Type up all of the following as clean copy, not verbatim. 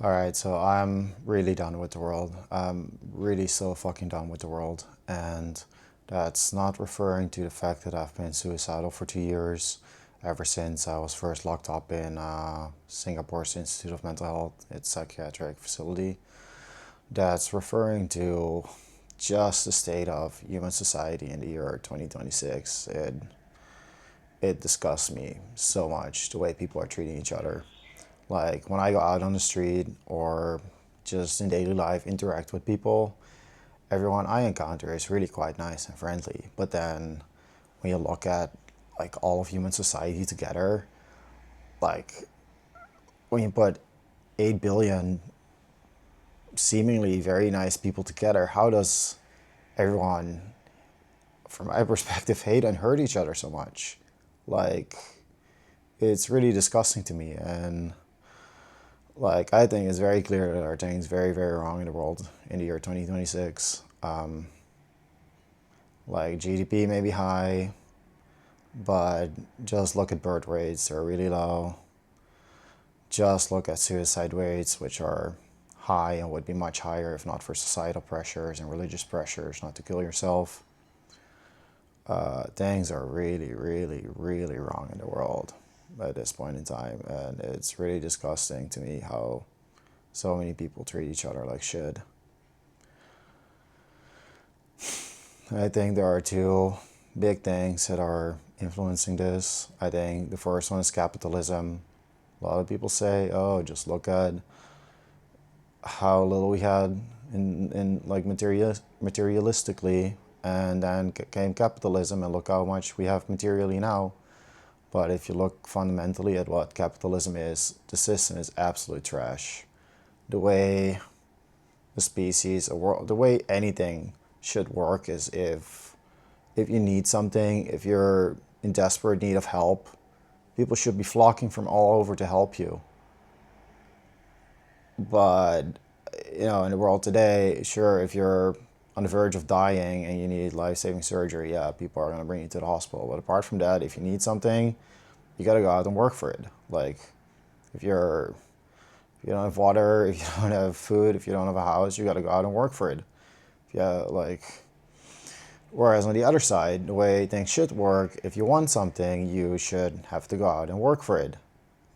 All right, so I'm really done with the world. I'm really so fucking done with the world. And that's not referring to the fact that I've been suicidal for 2 years, ever since I was first locked up in Singapore's Institute of Mental Health, its psychiatric facility. That's referring to just the state of human society in the year 2026. It disgusts me so much the way people are treating each other. Like when I go out on the street or just in daily life interact with people, everyone I encounter is really quite nice and friendly. But then when you look at like all of human society together, like when you put 8 billion seemingly very nice people together, how does everyone, from my perspective, hate and hurt each other so much? Like, it's really disgusting to me. And like, I think it's very clear that our thing is very, very wrong in the world in the year 2026. Like, GDP may be high, but just look at birth rates, they're really low. Just look at suicide rates, which are high and would be much higher if not for societal pressures and religious pressures not to kill yourself. Things are really, really, really wrong in the world at this point in time. And it's really disgusting to me how so many people treat each other like shit. I think there are two big things that are influencing this. I think the first one is capitalism. A lot of people say, oh, just look at how little we had in like materialistically, and then came capitalism, and look how much we have materially now. But if you look fundamentally at what capitalism is, the system is absolute trash. The way the species, the way anything should work is if you need something, if you're in desperate need of help, people should be flocking from all over to help you. But in the world today, sure, if you're on the verge of dying and you need life-saving surgery, yeah, people are going to bring you to the hospital. But apart from that, if you need something, you got to go out and work for it. Like if you're if you don't have water, if you don't have food, if you don't have a house, you got to go out and work for it. Yeah, like, whereas on the other side, the way things should work, if you want something, you should have to go out and work for it.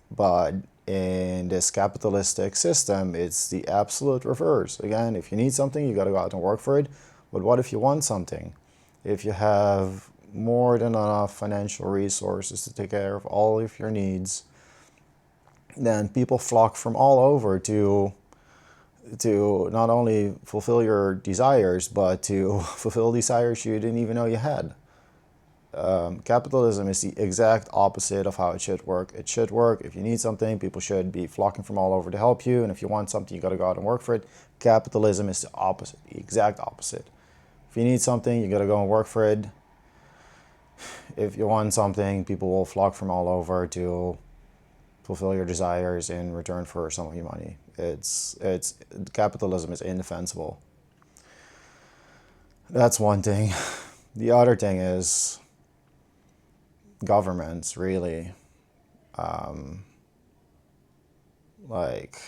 But in this capitalistic system, it's the absolute reverse. Again, if you need something, you got to go out and work for it. But what if you want something? If you have more than enough financial resources to take care of all of your needs, then people flock from all over to not only fulfill your desires, but to fulfill desires you didn't even know you had. Capitalism is the exact opposite of how it should work. It should work. If you need something, people should be flocking from all over to help you. And if you want something, you got to go out and work for it. Capitalism is the opposite, the exact opposite. If you need something, you got to go and work for it. If you want something, people will flock from all over to fulfill your desires in return for some of your money. It's capitalism is indefensible. That's one thing. The other thing is governments, really. Like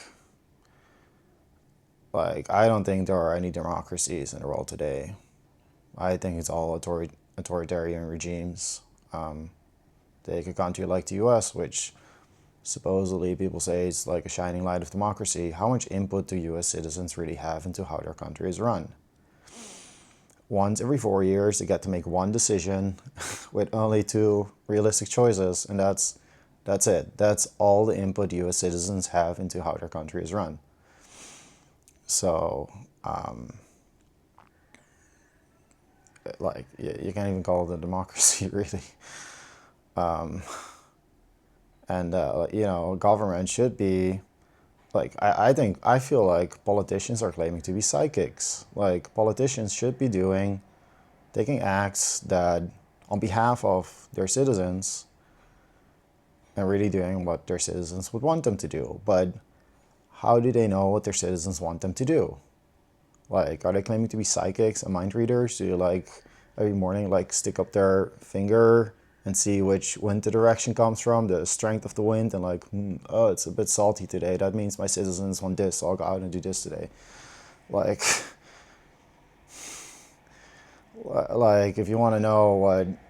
I don't think there are any democracies in the world today. I think it's all authoritarian regimes. Take a country like the US, which supposedly people say it's like a shining light of democracy. How much input do US citizens really have into how their country is run? Once every 4 years, they get to make one decision with only two realistic choices, and that's it. That's all the input US citizens have into how their country is run. So, like, you can't even call it a democracy, really. And government should be like I feel like politicians are claiming to be psychics. Like politicians should be taking acts that on behalf of their citizens and really doing what their citizens would want them to do. But how do they know what their citizens want them to do? Like, are they claiming to be psychics and mind readers? Do you like every morning like stick up their finger and see which wind the direction comes from, the strength of the wind, and like, oh, it's a bit salty today. That means my citizens want this, so I'll go out and do this today. Like, like if you want to know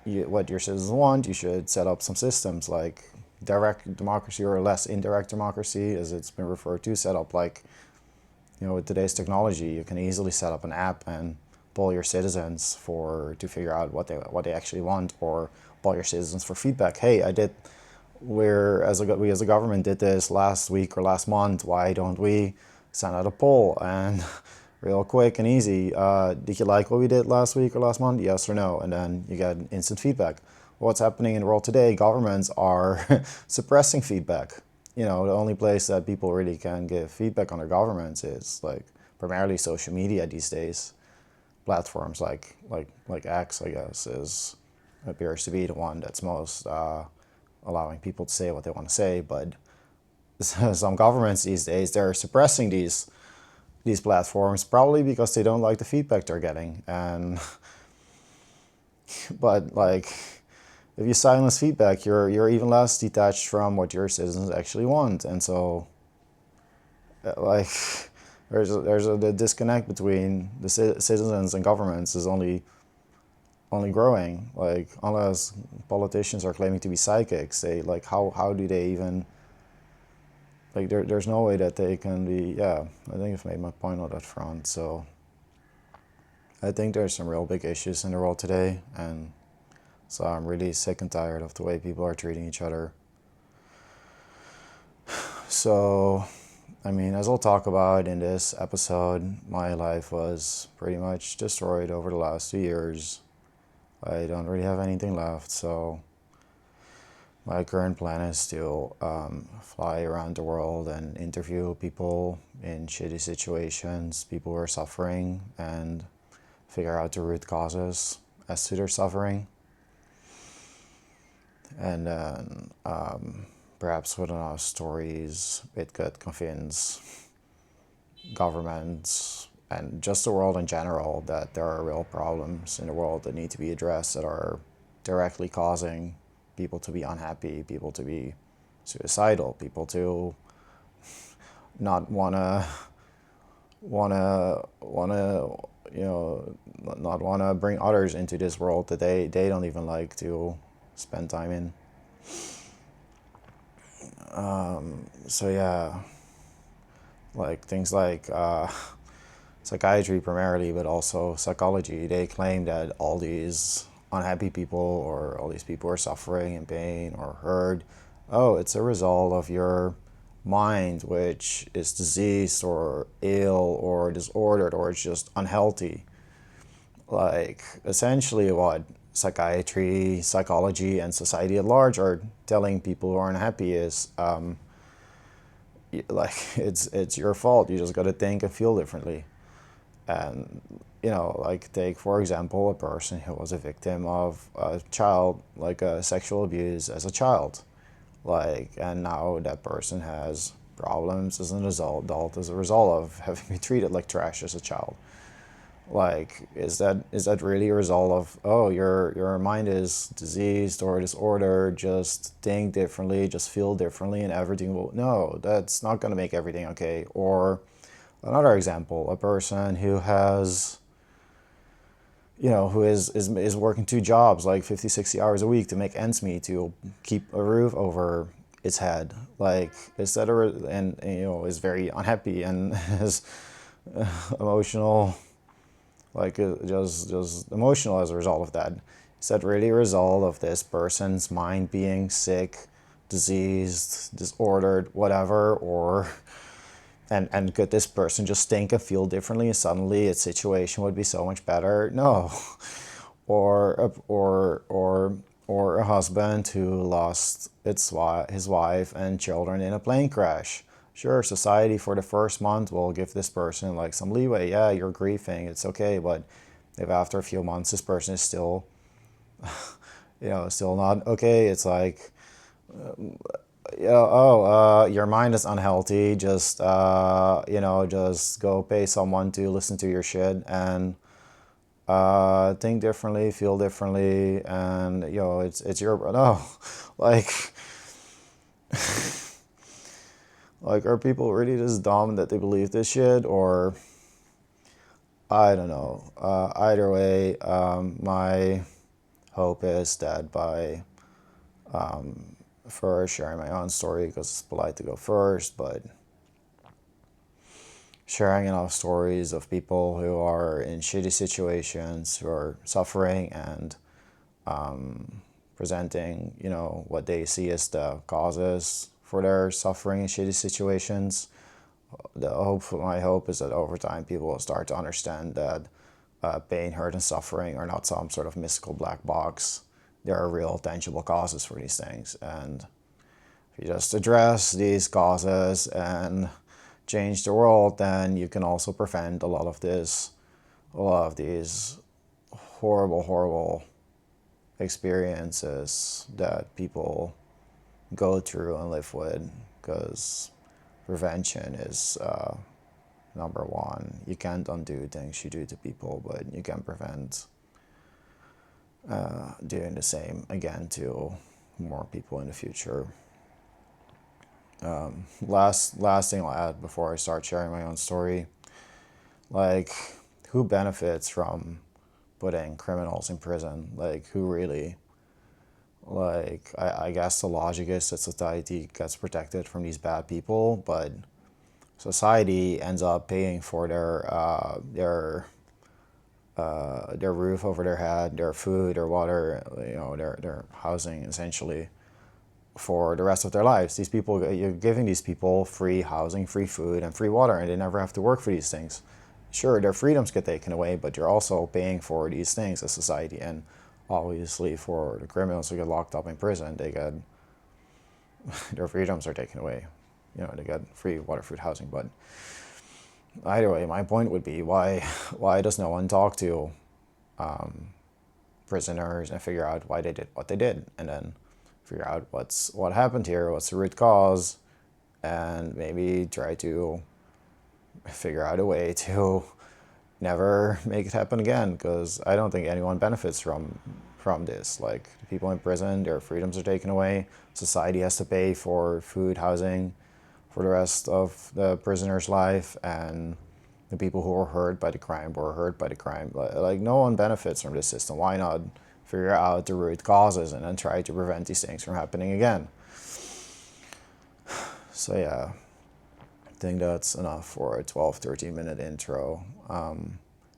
what your citizens want, you should set up some systems like direct democracy or less indirect democracy, as it's been referred to. Set up like, with today's technology, you can easily set up an app and poll your citizens to figure out what they actually want, or poll your citizens for feedback. Hey, we as a government did this last week or last month. Why don't we send out a poll and real quick and easy? Did you like what we did last week or last month? Yes or no? And then you get instant feedback. What's happening in the world today? Governments are suppressing feedback. The only place that people really can give feedback on their governments is like primarily social media these days. Platforms like X, I guess, appears to be the one that's most allowing people to say what they want to say. But some governments these days, they're suppressing these platforms, probably because they don't like the feedback they're getting. And but like, if you silence feedback, you're even less detached from what your citizens actually want. And so like, there's a disconnect between the citizens and governments is only growing. Like, unless politicians are claiming to be psychics, how do they even, like, there's no way that they can be. Yeah, I think I've made my point on that front. So I think there's some real big issues in the world today, and so I'm really sick and tired of the way people are treating each other. So, I mean, as I'll talk about in this episode, my life was pretty much destroyed over the last 2 years. I don't really have anything left, so my current plan is to fly around the world and interview people in shitty situations, people who are suffering, and figure out the root causes as to their suffering. And then perhaps with enough stories, it could convince governments and just the world in general that there are real problems in the world that need to be addressed, that are directly causing people to be unhappy, people to be suicidal, people to not wanna not wanna bring others into this world that they don't even like to spend time in. So yeah, like things like psychiatry primarily, but also psychology, they claim that all these unhappy people or all these people who are suffering in pain or hurt, oh, it's a result of your mind, which is diseased or ill or disordered, or it's just unhealthy. Like, essentially what psychiatry, psychology, and society at large are telling people who are unhappy is like, it's your fault. You just got to think and feel differently. And like, take for example a person who was a victim of a child, like a sexual abuse as a child, like, and now that person has problems as an adult as a result of having been treated like trash as a child. Like, is that really a result of, oh, your mind is diseased or disordered, just think differently, just feel differently, and everything will, no, that's not going to make everything okay. Or another example, a person who has, who is working 2 jobs, like 50, 60 hours a week to make ends meet, to keep a roof over its head, like, and is very unhappy and is emotional, like, just emotional as a result of that. Is that really a result of this person's mind being sick, diseased, disordered, whatever? Or and could this person just think and feel differently and suddenly its situation would be so much better? No. Or a husband who lost his wife and children in a plane crash. Sure, society for the first month will give this person like some leeway. Yeah, you're grieving, it's okay. But if after a few months this person is still, still not okay, it's like, your mind is unhealthy. Just go pay someone to listen to your shit, and think differently, feel differently, and it's your no, like like are people really this dumb that they believe this shit, or I don't know. Either way, my hope is that by first sharing my own story, because it's polite to go first, but sharing enough stories of people who are in shitty situations, who are suffering, and presenting, what they see as the causes for their suffering in shitty situations. My hope is that over time people will start to understand that pain, hurt, and suffering are not some sort of mystical black box. There are real, tangible causes for these things, and if you just address these causes and change the world, then you can also prevent a lot of these horrible, horrible experiences that people go through and live with, because prevention is number one. You can't undo things you do to people, but you can prevent doing the same again to more people in the future. Last thing I'll add before I start sharing my own story, like, who benefits from putting criminals in prison? Like, who really? Like, I guess the logic is that society gets protected from these bad people, but society ends up paying for their roof over their head, their food, their water, their housing, essentially, for the rest of their lives. These people, you're giving these people free housing, free food, and free water, and they never have to work for these things. Sure, their freedoms get taken away, but you're also paying for these things as society. And obviously, for the criminals who get locked up in prison, they get their freedoms are taken away. They get free water, food, housing. But either way, my point would be, why does no one talk to prisoners and figure out why they did what they did, and then figure out what happened here, what's the root cause, and maybe try to figure out a way to never make it happen again, because I don't think anyone benefits from this. Like, the people in prison, their freedoms are taken away. Society has to pay for food, housing for the rest of the prisoner's life, and the people who were hurt by the crime were hurt by the crime. Like, no one benefits from this system. Why not figure out the root causes and then try to prevent these things from happening again? So yeah, I think that's enough for a 12-13 minute intro.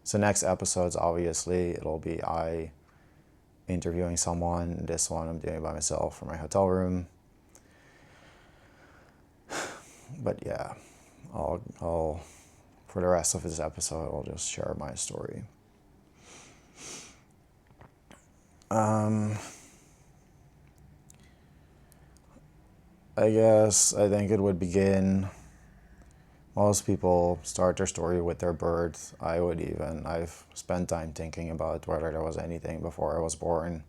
So next episodes, obviously, it'll be I interviewing someone. This one I'm doing by myself from my hotel room. But yeah, I'll for the rest of this episode, I'll just share my story. I think it would begin. Most people start their story with their birth. I've spent time thinking about whether there was anything before I was born.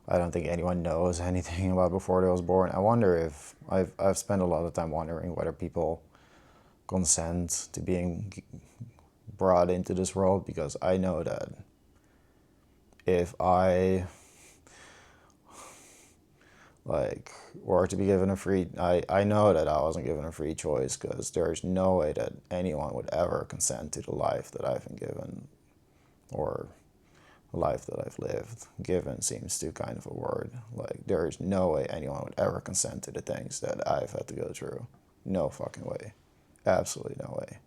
I don't think anyone knows anything about before they was born. I wonder if I've spent a lot of time wondering whether people consent to being brought into this world, because I know that if I were to be given a free, I know that I wasn't given a free choice, because there's no way that anyone would ever consent to the life that I've been given, or the life that I've lived. Given seems too kind of a word. Like, there's no way anyone would ever consent to the things that I've had to go through. No fucking way. Absolutely no way.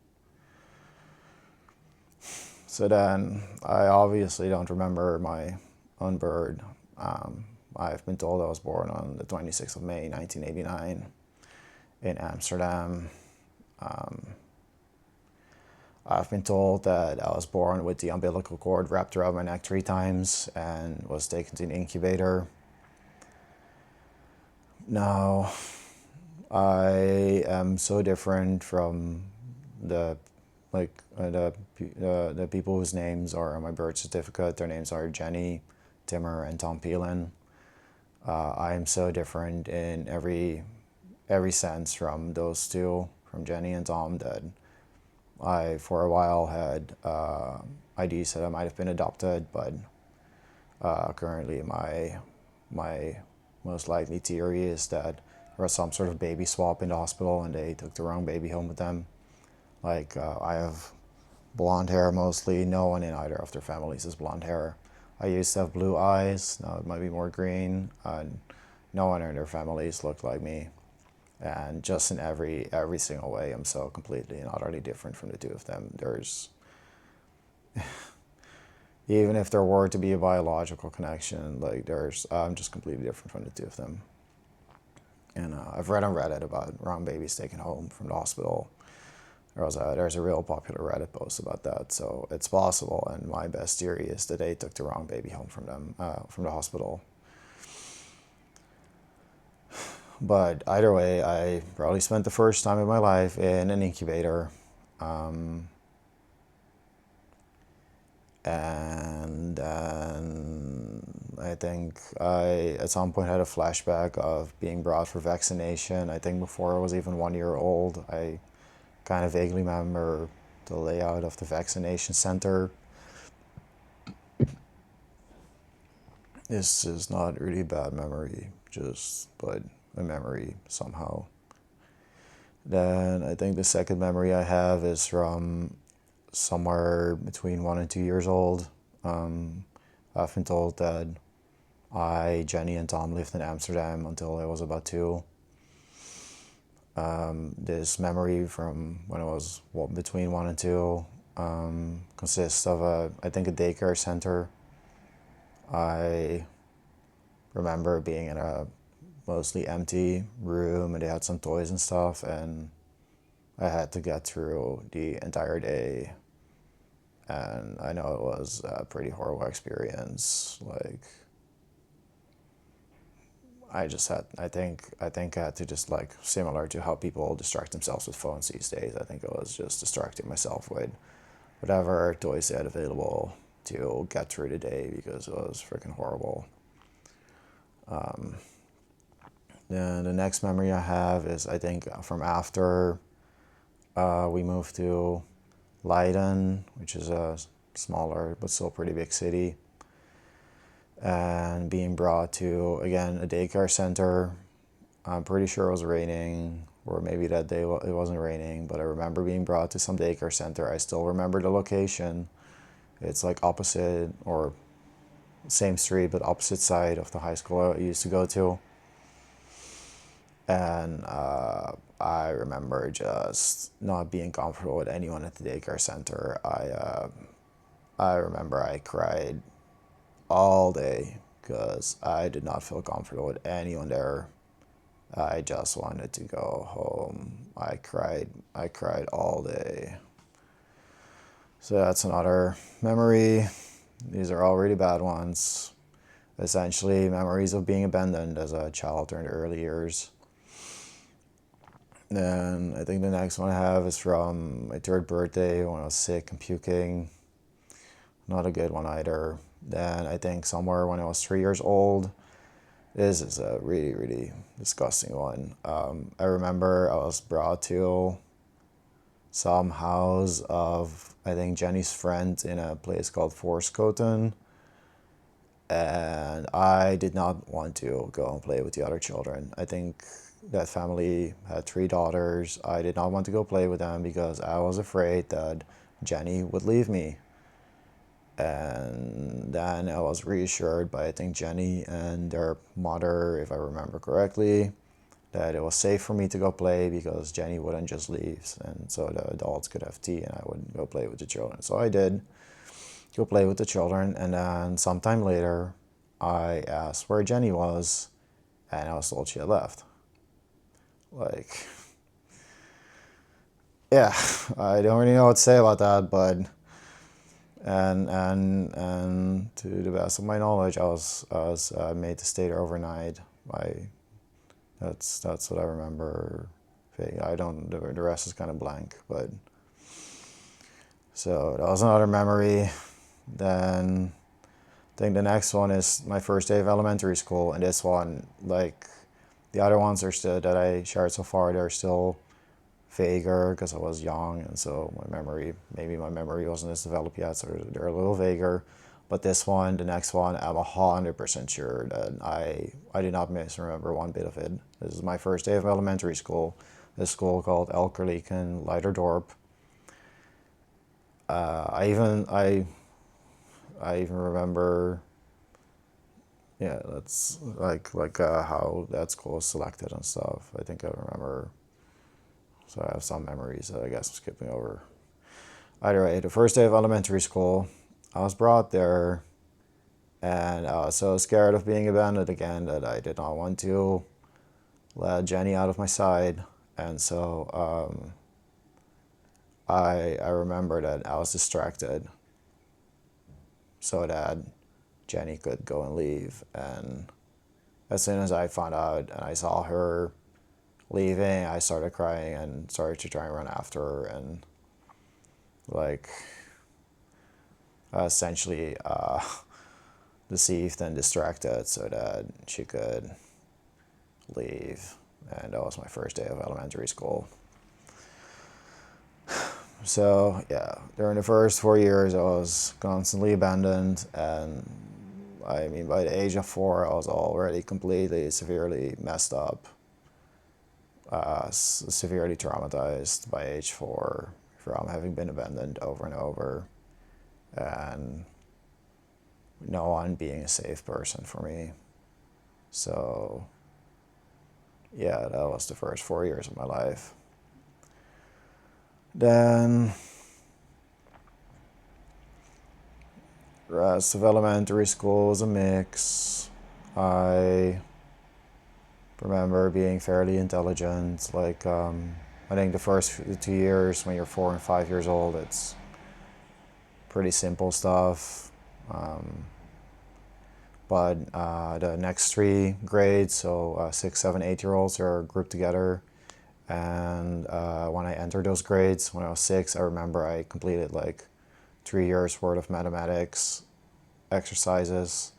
So then, I obviously don't remember my own birth. I've been told I was born on the 26th of May, 1989, in Amsterdam. I've been told that I was born with the umbilical cord wrapped around my neck 3 times and was taken to an incubator. Now, I am so different from the people whose names are on my birth certificate. Their names are Jenny, Timmer, and Tom Peelen. I am so different in every sense from those two, from Jenny and Tom, that I for a while had ideas that I might have been adopted, but currently my most likely theory is that there was some sort of baby swap in the hospital and they took the wrong baby home with them. Like I have blonde hair mostly. No one in either of their families has blonde hair. I used to have blue eyes. Now it might be more green. And no one in their families looked like me. And just in every single way, I'm so completely and utterly different from the two of them. There's even if there were to be a biological connection, like I'm just completely different from the two of them. And I've read on Reddit about wrong babies taken home from the hospital. There's a real popular Reddit post about that, so it's possible. And my best theory is that they took the wrong baby home from them from the hospital. But either way, I probably spent the first time in my life in an incubator. And I think I at some point had a flashback of being brought for vaccination. I think before I was even 1 year old. I kind of vaguely remember the layout of the vaccination center. This is not really a bad memory, but a memory somehow. Then I think the second memory I have is from somewhere between 1 and 2 years old. I've been told that Jenny, and Tom lived in Amsterdam until I was about 2. This memory from when I was between 1 and 2 consists of I think a daycare center. I remember being in a mostly empty room and they had some toys and stuff, and I had to get through the entire day. And I know it was a pretty horrible experience. Like, I think I had to just, like, similar to how people distract themselves with phones these days, I think I was just distracting myself with whatever toys they had available to get through the day because it was freaking horrible. Then the next memory I have is, I think, from after we moved to Leiden, which is a smaller but still pretty big city, and being brought to, again, a daycare center. I'm pretty sure it was raining, or maybe that day it wasn't raining, but I remember being brought to some daycare center. I still remember the location. It's like opposite, or same street, but opposite side of the high school I used to go to. And I remember just not being comfortable with anyone at the daycare center. I remember I cried all day because I did not feel comfortable with anyone there. I just wanted to go home. I cried all day. So that's another memory. These are all really bad ones. Essentially, memories of being abandoned as a child during the early years. Then I think the next one I have is from my 3rd birthday when I was sick and puking. Not a good one either. Then I think somewhere when I was 3 years old. This is a really, really disgusting one. I remember I was brought to some house of, I think, Jenny's friend in a place called Forskoten. And I did not want to go and play with the other children. I think that family had 3 daughters. I did not want to go play with them because I was afraid that Jenny would leave me. And then I was reassured by, I think, Jenny and their mother, if I remember correctly, that it was safe for me to go play because Jenny wouldn't just leave. And so the adults could have tea and I would go play with the children. So I did go play with the children. And then sometime later, I asked where Jenny was, and I was told she had left. Like, yeah, I don't really know what to say about that, but and to the best of my knowledge, I was made to stay there overnight. That's what I remember. I don't. The rest is kind of blank, but so that was another memory. Then I think the next one is my first day of elementary school, and this one, like the other ones are still that I shared so far, they're still vaguer because I was young, and so maybe my memory wasn't as developed yet, so they're a little vaguer. But the next one, I'm 100% sure that I do not misremember one bit of it. This is my first day of elementary school. This school called Elkerleken Leiderdorp. I even remember, yeah, that's how that school was selected and stuff. I think I remember. So I have some memories that I guess I'm skipping over. Either way, the first day of elementary school, I was brought there, and I was so scared of being abandoned again that I did not want to let Jenny out of my side. And so I remember that I was distracted so that Jenny could go and leave. And as soon as I found out and I saw her leaving, I started crying and started to try and run after her and like essentially deceived and distracted so that she could leave. And that was my first day of elementary school. So yeah, during the first 4 years I was constantly abandoned, and I mean by the age of 4 I was already completely severely messed up, severely traumatized by age 4 from having been abandoned over and over, and no one being a safe person for me. So yeah, that was the first 4 years of my life. Then the rest of elementary school was a mix. I remember being fairly intelligent. I think the first 2 years when you're 4 and 5 years old, it's pretty simple stuff. But the next 3 grades, so 6, 7, 8-year-olds are grouped together. And when I entered those grades, when I was 6, I remember I completed like 3 years worth of mathematics exercises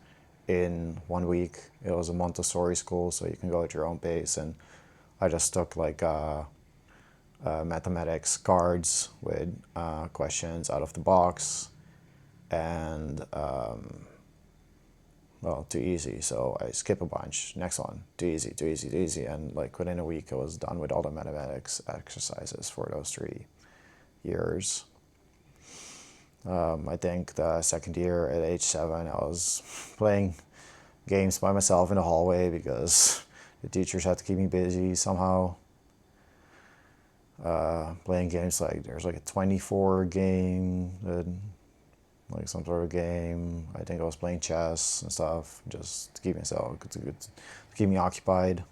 in 1 week. It was a Montessori school, so you can go at your own pace. And I just took like mathematics cards with questions out of the box, and well, too easy, so I skip a bunch. Next one, too easy, too easy, too easy. And like within a week, I was done with all the mathematics exercises for those 3 years. I think the second year at age 7, I was playing games by myself in the hallway because the teachers had to keep me busy somehow. Playing games like there's like a 24 game like some sort of game. I think I was playing chess and stuff just to keep myself, to keep me occupied.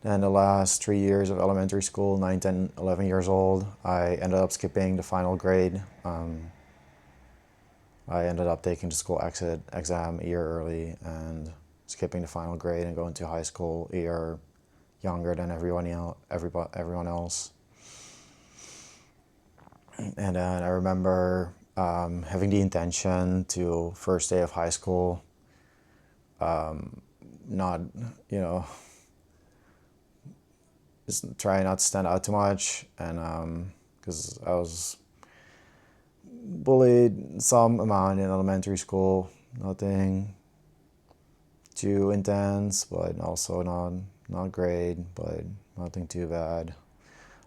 Then the last 3 years of elementary school, 9, 10, 11 years old, I ended up skipping the final grade. I ended up taking the school exit exam a year early and skipping the final grade and going to high school a year younger than everyone else. And then I remember having the intention to first day of high school, not, just try not to stand out too much, and because I was bullied some amount in elementary school, nothing too intense, but also not great, but nothing too bad.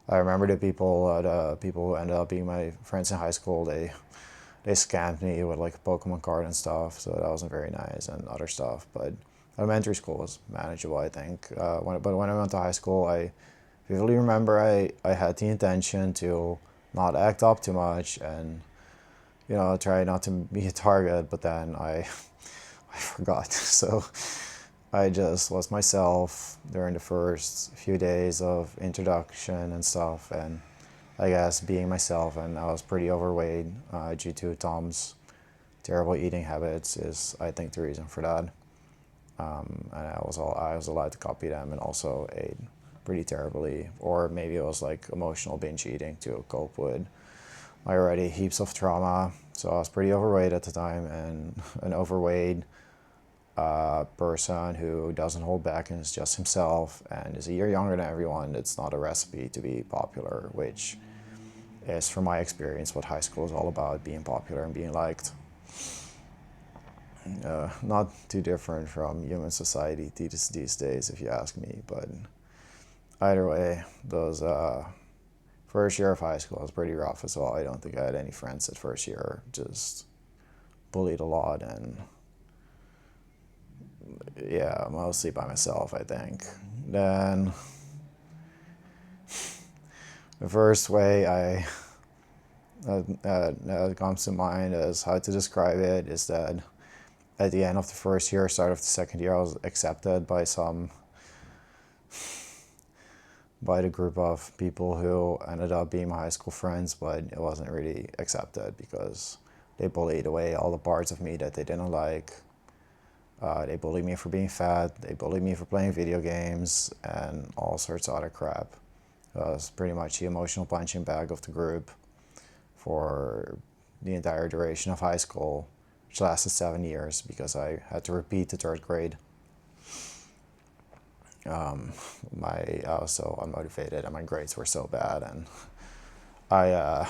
I remember the people who ended up being my friends in high school, they scammed me with like a Pokemon card and stuff, so that wasn't very nice, and other stuff. But elementary school was manageable, I think. But when I went to high school, I vividly remember I had the intention to not act up too much and try not to be a target, but then I forgot. So I just was myself during the first few days of introduction and stuff, and I guess being myself, and I was pretty overweight due to Tom's terrible eating habits is, I think, the reason for that. And I was allowed to copy them, and also ate pretty terribly, or maybe it was like emotional binge eating to cope with my already heaps of trauma. So I was pretty overweight at the time, and an overweight a person who doesn't hold back and is just himself and is a year younger than everyone, it's not a recipe to be popular, which is, from my experience, what high school is all about, being popular and being liked. Not too different from human society these days, if you ask me, but either way, those first year of high school was pretty rough as well. I don't think I had any friends at first year, just bullied a lot, and yeah, mostly by myself, I think. Then the first way that comes to mind as how to describe it is that at the end of the first year, start of the second year, I was accepted by the group of people who ended up being my high school friends, but it wasn't really accepted because they bullied away all the parts of me that they didn't like. They bullied me for being fat, they bullied me for playing video games, and all sorts of other crap. It was pretty much the emotional punching bag of the group for the entire duration of high school, which lasted 7 years because I had to repeat the third grade. I was so unmotivated and my grades were so bad, and my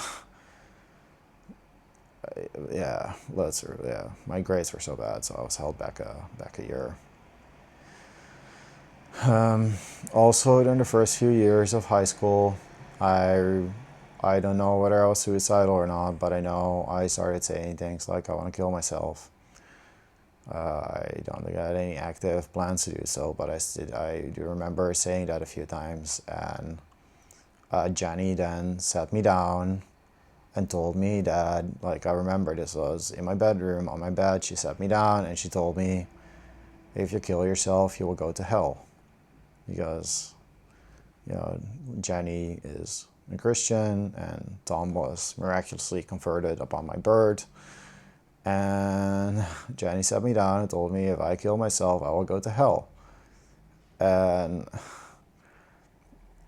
grades were so bad, so I was held back a year. Also, during the first few years of high school, I don't know whether I was suicidal or not, but I know I started saying things like I want to kill myself. I don't think I had any active plans to do so, but I do remember saying that a few times, and Jenny then sat me down and told me that, like, I remember this was in my bedroom, on my bed, she sat me down and she told me, if you kill yourself, you will go to hell. Because, Jenny is a Christian and Tom was miraculously converted upon my birth. And Jenny sat me down and told me if I kill myself, I will go to hell. And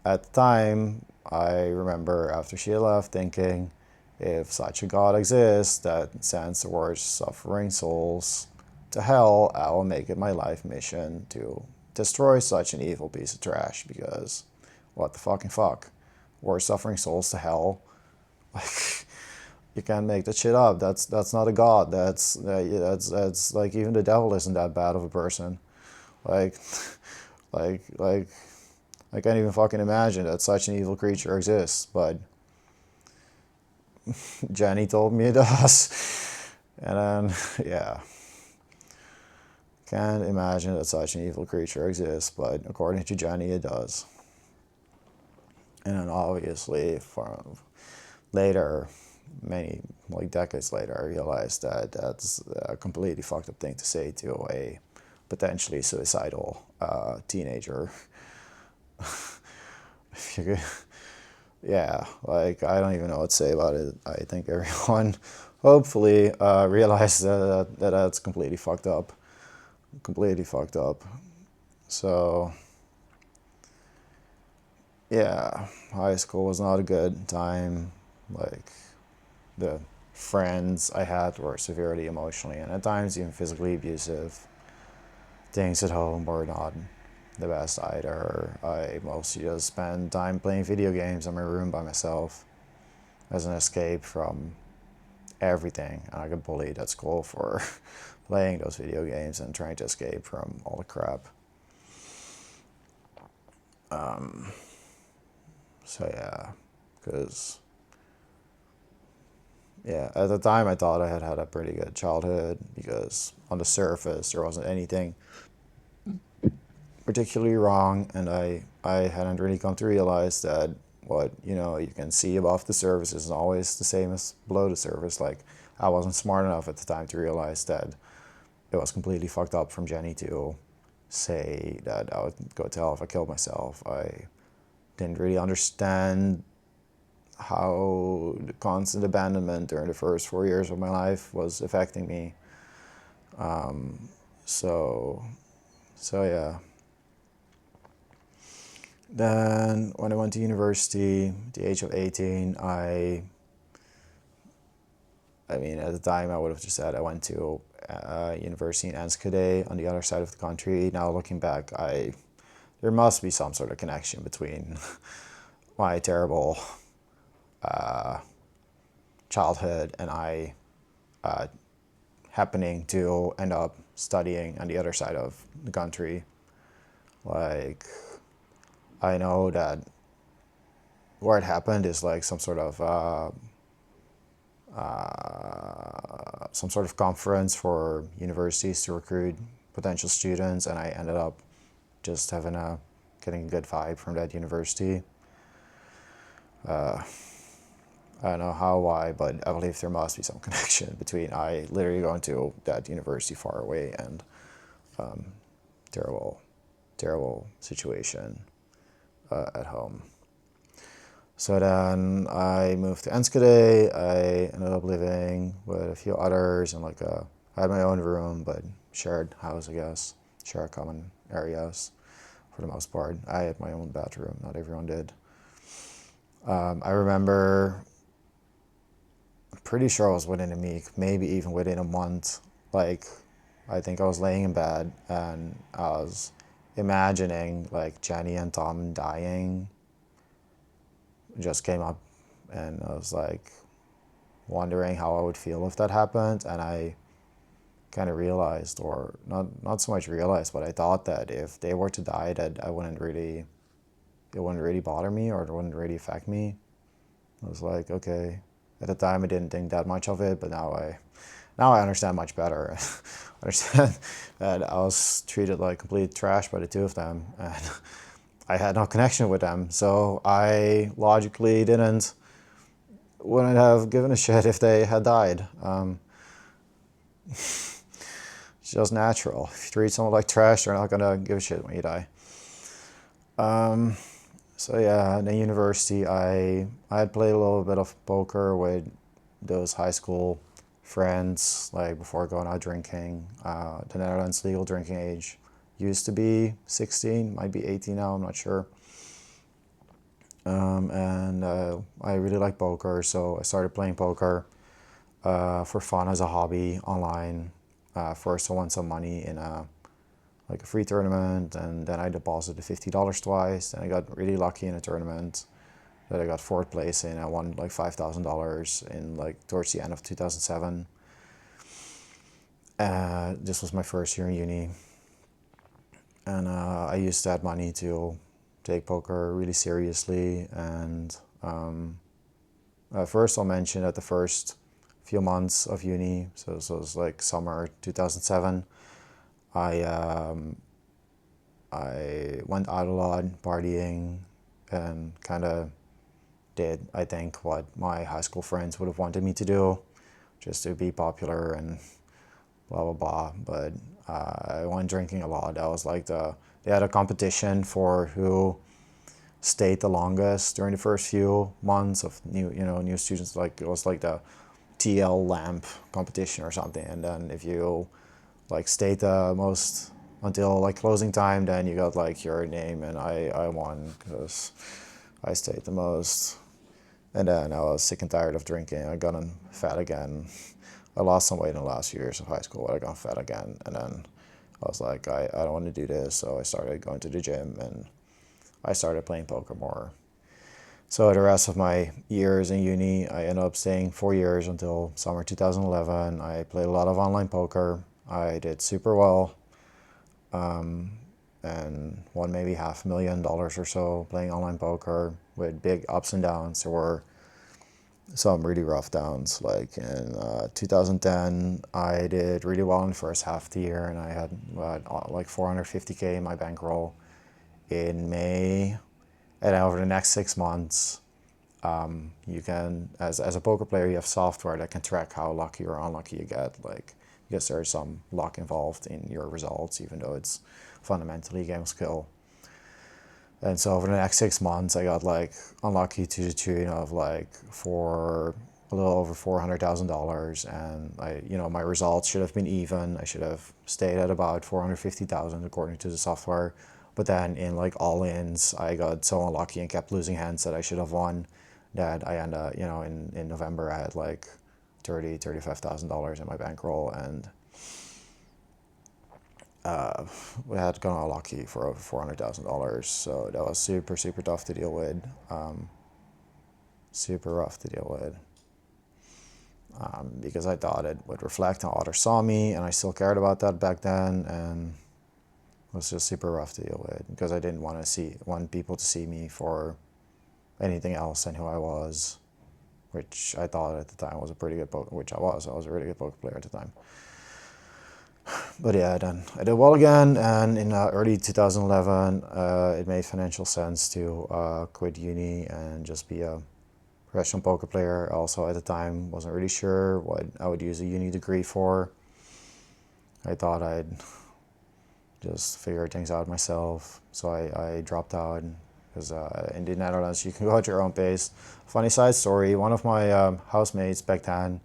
at the time, I remember after she left thinking, if such a God exists that sends towards suffering souls to hell, I will make it my life mission to destroy such an evil piece of trash, because what the fucking fuck? Or suffering souls to hell? Like, you can't make that shit up. That's not a god. That's like, even the devil isn't that bad of a person. Like, like I can't even fucking imagine that such an evil creature exists. But Jenny told me it does, and then yeah, can't imagine that such an evil creature exists. But according to Jenny, it does. And then obviously, from later, many decades later, I realized that that's a completely fucked up thing to say to a potentially suicidal teenager. Yeah, like, I don't even know what to say about it. I think everyone hopefully realized that that's completely fucked up. Completely fucked up. So yeah, high school was not a good time. Like, the friends I had were severely emotionally and at times even physically abusive. Things at home were not the best either. I mostly just spent time playing video games in my room by myself as an escape from everything. And I got bullied at school for playing those video games and trying to escape from all the crap. So yeah, because yeah, at the time I thought I had had a pretty good childhood because on the surface there wasn't anything particularly wrong, and I hadn't really come to realize that what you can see above the surface isn't always the same as below the surface. Like, I wasn't smart enough at the time to realize that it was completely fucked up from Jenny to say that I would go to hell if I killed myself. I didn't really understand how the constant abandonment during the first 4 years of my life was affecting me. So yeah. Then when I went to university at the age of 18, I mean, at the time I would have just said I went to university in Enschede on the other side of the country. Now looking back, there must be some sort of connection between my terrible childhood and I happening to end up studying on the other side of the country. Like, I know that where it happened is like some sort of conference for universities to recruit potential students, and I ended up just getting a good vibe from that university. I don't know how, why, but I believe there must be some connection between I literally going to that university far away and terrible, terrible situation at home. So then I moved to Enschede. I ended up living with a few others and I had my own room, but shared house, I guess, share common areas for the most part. I had my own bathroom. Not everyone did. I remember, I'm pretty sure I was within a week, maybe even within a month. Like, I think I was laying in bed and I was imagining like Jenny and Tom dying. Just came up, and I was like wondering how I would feel if that happened, and I kind of realized, or not so much realized, but I thought that if they were to die, that it wouldn't really bother me, or it wouldn't really affect me. I was like, okay. At the time, I didn't think that much of it, but now I understand much better. I understand that I was treated like complete trash by the two of them, and I had no connection with them, so I logically wouldn't have given a shit if they had died. It's just natural. If you treat someone like trash, they're not gonna give a shit when you die. So yeah, in university, I had played a little bit of poker with those high school friends, like before going out drinking. The Netherlands legal drinking age used to be 16, might be 18 now, I'm not sure. And I really like poker, so I started playing poker for fun as a hobby online. First, I won some money in a free tournament, and then I deposited $50 twice, and I got really lucky in a tournament that I got fourth place in. I won like $5,000 in towards the end of 2007. This was my first year in uni, and I used that money to take poker really seriously. And first, I'll mention that the first few months of uni, so this was like summer 2007, I went out a lot partying and kind of did, I think, what my high school friends would have wanted me to do, just to be popular and blah blah blah. But I went drinking a lot. That was like they had a competition for who stayed the longest during the first few months of new students. Like, it was like the TL lamp competition or something, and then if you stayed the most until closing time, then you got your name, and I won because I stayed the most. And then I was sick and tired of drinking. I got fat again. I lost some weight in the last few years of high school, but I got fat again. And then I was like, I don't want to do this. So I started going to the gym, and I started playing poker more. So the rest of my years in uni, I ended up staying 4 years until summer 2011. I played a lot of online poker. I did super well, and won maybe $500,000 or so playing online poker with big ups and downs. There were some really rough downs. Like in 2010, I did really well in the first half of the year, and I had like $450K in my bankroll in May. And over the next 6 months, you can, as a poker player, you have software that can track how lucky or unlucky you get. Because there's some luck involved in your results, even though it's fundamentally a game of skill. And so over the next 6 months, I got unlucky to the tune of for a little over $400,000, and my results should have been even. I should have stayed at about 450,000 according to the software. But then in all-ins, I got so unlucky and kept losing hands that I should have won, that I ended up, in November I had $35,000 in my bankroll, and We had gone lucky for over $400,000, so that was super, super tough to deal with. Super rough to deal with. Because I thought it would reflect how others saw me, and I still cared about that back then, and it was just super rough to deal with because I didn't want people to see me for anything else than who I was, which I thought at the time was a pretty good poker, which I was a really good poker player at the time. But yeah, then I did well again, and in early 2011, it made financial sense to quit uni and just be a professional poker player. Also, at the time, wasn't really sure what I would use a uni degree for. I thought I'd just figure things out myself, so I dropped out because in the Netherlands you can go at your own pace. Funny side story: one of my housemates back then,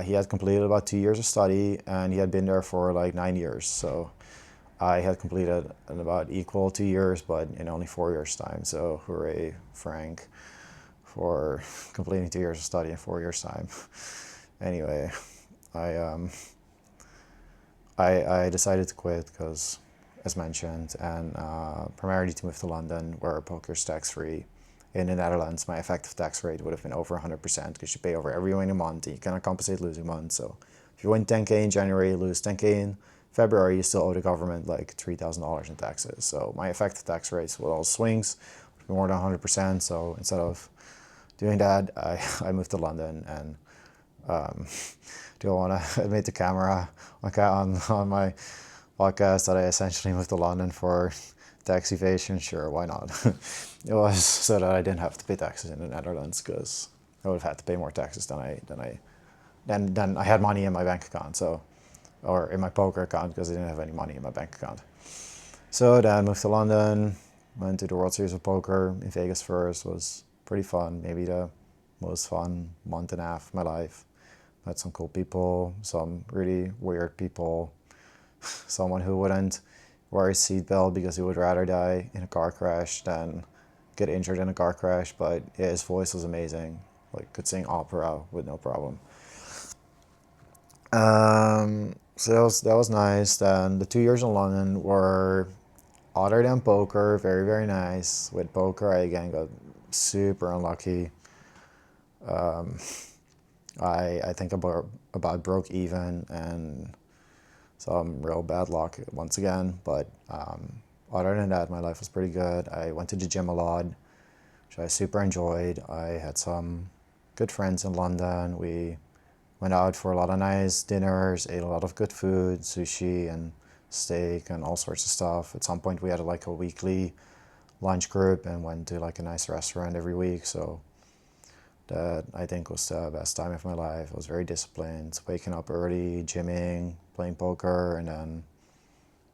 he had completed about 2 years of study, and he had been there for like 9 years. So I had completed in about equal 2 years, but in only 4 years' time. So hooray, Frank, for completing 2 years of study in 4 years' time. Anyway, I decided to quit because, as mentioned, and primarily to move to London, where poker's tax-free. In the Netherlands, my effective tax rate would have been over 100% because you pay over every winning month, and you cannot compensate losing months. So if you win 10K in January, you lose 10K in February, you still owe the government like $3,000 in taxes. So my effective tax rates with all swings would be more than 100%. So instead of doing that, I moved to London, and do I want to admit to camera on my podcast that I essentially moved to London for tax evasion? Sure, why not? It was so that I didn't have to pay taxes in the Netherlands because I would have had to pay more taxes than I had money in my bank account, or in my poker account, because I didn't have any money in my bank account. So then moved to London, went to the World Series of Poker in Vegas first. Was pretty fun, maybe the most fun month and a half of my life. Met some cool people, some really weird people, someone who wouldn't wear a seatbelt because he would rather die in a car crash than get injured in a car crash, but yeah, his voice was amazing. Like, could sing opera with no problem. So that was nice. Then the 2 years in London were, other than poker, very, very nice. With poker, I again got super unlucky. I think about broke even and some real bad luck once again. But other than that, my life was pretty good. I went to the gym a lot, which I super enjoyed. I had some good friends in London. We went out for a lot of nice dinners, ate a lot of good food, sushi and steak and all sorts of stuff. At some point, we had like a weekly lunch group and went to like a nice restaurant every week. So that, I think, was the best time of my life. I was very disciplined, waking up early, gymming, playing poker, and then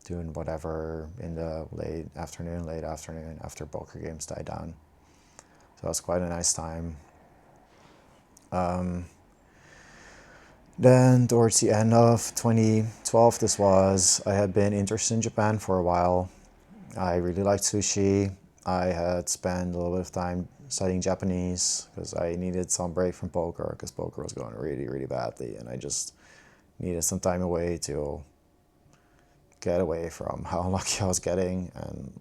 doing whatever in the late afternoon after poker games died down. So it was quite a nice time. Then towards the end of 2012, I had been interested in Japan for a while. I really liked sushi. I had spent a little bit of time studying Japanese because I needed some break from poker because poker was going really, really badly, and I just needed some time away to get away from how unlucky I was getting. And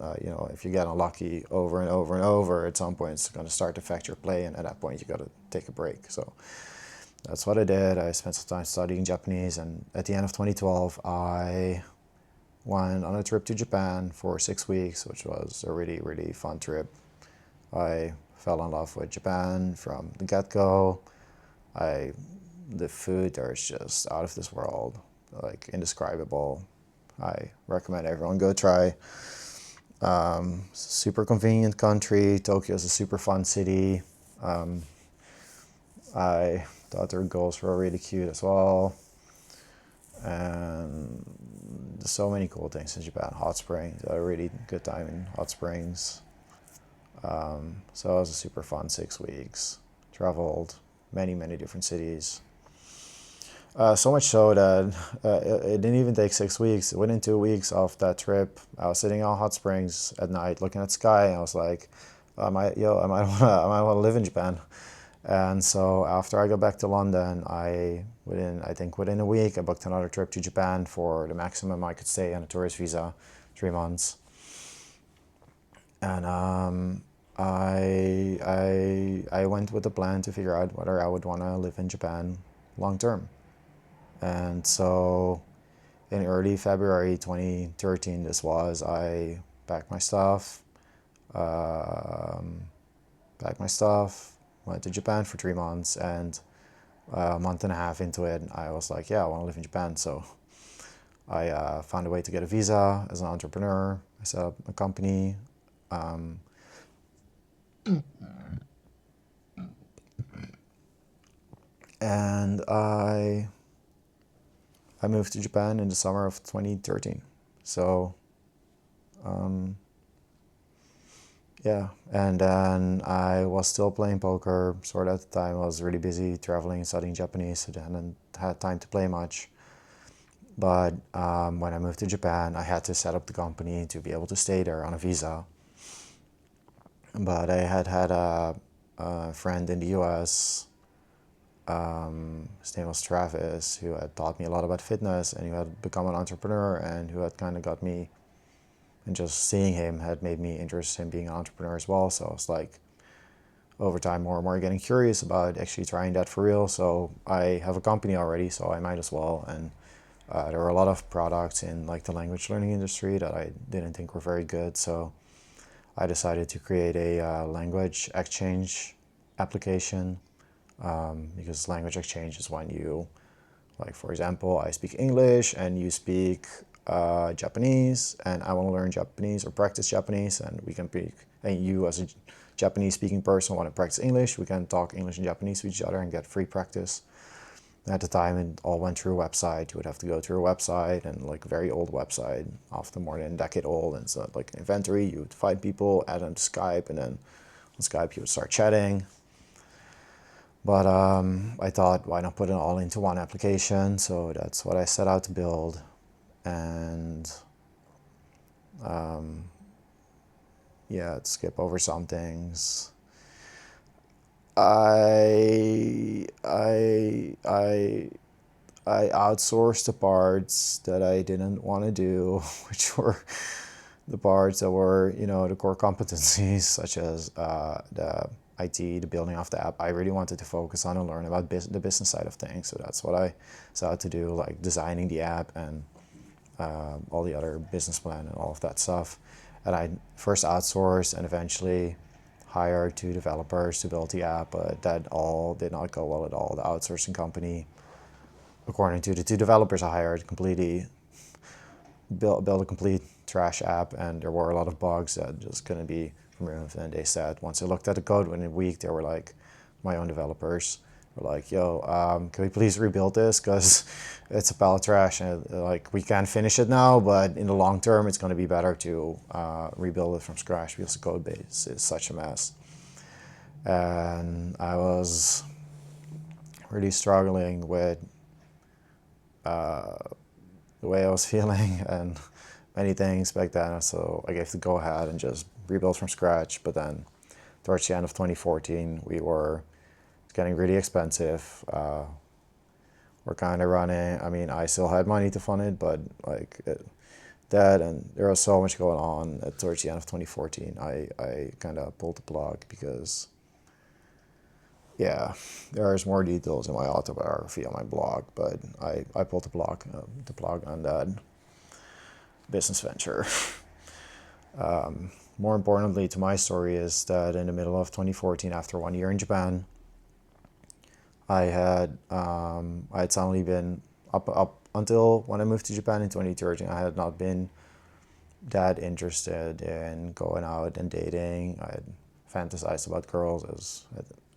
if you get unlucky over and over and over, at some point it's going to start to affect your play, and at that point you got to take a break. So that's what I did. I spent some time studying Japanese, and at the end of 2012, I went on a trip to Japan for 6 weeks, which was a really, really fun trip. I fell in love with Japan from the get-go. The food there is just out of this world, like indescribable. I recommend everyone go try. Super convenient country. Tokyo is a super fun city. I thought their girls were really cute as well. And so many cool things in Japan. Hot springs. I had a really good time in hot springs. So it was a super fun 6 weeks. Traveled many, many different cities. So much so that it didn't even take 6 weeks. Within 2 weeks of that trip, I was sitting on hot springs at night looking at the sky, and I was like, I might want to live in Japan. And so after I got back to London, within a week, I booked another trip to Japan for the maximum I could stay on a tourist visa, 3 months. And I went with the plan to figure out whether I would want to live in Japan long term. And so in early February 2013, this was, I packed my stuff, um, went to Japan for 3 months, and a month and a half into it, I was like, yeah, I want to live in Japan. So I found a way to get a visa as an entrepreneur. I set up a company. Um, and I moved to Japan in the summer of 2013. So um, yeah, and then I was still playing poker. Sort of at the time, I was really busy traveling and studying Japanese, so I hadn't had time to play much. But when I moved to Japan, I had to set up the company to be able to stay there on a visa. But I had a friend in the U.S. His name was Travis, who had taught me a lot about fitness, and who had become an entrepreneur, and who had kind of got me, and just seeing him had made me interested in being an entrepreneur as well. So I was like, over time, more and more getting curious about actually trying that for real. So I have a company already, so I might as well. And there were a lot of products in like the language learning industry that I didn't think were very good. So I decided to create a language exchange application, because language exchange is when you, like for example, I speak English and you speak Japanese, and I want to learn Japanese or practice Japanese, and we can speak, and you as a Japanese speaking person want to practice English, we can talk English and Japanese with each other and get free practice. At the time, it all went through a website. You would have to go through a website, and like a very old website, often more than a decade old. And so like an inventory, you would find people, add them to Skype, and then on Skype you would start chatting. But I thought, why not put it all into one application? So that's what I set out to build. And yeah, to skip over some things. I outsourced the parts that I didn't want to do, which were the parts that were, the core competencies, such as the IT, the building of the app. I really wanted to focus on and learn about the business side of things. So that's what I set out to do, like designing the app and all the other business plan and all of that stuff. And I first outsourced and eventually hired 2 developers to build the app, but that all did not go well at all. The outsourcing company, according to the 2 developers I hired, completely built a complete trash app, and there were a lot of bugs that just couldn't be removed. And they said once I looked at the code within a week, they were like, my own developers were like, yo, can we please rebuild this, because it's a pile of trash, and like we can't finish it now, but in the long term it's going to be better to rebuild it from scratch, because the code base is such a mess. And I was really struggling with the way I was feeling and many things back then. So I gave the go ahead and just rebuilt from scratch. But then towards the end of 2014, it's getting really expensive. We're kind of running, I mean, I still had money to fund it, but that, and there was so much going on towards the end of 2014. I kind of pulled the plug because, yeah, there's more details in my autobiography on my blog, but I pulled the plug on that business venture. More importantly to my story is that in the middle of 2014, after 1 year in Japan, I had suddenly been up until when I moved to Japan in 2013. I had not been that interested in going out and dating. I had fantasized about girls, as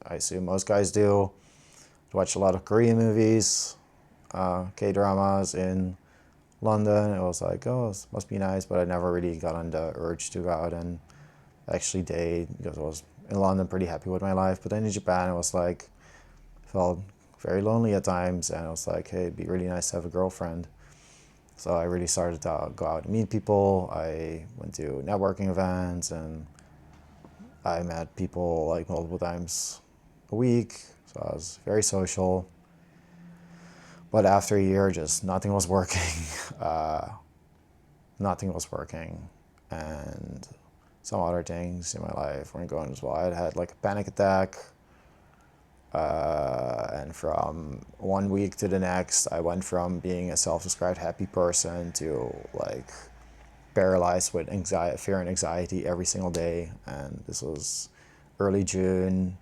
I assume most guys do. I watched a lot of Korean movies, K-dramas in London. It was like, oh, this must be nice, but I never really got on the urge to go out and actually date, because I was in London pretty happy with my life. But then in Japan, it was like, felt very lonely at times, and I was like, hey, it'd be really nice to have a girlfriend. So I really started to go out and meet people. I went to networking events, and I met people like multiple times a week, so I was very social. But after a year, just nothing was working. Nothing was working. And some other things in my life weren't going as well. I had like a panic attack. And from one week to the next, I went from being a self-described happy person to like paralyzed with anxiety, fear and anxiety every single day. And this was early June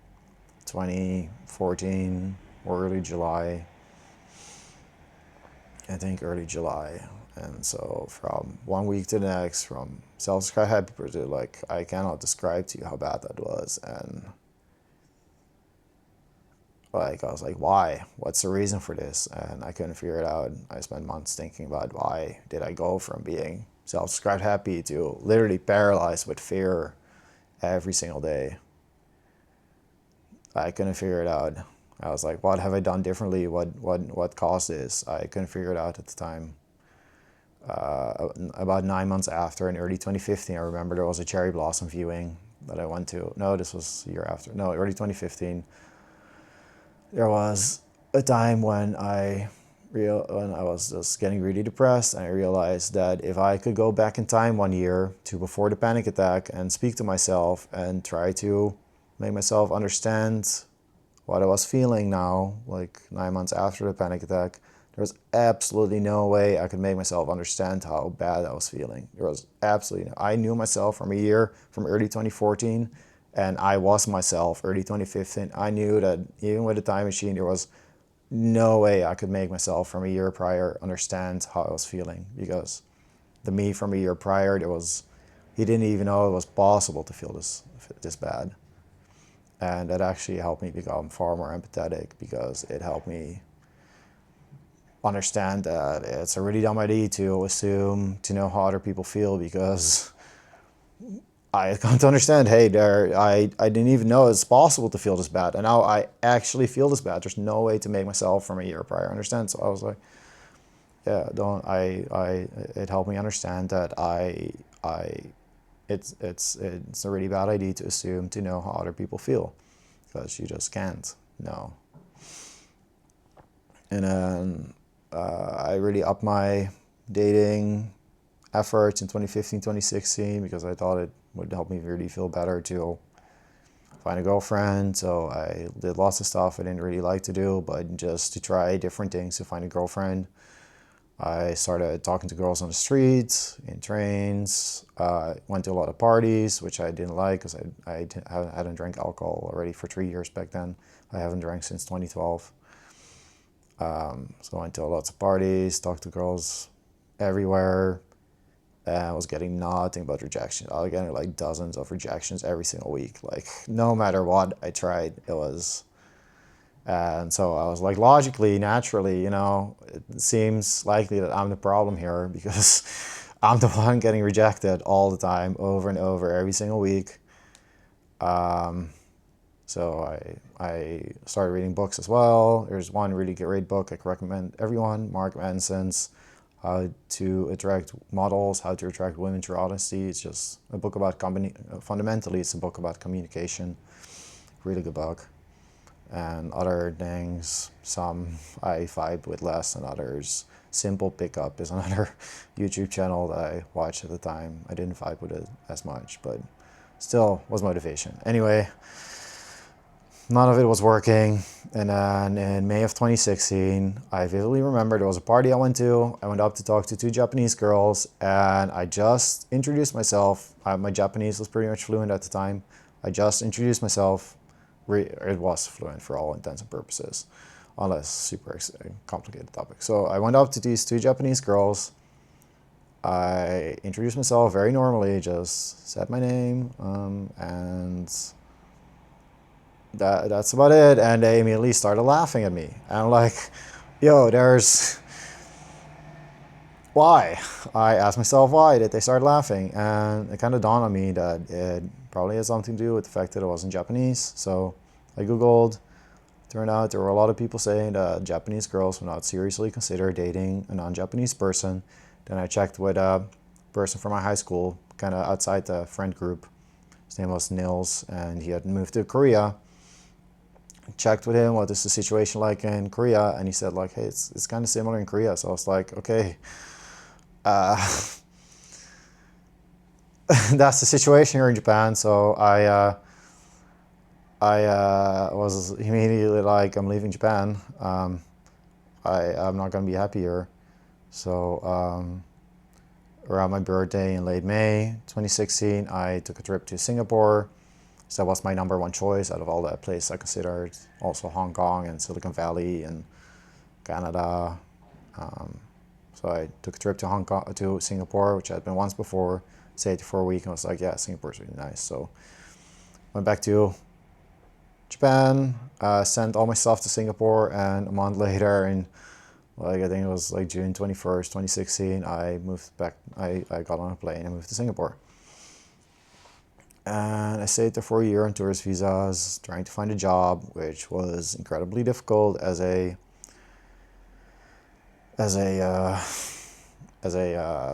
2014 or early July. I think early July. And so from one week to the next, from self-described happy person, like I cannot describe to you how bad that was. And like I was like, why? What's the reason for this? And I couldn't figure it out. I spent months thinking about why did I go from being self-described happy to literally paralyzed with fear every single day. I couldn't figure it out. I was like, what have I done differently? What caused this? I couldn't figure it out at the time. About 9 months after, in early 2015, I remember there was a cherry blossom viewing that I went to. No, this was a year after. No, early 2015. There was a time when I was just getting really depressed, and I realized that if I could go back in time 1 year to before the panic attack and speak to myself and try to make myself understand what I was feeling now, like 9 months after the panic attack, there was absolutely no way I could make myself understand how bad I was feeling. There was absolutely no. I knew myself from a year, from early 2014, and I was myself early 2015. I knew that even with a time machine, there was no way I could make myself from a year prior understand how I was feeling, because the me from a year prior, he didn't even know it was possible to feel this bad. And that actually helped me become far more empathetic, because it helped me understand that it's a really dumb idea to assume to know how other people feel, because I come to understand, hey, I didn't even know it's possible to feel this bad, and now I actually feel this bad. There's no way to make myself from a year prior understand. So I was like, yeah, it helped me understand that it's a really bad idea to assume to know how other people feel, because you just can't know. And then I really upped my dating efforts in 2015, 2016, because I thought it would help me really feel better to find a girlfriend. So I did lots of stuff I didn't really like to do, but just to try different things to find a girlfriend. I started talking to girls on the streets, in trains, went to a lot of parties, which I didn't like because I hadn't drank alcohol already for 3 years back then. I haven't drank since 2012. So I went to lots of parties, talked to girls everywhere. I was getting nothing but rejection. I was getting like dozens of rejections every single week. Like no matter what I tried, it was. And so I was like, logically, naturally, it seems likely that I'm the problem here, because I'm the one getting rejected all the time, over and over, every single week. So I started reading books as well. There's one really great book I can recommend everyone, Mark Manson's How to Attract Models, How to Attract Women Through Honesty. It's just a book about fundamentally, it's a book about communication. Really good book. And other things, some I vibe with less than others. Simple Pickup is another YouTube channel that I watched at the time. I didn't vibe with it as much, but still was motivation. Anyway, none of it was working. And then in May of 2016, I vividly remember there was a party I went to. I went up to talk to two Japanese girls, and I just introduced myself. My Japanese was pretty much fluent at the time. I just introduced myself. It was fluent for all intents and purposes, unless super complicated topic. So I went up to these two Japanese girls. I introduced myself very normally, just said my name, and that's about it. And they immediately started laughing at me. And I'm like, yo, why? I asked myself why did they start laughing, and it kind of dawned on me that it probably has something to do with the fact that it wasn't Japanese. So I Googled. Turned out there were a lot of people saying that Japanese girls would not seriously consider dating a non-Japanese person. Then I checked with a person from my high school, kind of outside the friend group. His name was Nils, and he had moved to Korea. checked with him what is the situation like in Korea, and he said like, hey, it's kind of similar in Korea. So I was like, okay, uh, that's the situation here in Japan. So I was immediately like, I'm leaving Japan. I'm not gonna be happy here. So around my birthday in late May 2016, I took a trip to Singapore. So that was my number one choice out of all the places I considered. Also Hong Kong and Silicon Valley and Canada. So I took a trip to Singapore, which I had been once before, stayed for a week, and I was like, yeah, Singapore's really nice. So went back to Japan, sent all my stuff to Singapore, and a month later, in like I think it was like June 21st, 2016, I moved back. I got on a plane and moved to Singapore. And I stayed there for a year on tourist visas, trying to find a job, which was incredibly difficult as a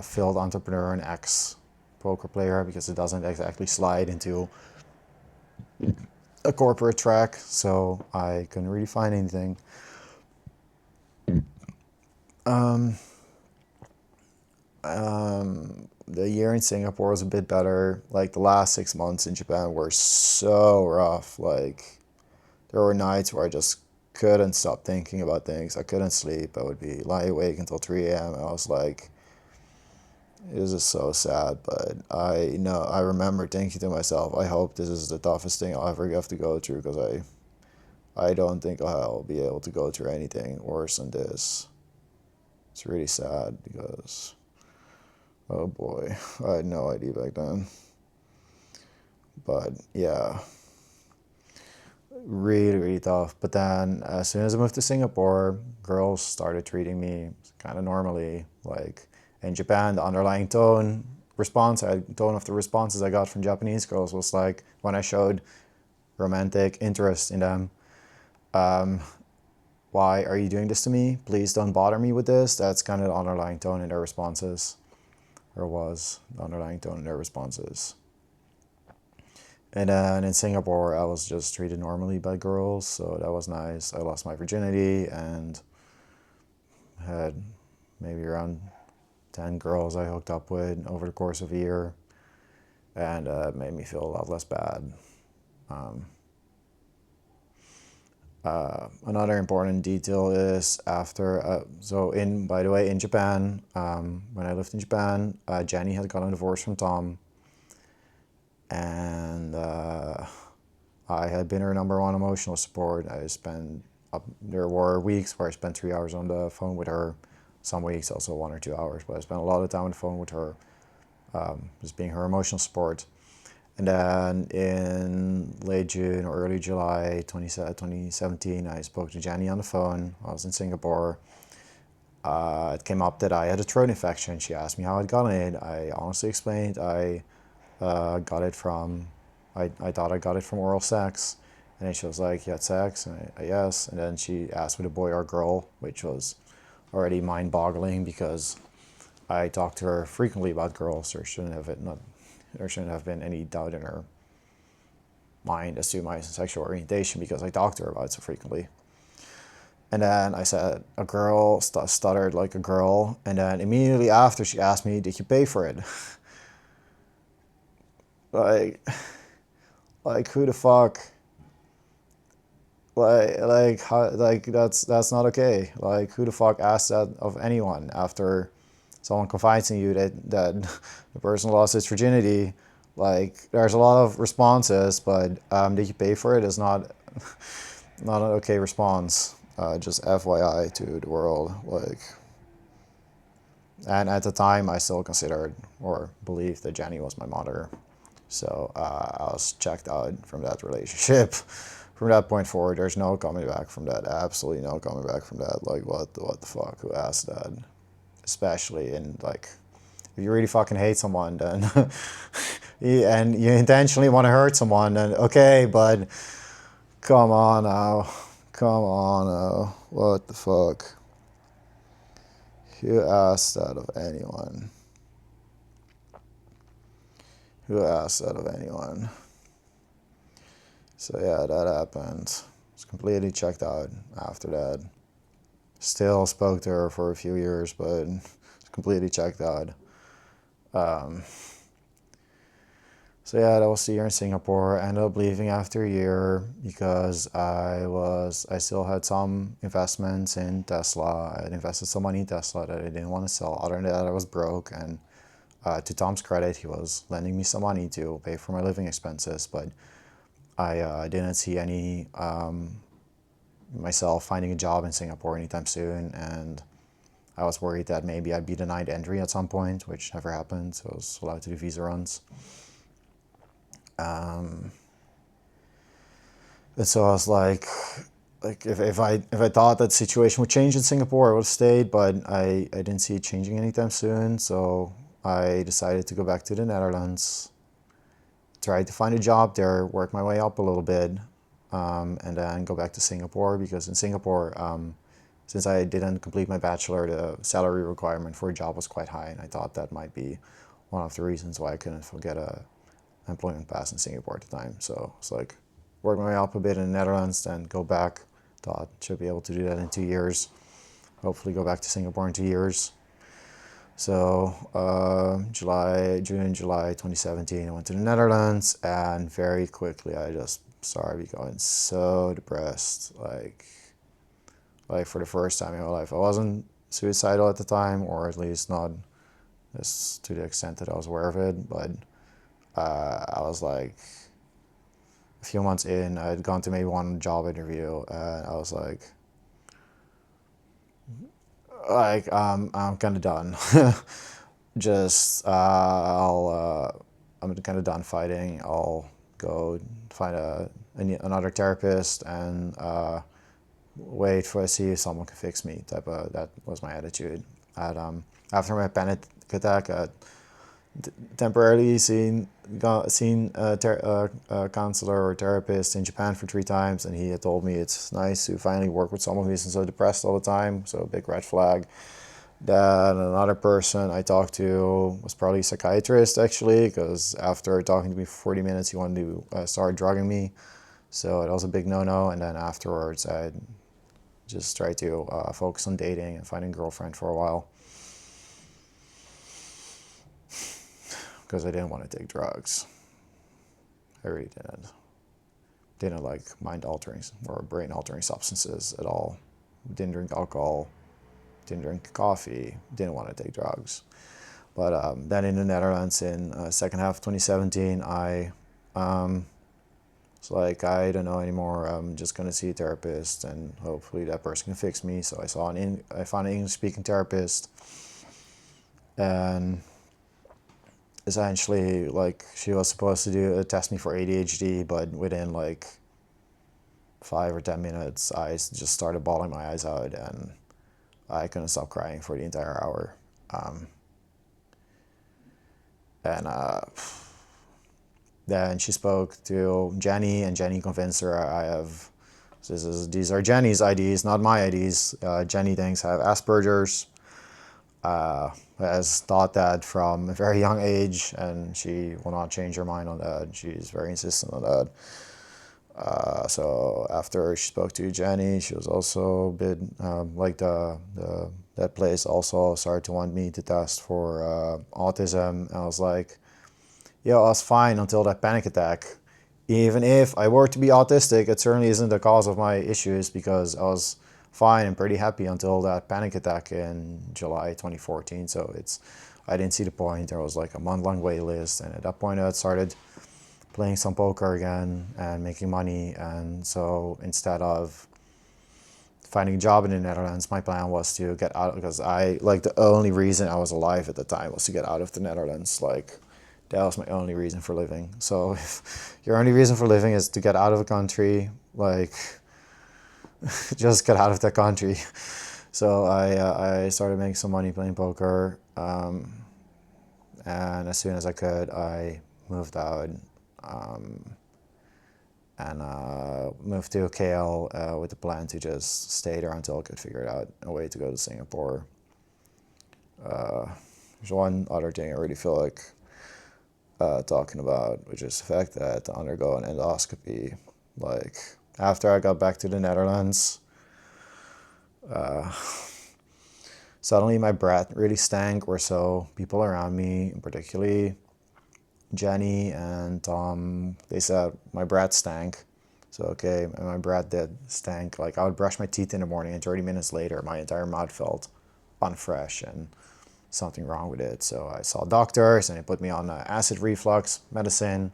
failed entrepreneur and ex poker player, because it doesn't exactly slide into a corporate track. So I couldn't really find anything. The year in Singapore was a bit better. Like the last 6 months in Japan were so rough. Like there were nights where I just couldn't stop thinking about things. I couldn't sleep. I would be lying awake until 3 a.m. I was like, it was just so sad. But I remember thinking to myself, I hope this is the toughest thing I'll ever have to go through, because I don't think I'll be able to go through anything worse than this. It's really sad because, oh boy, I had no idea back then. But yeah, really, really tough. But then as soon as I moved to Singapore, girls started treating me kind of normally. Like in Japan, the underlying tone of the responses I got from Japanese girls was like, when I showed romantic interest in them, why are you doing this to me? Please don't bother me with this. That's kind of the underlying tone in their responses, or was the underlying tone in their responses. And then in Singapore, I was just treated normally by girls, so that was nice. I lost my virginity and had maybe around 10 girls I hooked up with over the course of a year, and it made me feel a lot less bad. Another important detail is by the way, in Japan, when I lived in Japan, Jenny had gotten a divorce from Tom, and I had been her number one emotional support. There were weeks where I spent 3 hours on the phone with her, some weeks also 1 or 2 hours, but I spent a lot of time on the phone with her, just being her emotional support. And then in late June or early July 2017, I spoke to Jenny on the phone. I was in Singapore. It came up that I had a throat infection. She asked me how I'd gotten it. I honestly explained I got it from, I thought I got it from oral sex. And then she was like, you had sex? And yes. And then she asked with a boy or girl, which was already mind-boggling because I talked to her frequently about girls. There shouldn't have been any doubt in her mind as to my sexual orientation because I talked to her about it so frequently. And then I said, a girl, stuttered like a girl. And then immediately after, she asked me, did you pay for it? like who the fuck? That's not okay. Like, who the fuck asks that of anyone after someone confides in you that the person lost his virginity? Like, there's a lot of responses, but did you pay for it is not not an okay response. Just FYI to the world. Like, and at the time, I still considered or believed that Jenny was my mother. So I was checked out from that relationship. From that point forward, there's no coming back from that. Absolutely no coming back from that. Like, what the fuck? Who asked that? Especially in, like, if you really fucking hate someone, then and you intentionally want to hurt someone, then okay, but come on now. Come on now. What the fuck? Who asked that of anyone? Who asked that of anyone? So yeah, that happened. was completely checked out after that. Still spoke to her for a few years, but completely checked out. So yeah, that was the year in Singapore. I ended up leaving after a year because I still had some investments in Tesla. I had invested some money in Tesla that I didn't want to sell. Other than that, I was broke, and to Tom's credit, he was lending me some money to pay for my living expenses, but I didn't see any myself finding a job in Singapore anytime soon, and I was worried that maybe I'd be denied entry at some point, which never happened, so I was allowed to do visa runs. And so I was like if I thought that situation would change in Singapore, I would have stayed, but I didn't see it changing anytime soon, so I decided to go back to the Netherlands, tried to find a job there, work my way up a little bit, and then go back to Singapore, because in Singapore, since I didn't complete my bachelor, the salary requirement for a job was quite high, and I thought that might be one of the reasons why I couldn't get a employment pass in Singapore at the time. So it's like work my way up a bit in the Netherlands, then go back. Thought should be able to do that in 2 years. Hopefully go back to Singapore in 2 years. So June, July 2017, I went to the Netherlands, and very quickly I just started becoming so depressed. Like for the first time in my life, I wasn't suicidal at the time, or at least not as to the extent that I was aware of it, but I was like, a few months in, I had gone to maybe one job interview, and I was like I'm kind of done. Just I'm kind of done fighting. I'll go find another therapist and wait for see if someone can fix me. That was my attitude. After my panic attack, temporarily seen a counselor or therapist in Japan for 3 times, and he had told me it's nice to finally work with someone who isn't so depressed all the time. So a big red flag. Then another person I talked to was probably a psychiatrist, actually, because after talking to me for 40 minutes, he wanted to start drugging me. So it was a big no-no. And then afterwards, I just tried to focus on dating and finding a girlfriend for a while, because I didn't want to take drugs. I really didn't like mind-altering or brain-altering substances at all. Didn't drink alcohol, didn't drink coffee, didn't want to take drugs. But then in the Netherlands in second half of 2017, I was like, I don't know anymore. I'm just gonna see a therapist, and hopefully that person can fix me. So I found an English-speaking therapist, and essentially, like, she was supposed to test me for ADHD, but within like 5 or 10 minutes, I just started bawling my eyes out, and I couldn't stop crying for the entire hour. Then she spoke to Jenny, and Jenny convinced her these are Jenny's IDs, not my IDs. Jenny thinks I have Asperger's. Has thought that from a very young age, and she will not change her mind on that. She's very insistent on that. So after she spoke to Jenny, she was also a bit like that place also started to want me to test for autism. And I was like, yeah, I was fine until that panic attack. Even if I were to be autistic, it certainly isn't the cause of my issues, because I was fine and pretty happy until that panic attack in July 2014. So I didn't see the point. There was like a month-long wait list, and at that point I had started playing some poker again and making money. And so instead of finding a job in the Netherlands, my plan was to get out, because the only reason I was alive at the time was to get out of the Netherlands. Like, that was my only reason for living. So if your only reason for living is to get out of a country, like, just get out of that country. So I started making some money playing poker, and as soon as I could, I moved out, and moved to KL with the plan to just stay there until I could figure out a way to go to Singapore. There's one other thing I really feel like talking about, which is the fact that to undergo an endoscopy, like, after I got back to the Netherlands, suddenly my breath really stank, or so people around me, particularly Jenny and Tom, they said my breath stank. So okay, and my breath did stank. Like I would brush my teeth in the morning and 30 minutes later my entire mouth felt unfresh and something wrong with it. So I saw doctors and they put me on acid reflux medicine,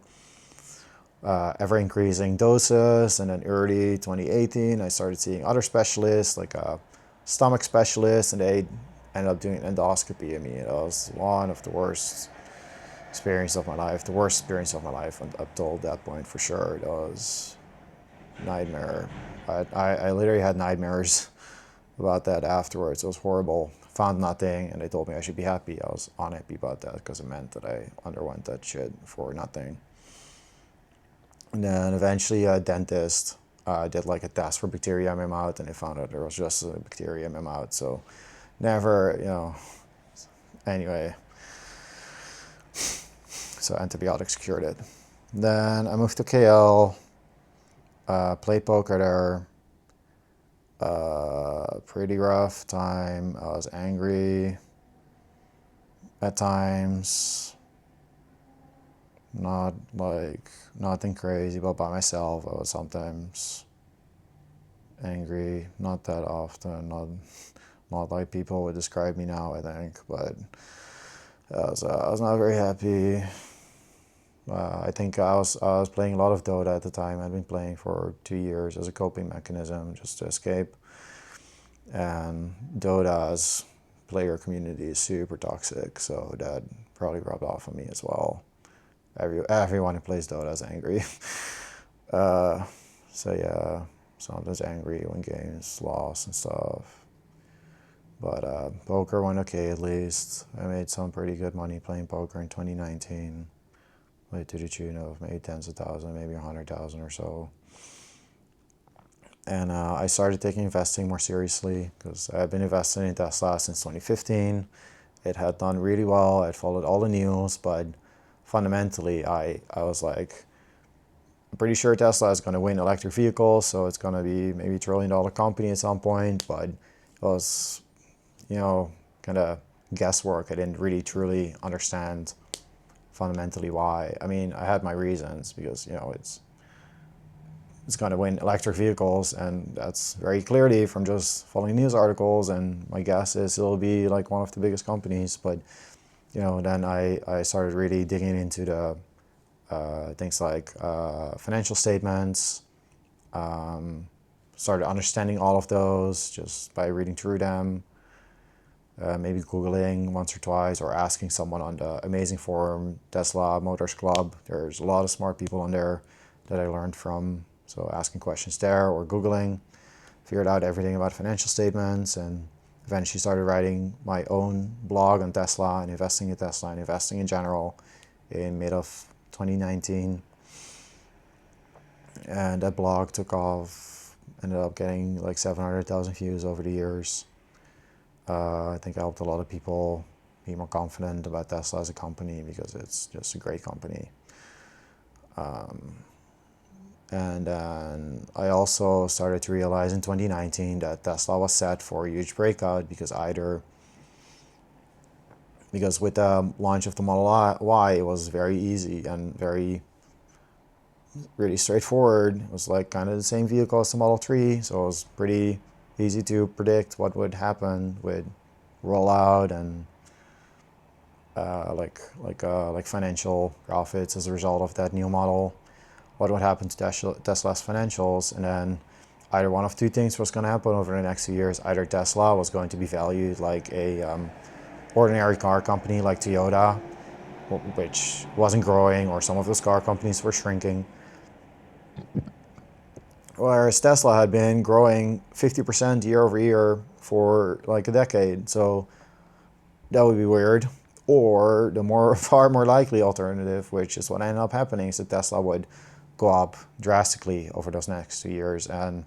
ever increasing doses. And then early 2018 I started seeing other specialists, like a stomach specialist, and they ended up doing endoscopy. I mean, it was one of the worst experience of my life, the worst experience of my life up till that point for sure. It was nightmare. I literally had nightmares about that afterwards. It was horrible. Found nothing, and they told me I should be happy. I was unhappy about that because it meant that I underwent that shit for nothing. And then eventually a dentist did like a test for bacteria in my mouth, and they found out there was just a bacteria in my mouth. So never, anyway. So antibiotics cured it. Then I moved to KL, played poker there. Pretty rough time. I was angry at times. Not like nothing crazy, but by myself. I was sometimes angry. Not that often. Not like people would describe me now, I think. But I was not very happy. I think I was playing a lot of Dota at the time. I'd been playing for 2 years as a coping mechanism, just to escape. And Dota's player community is super toxic, so that probably rubbed off on me as well. Everyone who plays Dota is angry. So yeah, sometimes angry when games lost and stuff. But poker went okay at least. I made some pretty good money playing poker in 2019. Like to the tune of maybe tens of thousands, maybe 100,000 or so. And I started taking investing more seriously because I've been investing in Tesla since 2015. It had done really well. I followed all the news, but fundamentally, I was like, I'm pretty sure Tesla is going to win electric vehicles, so it's going to be maybe $1 trillion company at some point. But it was, kind of guesswork. I didn't really truly understand fundamentally why. I mean, I had my reasons because, it's going to win electric vehicles, and that's very clearly from just following news articles, and my guess is it'll be like one of the biggest companies. But then I started really digging into the things like financial statements, started understanding all of those just by reading through them, maybe Googling once or twice, or asking someone on the amazing forum, Tesla Motors Club. There's a lot of smart people on there that I learned from. So asking questions there or Googling, figured out everything about financial statements, and eventually started writing my own blog on Tesla and investing in Tesla and investing in general in mid of 2019. And that blog took off, ended up getting like 700,000 views over the years. I think I helped a lot of people be more confident about Tesla as a company because it's just a great company. And then I also started to realize in 2019 that Tesla was set for a huge breakout because with the launch of the Model Y, it was very easy and really straightforward. It was like kind of the same vehicle as the Model 3, so it was pretty easy to predict what would happen with rollout and like financial profits as a result of that new model. What would happen to Tesla's financials, and then either one of two things was going to happen over the next few years. Either Tesla was going to be valued like a ordinary car company like Toyota, which wasn't growing, or some of those car companies were shrinking. Whereas Tesla had been growing 50% year over year for like a decade. So that would be weird. Or the far more likely alternative, which is what ended up happening, is that Tesla would go up drastically over those next 2 years. And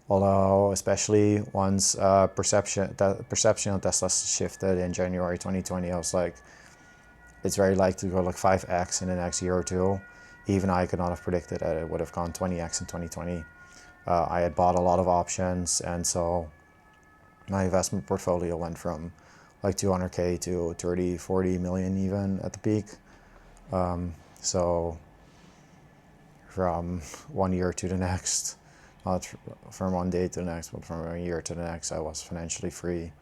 although, especially once perception of Tesla shifted in January 2020, I was like, it's very likely to go like 5x in the next year or two. Even I could not have predicted that it would have gone 20x in 2020. I had bought a lot of options, and so my investment portfolio went from like 200K to 30, 40 million even at the peak. So from one year to the next, not from one day to the next, but from a year to the next, I was financially free.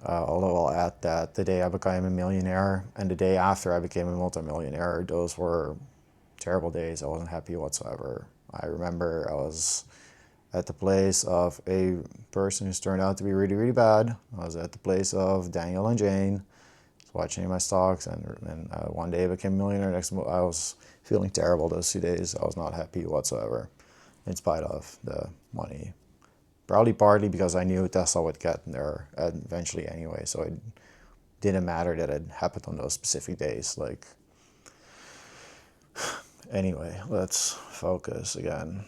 Although I'll add that the day I became a millionaire and the day after I became a multimillionaire, those were terrible days. I wasn't happy whatsoever. I remember I was at the place of a person who's turned out to be really, really bad. I was at the place of Daniel and Jane, watching my stocks, and one day I became a millionaire. Next month, I was feeling terrible those 2 days. I was not happy whatsoever, in spite of the money. Probably partly because I knew Tesla would get there eventually anyway, so it didn't matter that it happened on those specific days. Like, anyway, let's focus again.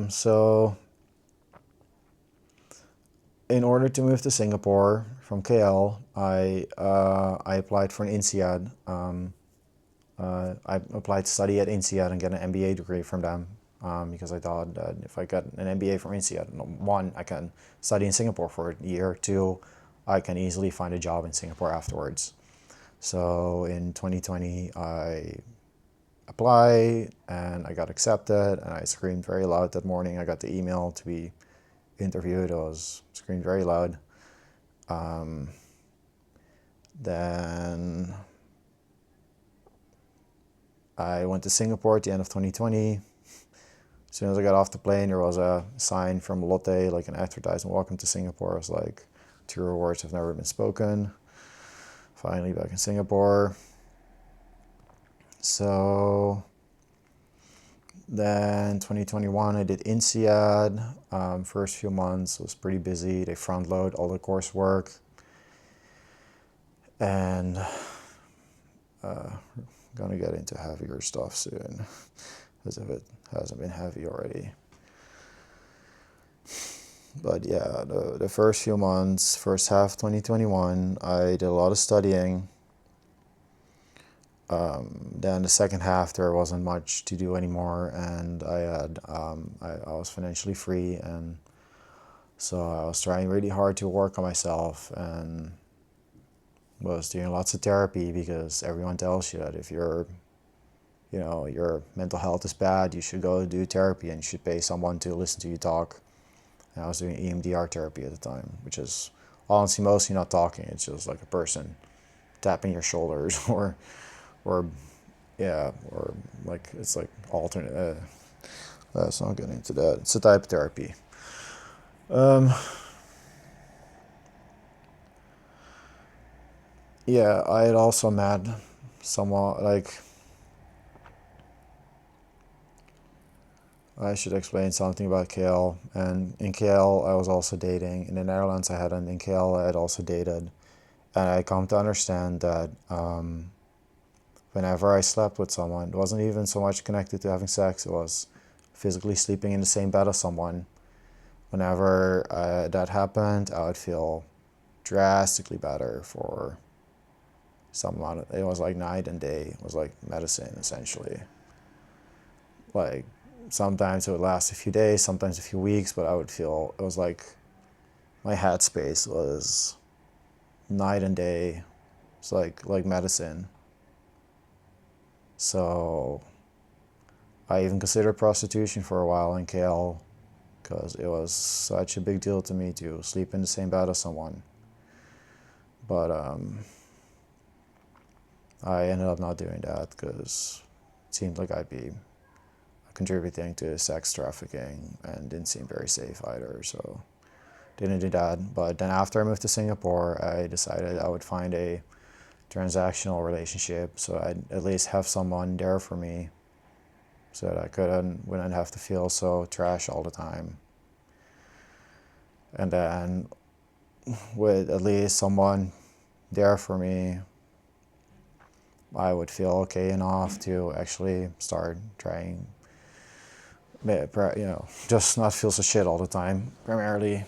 So in order to move to Singapore from KL, I applied for an INSEAD. I applied to study at INSEAD and get an MBA degree from them, because I thought that if I get an MBA from INSEAD, one, I can study in Singapore for a year. Two, I can easily find a job in Singapore afterwards. So in 2020, I applied and I got accepted, and I screamed very loud that morning. I got the email to be interviewed. I was screamed very loud. Then I went to Singapore at the end of 2020. As soon as I got off the plane, there was a sign from Lotte, like an advertisement, "Welcome to Singapore." I was like, "Truer words have never been spoken." Finally back in Singapore. So then 2021, I did INSEAD. First few months was pretty busy. They front load all the coursework. And gonna get into heavier stuff soon, as if it hasn't been heavy already. But yeah, the first few months, first half 2021, I did a lot of studying. Then the second half, there wasn't much to do anymore, and I was financially free, and so I was trying really hard to work on myself, and was doing lots of therapy, because everyone tells you that if your mental health is bad, you should go do therapy and you should pay someone to listen to you talk. And I was doing EMDR therapy at the time, which is honestly mostly not talking. It's just like a person tapping your shoulders, or like it's like alternate. Let's not get into that. It's a type of therapy. Yeah, I had also met someone, like, I should explain something about KL. And in KL, I was also dating. In the Netherlands, I hadn't. In KL, I had also dated. And I come to understand that whenever I slept with someone, it wasn't even so much connected to having sex. It was physically sleeping in the same bed as someone. Whenever that happened, I would feel drastically better for some amount of, it was like night and day. It was like medicine, essentially. Like, sometimes it would last a few days, sometimes a few weeks, but I would feel, it was like my headspace was night and day. It's like medicine. So I even considered prostitution for a while in KL, because it was such a big deal to me to sleep in the same bed as someone. But I ended up not doing that, because it seemed like I'd be contributing to sex trafficking, and didn't seem very safe either, so didn't do that. But then after I moved to Singapore, I decided I would find a transactional relationship, so I'd at least have someone there for me, so that I wouldn't have to feel so trash all the time. And then with at least someone there for me, I would feel okay enough to actually start trying, just not feel so shit all the time, primarily.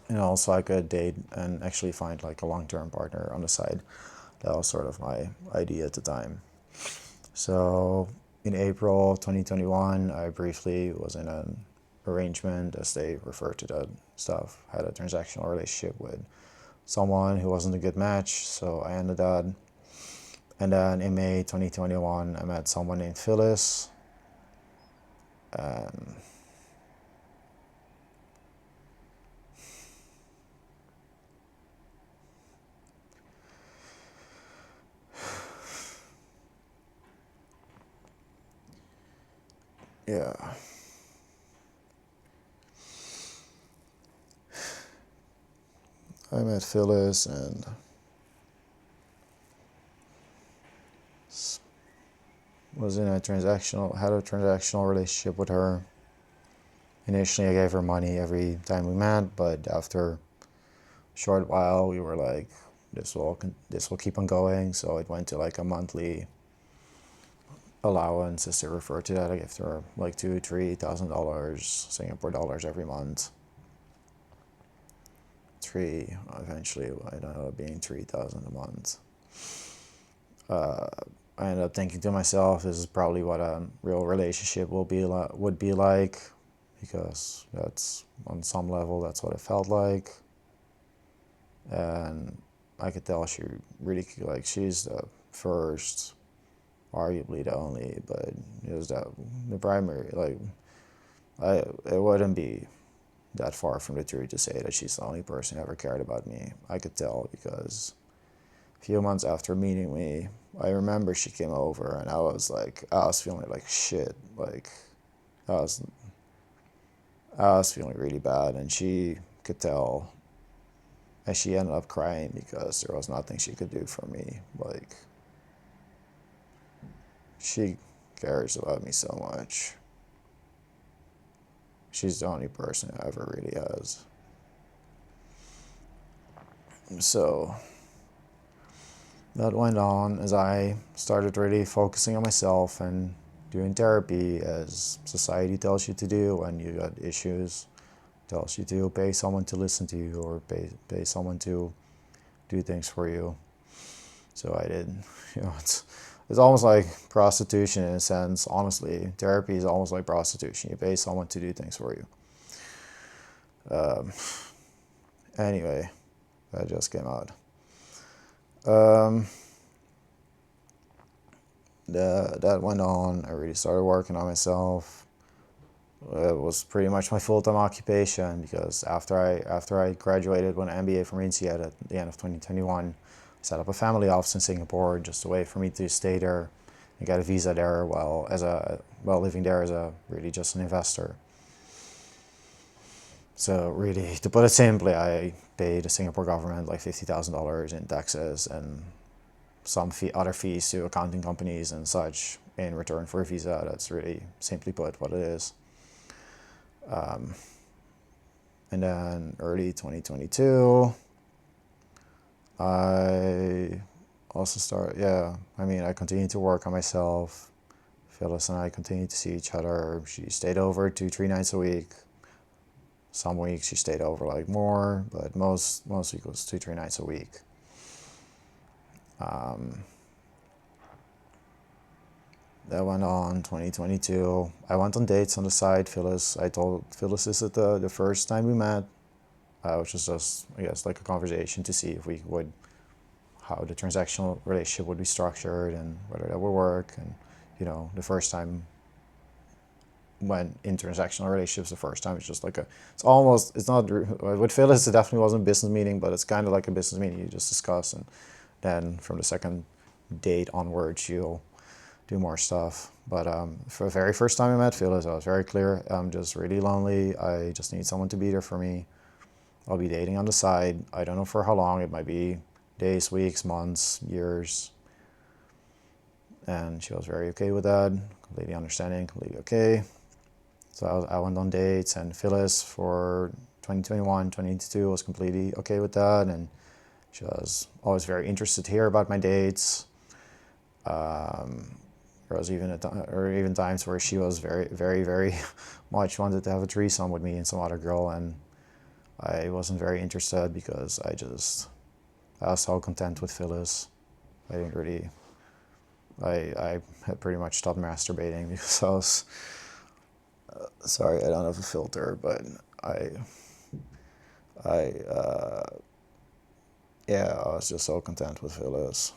So I could date and actually find like a long-term partner on the side. That was sort of my idea at the time. So in April 2021, I briefly was in an arrangement, as they refer to that stuff, had a transactional relationship with someone who wasn't a good match, so I ended that. And then in May 2021, I met someone named Phyllis. And yeah, I met Phyllis and was in a had a transactional relationship with her. Initially, I gave her money every time we met, but after a short while, we were like, this will keep on going. So it went to like a monthly allowance, as they refer to that. I gave her like $2,000-3,000 Singapore dollars every month. Eventually I ended up being 3,000 a month. I ended up thinking to myself, this is probably what a real relationship would be like, because that's, on some level, that's what it felt like. And I could tell she really, like, she's the first, arguably the only, but it was the primary, like, it wouldn't be that far from the truth to say that she's the only person who ever cared about me. I could tell, because a few months after meeting me, I remember she came over and I was feeling like shit. Like, I was, I was feeling really bad, and she could tell, and she ended up crying because there was nothing she could do for me. Like, she cares about me so much. She's the only person who ever really has. So that went on as I started really focusing on myself and doing therapy, as society tells you to do when you got issues, tells you to pay someone to listen to you, or pay someone to do things for you. So I did. It's almost like prostitution in a sense. Honestly, therapy is almost like prostitution. You pay someone to do things for you. Anyway, that just came out. That went on. I really started working on myself. It was pretty much my full-time occupation, because after I graduated with an MBA from INSEAD at the end of 2021, I set up a family office in Singapore, just a way for me to stay there and get a visa there while living there as a really just an investor. So really, to put it simply, I paid the Singapore government like $50,000 in taxes and some other fees to accounting companies and such in return for a visa. That's really, simply put, what it is. And then early 2022, I I continued to work on myself. Phyllis and I continued to see each other. She stayed over 2-3 nights a week. Some weeks she stayed over like more, but most weeks it was 2-3 nights a week. That went on 2022. I went on dates on the side. I told Phyllis this at the first time we met, which was just, I guess, like a conversation to see if we would, how the transactional relationship would be structured and whether that would work. And, the first time when in transactional relationships, the first time it's just like it's not, with Phyllis, it definitely wasn't a business meeting, but it's kind of like a business meeting. You just discuss, and then from the second date onwards, you'll do more stuff. But for the very first time I met Phyllis, I was very clear. I'm just really lonely. I just need someone to be there for me. I'll be dating on the side. I don't know for how long. It might be days, weeks, months, years. And she was very okay with that. Completely understanding, completely okay. So I went on dates, and Phyllis for 2021, 2022 was completely okay with that. And she was always very interested to hear about my dates. There was even times where she was very, very, very much wanted to have a threesome with me and some other girl, and I wasn't very interested because I was so content with Phyllis. I didn't really I had pretty much stopped masturbating because I was, sorry, I don't have a filter, but I, I, yeah, I was just so content with Phyllis,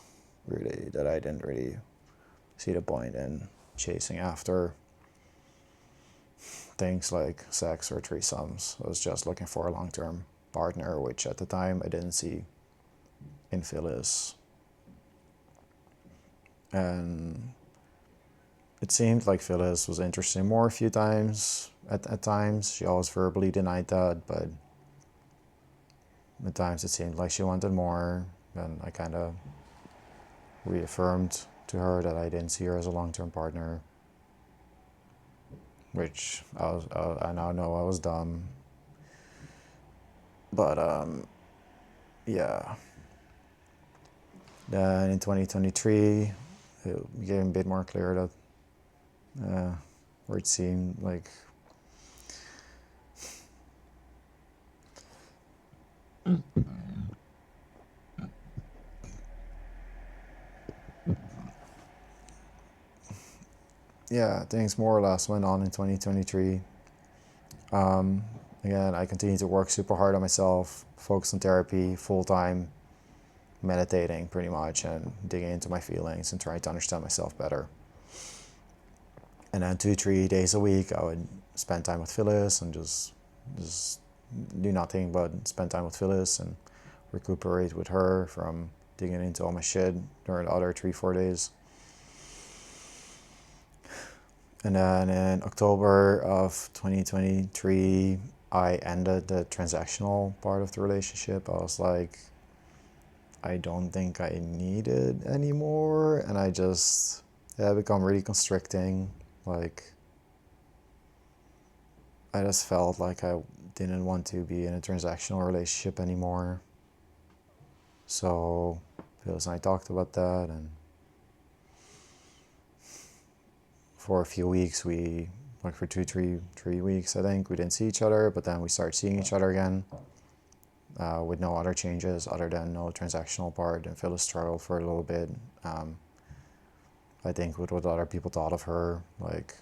really, that I didn't really see the point in chasing after things like sex or threesomes. I was just looking for a long-term partner, which at the time I didn't see in Phyllis. And it seemed like Phyllis was interested in more a few times. At times, she always verbally denied that, but at times it seemed like she wanted more. And I kind of reaffirmed to her that I didn't see her as a long-term partner, which I now know I was dumb. But yeah. Then in 2023, it became a bit more clear that where it seemed like yeah, things more or less went on in 2023. Again, I continued to work super hard on myself, focus on therapy full time, meditating pretty much, and digging into my feelings and trying to understand myself better. And then 2-3 days a week, I would spend time with Phyllis and just do nothing but spend time with Phyllis and recuperate with her from digging into all my shit during the other 3-4 days. And then in October of 2023, I ended the transactional part of the relationship. I was like, I don't think I need it anymore. And I just, yeah, become really constricting. Like, I just felt like I didn't want to be in a transactional relationship anymore. So Phyllis and I talked about that, and for a few weeks like for 3 weeks, I think, we didn't see each other, but then we started seeing each other again, with no other changes other than no transactional part. And Phyllis struggled for a little bit, I think, with what other people thought of her. Like,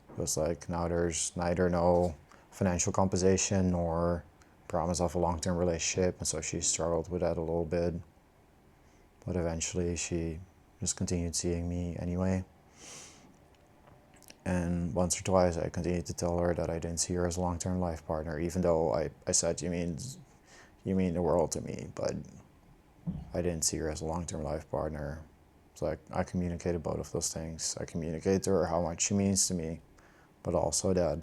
it was like, now there's neither no financial compensation nor promise of a long-term relationship, and so she struggled with that a little bit. But eventually she just continued seeing me anyway. And once or twice I continued to tell her that I didn't see her as a long-term life partner, even though I said, you mean the world to me, but I didn't see her as a long-term life partner. So I communicated both of those things. I communicated to her how much she means to me, but also that,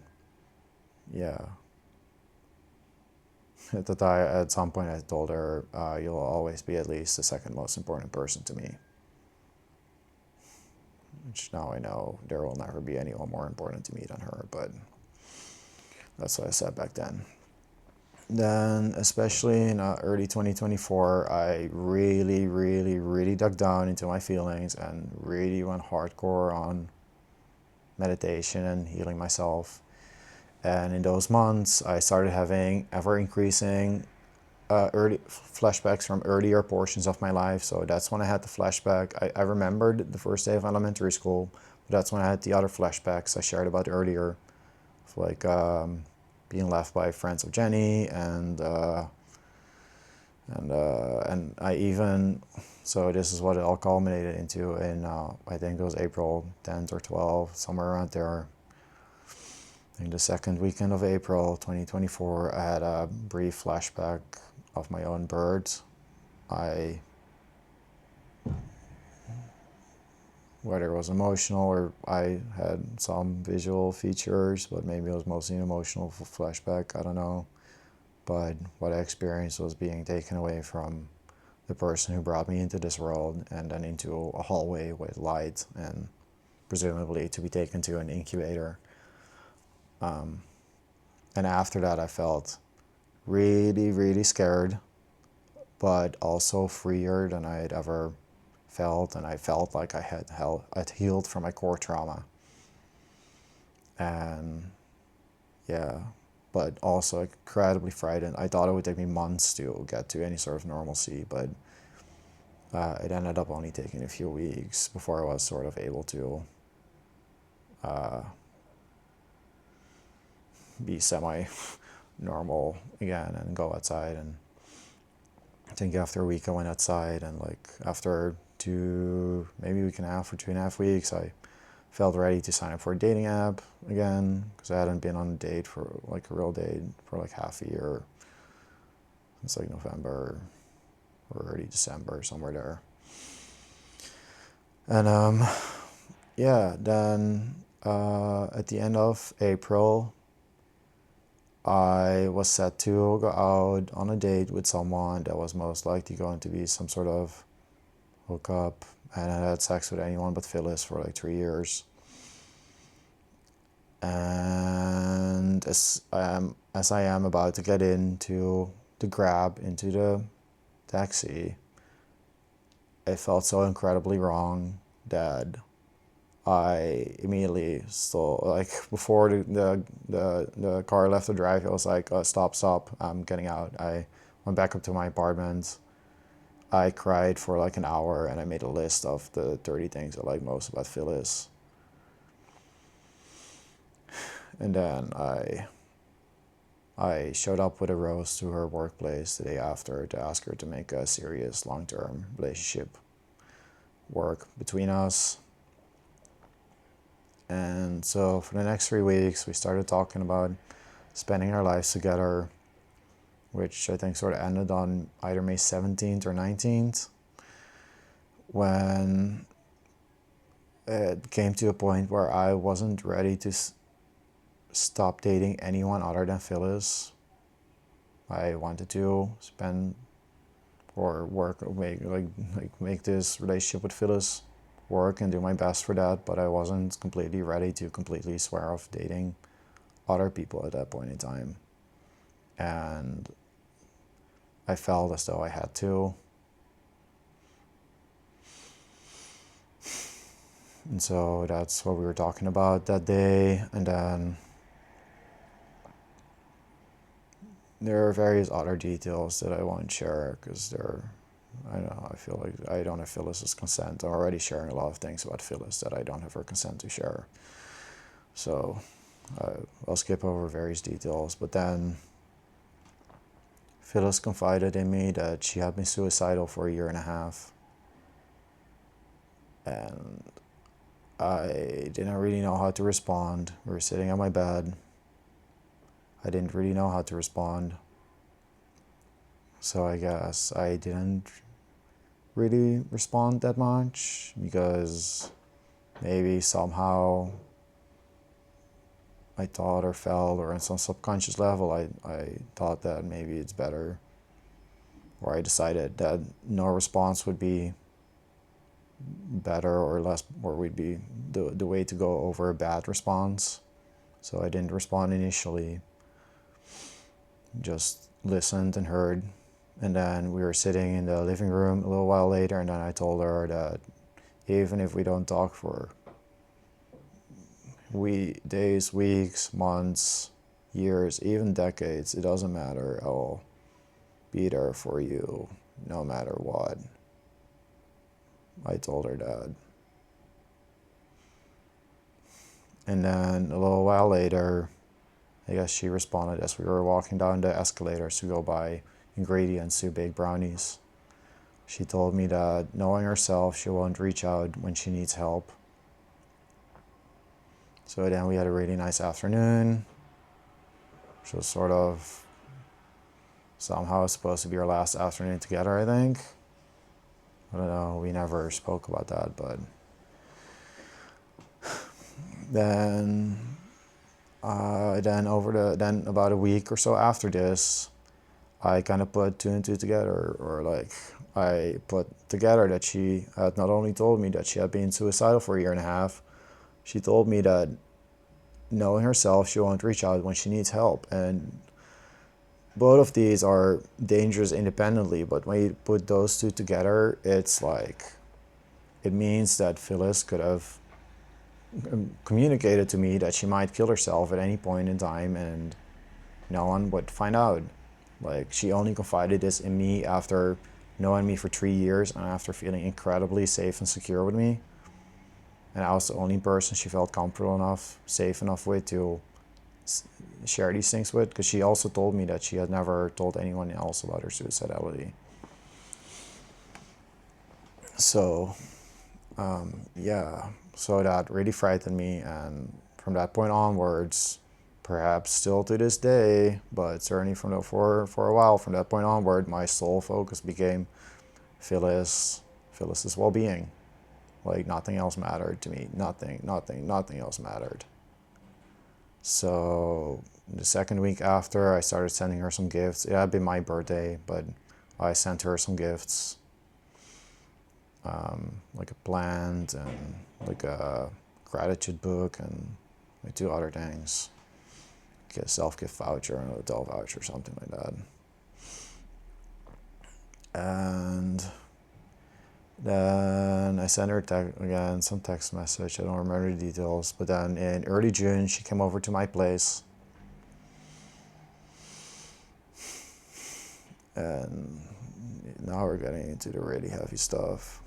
yeah, at some point I told her, you'll always be at least the second most important person to me. Which now I know there will never be anyone more important to me than her, but that's what I said back then. Then, especially in early 2024, I really, really, really dug down into my feelings and really went hardcore on meditation and healing myself. And in those months, I started having ever increasing early flashbacks from earlier portions of my life. So that's when I had the flashback. I remembered the first day of elementary school, but that's when I had the other flashbacks I shared about earlier, of like being left by friends of Jenny, and I even, so this is what it all culminated into in I think it was April 10th or 12th, somewhere around there. I think the second weekend of April 2024, I had a brief flashback of my own birds. Whether it was emotional or I had some visual features, but maybe it was mostly an emotional flashback, I don't know. But what I experienced was being taken away from the person who brought me into this world, and then into a hallway with light, and presumably to be taken to an incubator. And after that, I felt really, really scared, but also freer than I had ever felt. And I felt like I'd healed from my core trauma. And yeah, but also incredibly frightened. I thought it would take me months to get to any sort of normalcy, but It ended up only taking a few weeks before I was sort of able to be semi-normal again and go outside. And I think after a week I went outside, and like after maybe a week and a half or 2.5 weeks, I felt ready to sign up for a dating app again, because I hadn't been on a date for like a real date for like half a year. It's like November or early December, somewhere there. And yeah, then at the end of April, I was set to go out on a date with someone that was most likely going to be some sort of hookup, and I had sex with anyone but Phyllis for like 3 years. And as I am about to get into the Grab, into the taxi, I felt so incredibly wrong that I immediately stole, like before the car left the drive, I was like, stop, I'm getting out. I went back up to my apartment. I cried for like an hour, and I made a list of the 30 things I like most about Phyllis. And then I showed up with a rose to her workplace the day after to ask her to make a serious long-term relationship work between us. And so for the next 3 weeks, we started talking about spending our lives together, which I think sort of ended on either May 17th or 19th, when it came to a point where I wasn't ready to stop dating anyone other than Phyllis. I wanted to spend or work, make this relationship with Phyllis work and do my best for that, but I wasn't completely ready to completely swear off dating other people at that point in time. And I felt as though I had to. And so that's what we were talking about that day. And then there are various other details that I won't share because I don't know, I feel like I don't have Phyllis's consent. I'm already sharing a lot of things about Phyllis that I don't have her consent to share. So I'll skip over various details. But then Phyllis confided in me that she had been suicidal for a year and a half. And I didn't really know how to respond. We were sitting on my bed. I didn't really know how to respond. So I guess I didn't really respond that much, because maybe somehow I thought or felt, or on some subconscious level, I thought that maybe it's better, or I decided that no response would be better or less, or would be the way to go over a bad response. So I didn't respond initially, just listened and heard. And then we were sitting in the living room a little while later, and then I told her that even if we don't talk for days, weeks, months, years, even decades, it doesn't matter. I will be there for you no matter what. I told her that. And then a little while later, I guess she responded as we were walking down the escalators to go buy ingredients to bake brownies. She told me that knowing herself, she won't reach out when she needs help. So then we had a really nice afternoon, which was sort of somehow supposed to be our last afternoon together, I think. I don't know, we never spoke about that, but then then about a week or so after this, I kind of put two and two together, or like I put together that she had not only told me that she had been suicidal for a year and a half, she told me that knowing herself, she won't reach out when she needs help. And both of these are dangerous independently, but when you put those two together, it's like, it means that Phyllis could have communicated to me that she might kill herself at any point in time, and no one would find out. Like, she only confided this in me after knowing me for 3 years and after feeling incredibly safe and secure with me. And I was the only person she felt comfortable enough, safe enough with to share these things with, because she also told me that she had never told anyone else about her suicidality. So, yeah, so that really frightened me, and from that point onwards, perhaps still to this day, but certainly for a while, from that point onward, my sole focus became Phyllis's well-being. Like, nothing else mattered to me. Nothing else mattered. So the second week after, I started sending her some gifts. It had been my birthday, but I sent her some gifts, like a plant and like a gratitude book and like 2 other things. Get a self-gift voucher and a hotel voucher, something like that. And then I sent her again some text message. I don't remember the details. But then in early June, she came over to my place. And now we're getting into the really heavy stuff.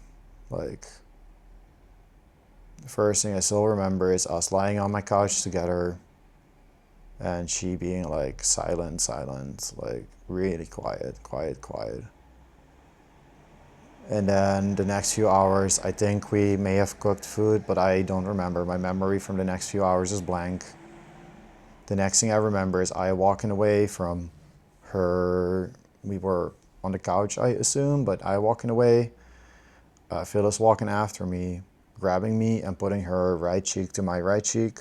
Like, the first thing I still remember is us lying on my couch together and she being like silent, like really quiet. And then the next few hours, I think we may have cooked food, but I don't remember. My memory from the next few hours is blank. The next thing I remember is I walking away from her. We were on the couch, I assume, but I walking away. Phyllis walking after me, grabbing me and putting her right cheek to my right cheek.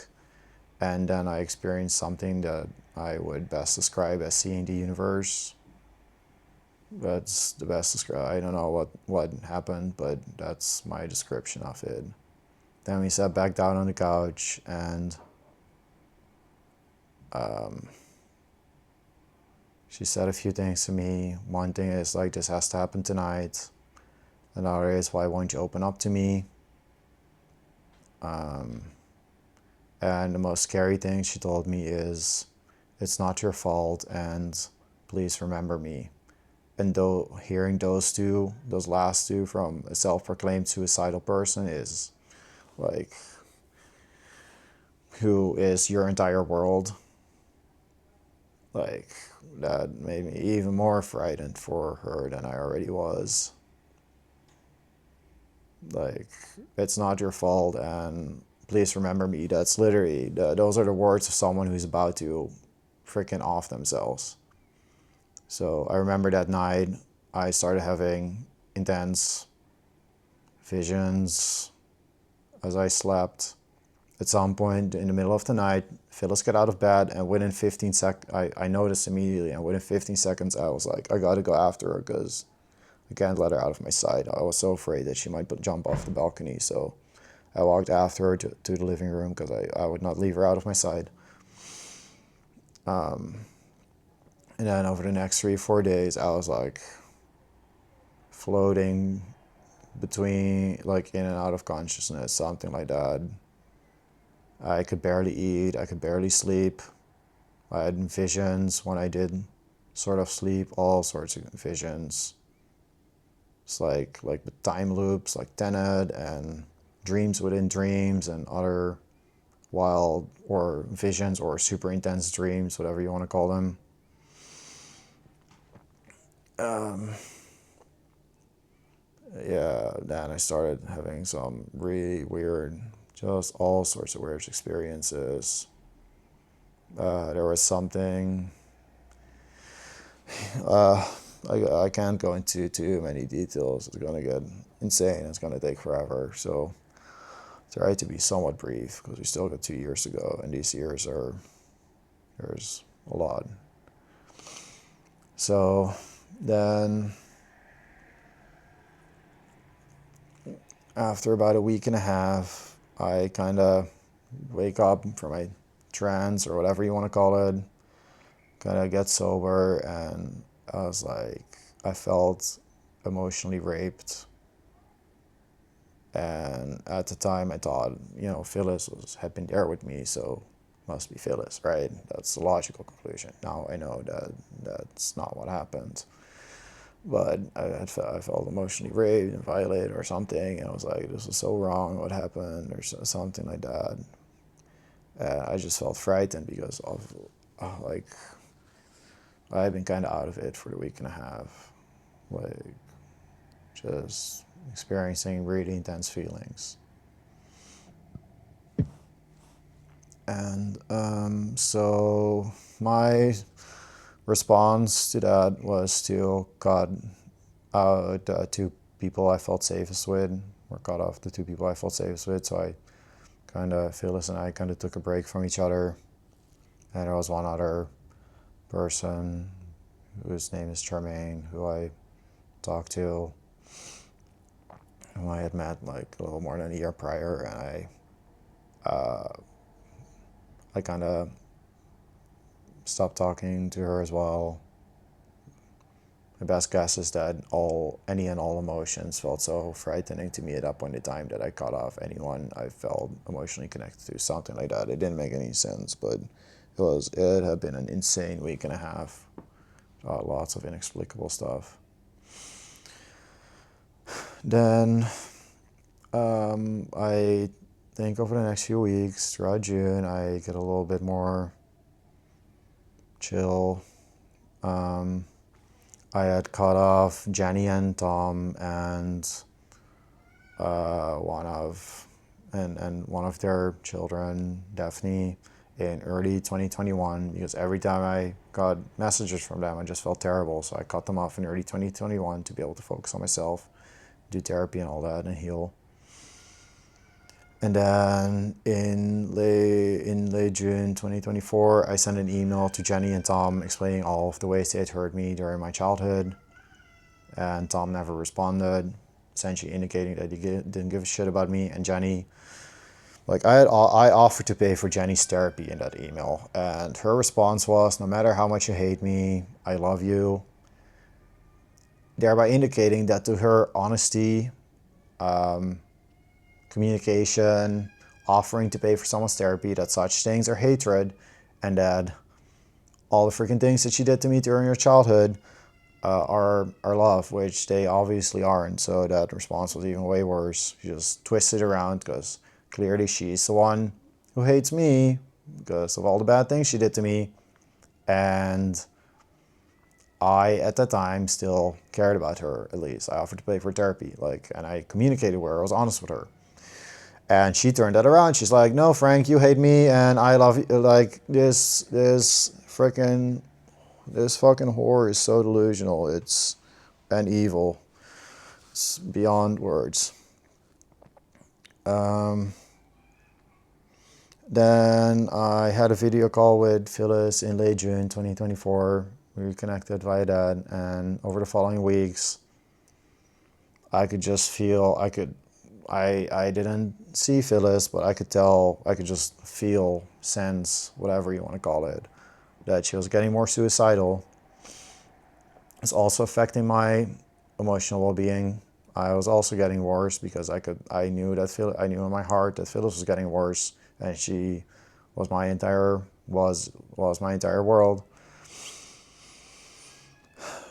And then I experienced something that I would best describe as seeing the universe. That's the best description. I don't know what happened, but that's my description of it. Then we sat back down on the couch and she said a few things to me. One thing is like, this has to happen tonight. Another is, why won't you open up to me? And the most scary thing she told me is, it's not your fault and please remember me. And though hearing those last two from a self-proclaimed suicidal person is like, who is your entire world, like, that made me even more frightened for her than I already was. Like, it's not your fault and please remember me. That's literally, those are the words of someone who's about to freaking off themselves. So I remember that night I started having intense visions as I slept. At some point in the middle of the night, Phyllis got out of bed, and within 15 seconds, I noticed immediately, and within 15 seconds, I was like, I gotta go after her because I can't let her out of my sight. I was so afraid that she might jump off the balcony, so I walked after her to the living room because I would not leave her out of my sight. And then over the next 3-4 days, I was like floating between, like, in and out of consciousness, something like that. I could barely eat, I could barely sleep. I had visions when I did sort of sleep, all sorts of visions. It's like the time loops, like Tenet, and dreams within dreams, and other wild or visions or super intense dreams, whatever you want to call them. Yeah, then I started having some really weird, just all sorts of weird experiences. There was something, I can't go into too many details. It's going to get insane. It's going to take forever. So try to be somewhat brief because we still got 2 years to go, and these years there's a lot. So then after about a week and a half, I kind of wake up from my trance or whatever you want to call it, kind of get sober, and I was like, I felt emotionally raped. And at the time I thought, Phyllis had been there with me, so must be Phyllis, right? That's the logical conclusion. Now I know that that's not what happened. But I felt emotionally raped and violated or something, and I was like, this is so wrong, what happened, or something like that. I just felt frightened because of, like, I've been kind of out of it for the week and a half, like, just experiencing really intense feelings. And so my response to that was to cut out two people I felt safest with, or cut off the two people I felt safest with. So I Phyllis and I kind of took a break from each other. And there was one other person whose name is Charmaine, who I talked to, whom I had met like a little more than a year prior, and I kind of stopped talking to her as well. My best guess is that any and all emotions felt so frightening to me at that point in time that I cut off anyone I felt emotionally connected to, something like that. It didn't make any sense, but it had been an insane week and a half. Lots of inexplicable stuff. Then I think over the next few weeks, throughout June, I get a little bit more chill. I had cut off Jenny and Tom and one of their children, Daphne, in early 2021, because every time I got messages from them, I just felt terrible. So I cut them off in early 2021 to be able to focus on myself, do therapy and all that, and heal. And then in late June 2024, I sent an email to Jenny and Tom explaining all of the ways they had hurt me during my childhood. And Tom never responded, essentially indicating that he didn't give a shit about me. And Jenny, like, I offered to pay for Jenny's therapy in that email. And her response was, no matter how much you hate me, I love you. Thereby indicating that to her, honesty, communication, offering to pay for someone's therapy, that such things are hatred, and that all the freaking things that she did to me during her childhood are love, which they obviously aren't. So that response was even way worse. She just twisted around because clearly she's the one who hates me because of all the bad things she did to me, and I, at that time, still cared about her. At least I offered to pay for therapy, and I communicated with her. I was honest with her. And she turned that around. She's like, no, Frank, you hate me and I love you. Like, this fucking whore is so delusional. And evil. It's beyond words. Then I had a video call with Phyllis in late June 2024. We reconnected via that. And over the following weeks, I could just feel, I didn't see Phyllis, but I could just feel, sense, whatever you want to call it, that she was getting more suicidal. It's also affecting my emotional well-being. I was also getting worse because I knew in my heart that Phyllis was getting worse, and she was my entire world.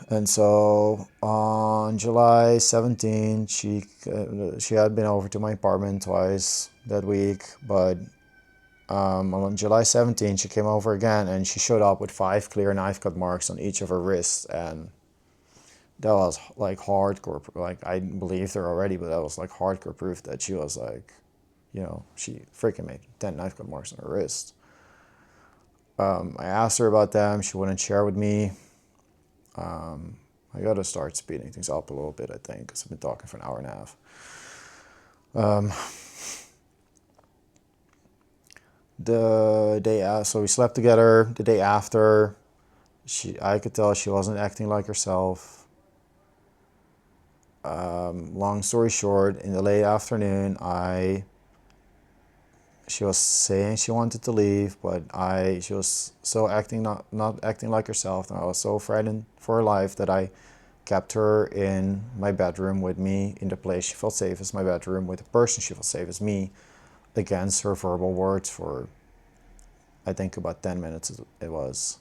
And so on July 17th, she had been over to my apartment twice that week, but on July 17th, she came over again, and she showed up with 5 clear knife cut marks on each of her wrists, and that was like hardcore. Like, I believed her already, but that was like hardcore proof that she was like, she freaking made 10 knife cut marks on her wrist. I asked her about them. She wouldn't share with me. I gotta start speeding things up a little bit, I think, because I've been talking for an hour and a half. So we slept together. The day after, I could tell she wasn't acting like herself. Long story short, in the late afternoon, she was saying she wanted to leave, but she was so not acting like herself, and I was so frightened for her life that I kept her in my bedroom with me, in the place she felt safe as my bedroom, with the person she felt safe as me, against her verbal words for, I think, about 10 minutes it was.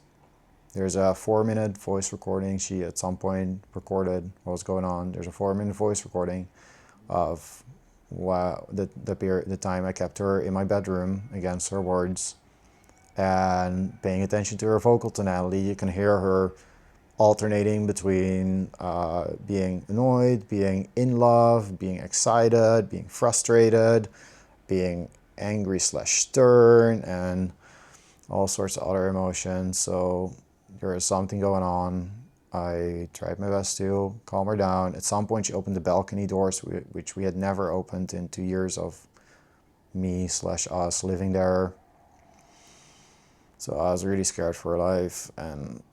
There's a 4-minute voice recording. She at some point recorded what was going on. There's a 4-minute voice recording of the time I kept her in my bedroom against her words. And paying attention to her vocal tonality, you can hear her alternating between being annoyed, being in love, being excited, being frustrated, being angry / stern, and all sorts of other emotions. So there is something going on. I tried my best to calm her down. At some point, she opened the balcony doors, which we had never opened in 2 years of me / us living there. So I was really scared for her life. And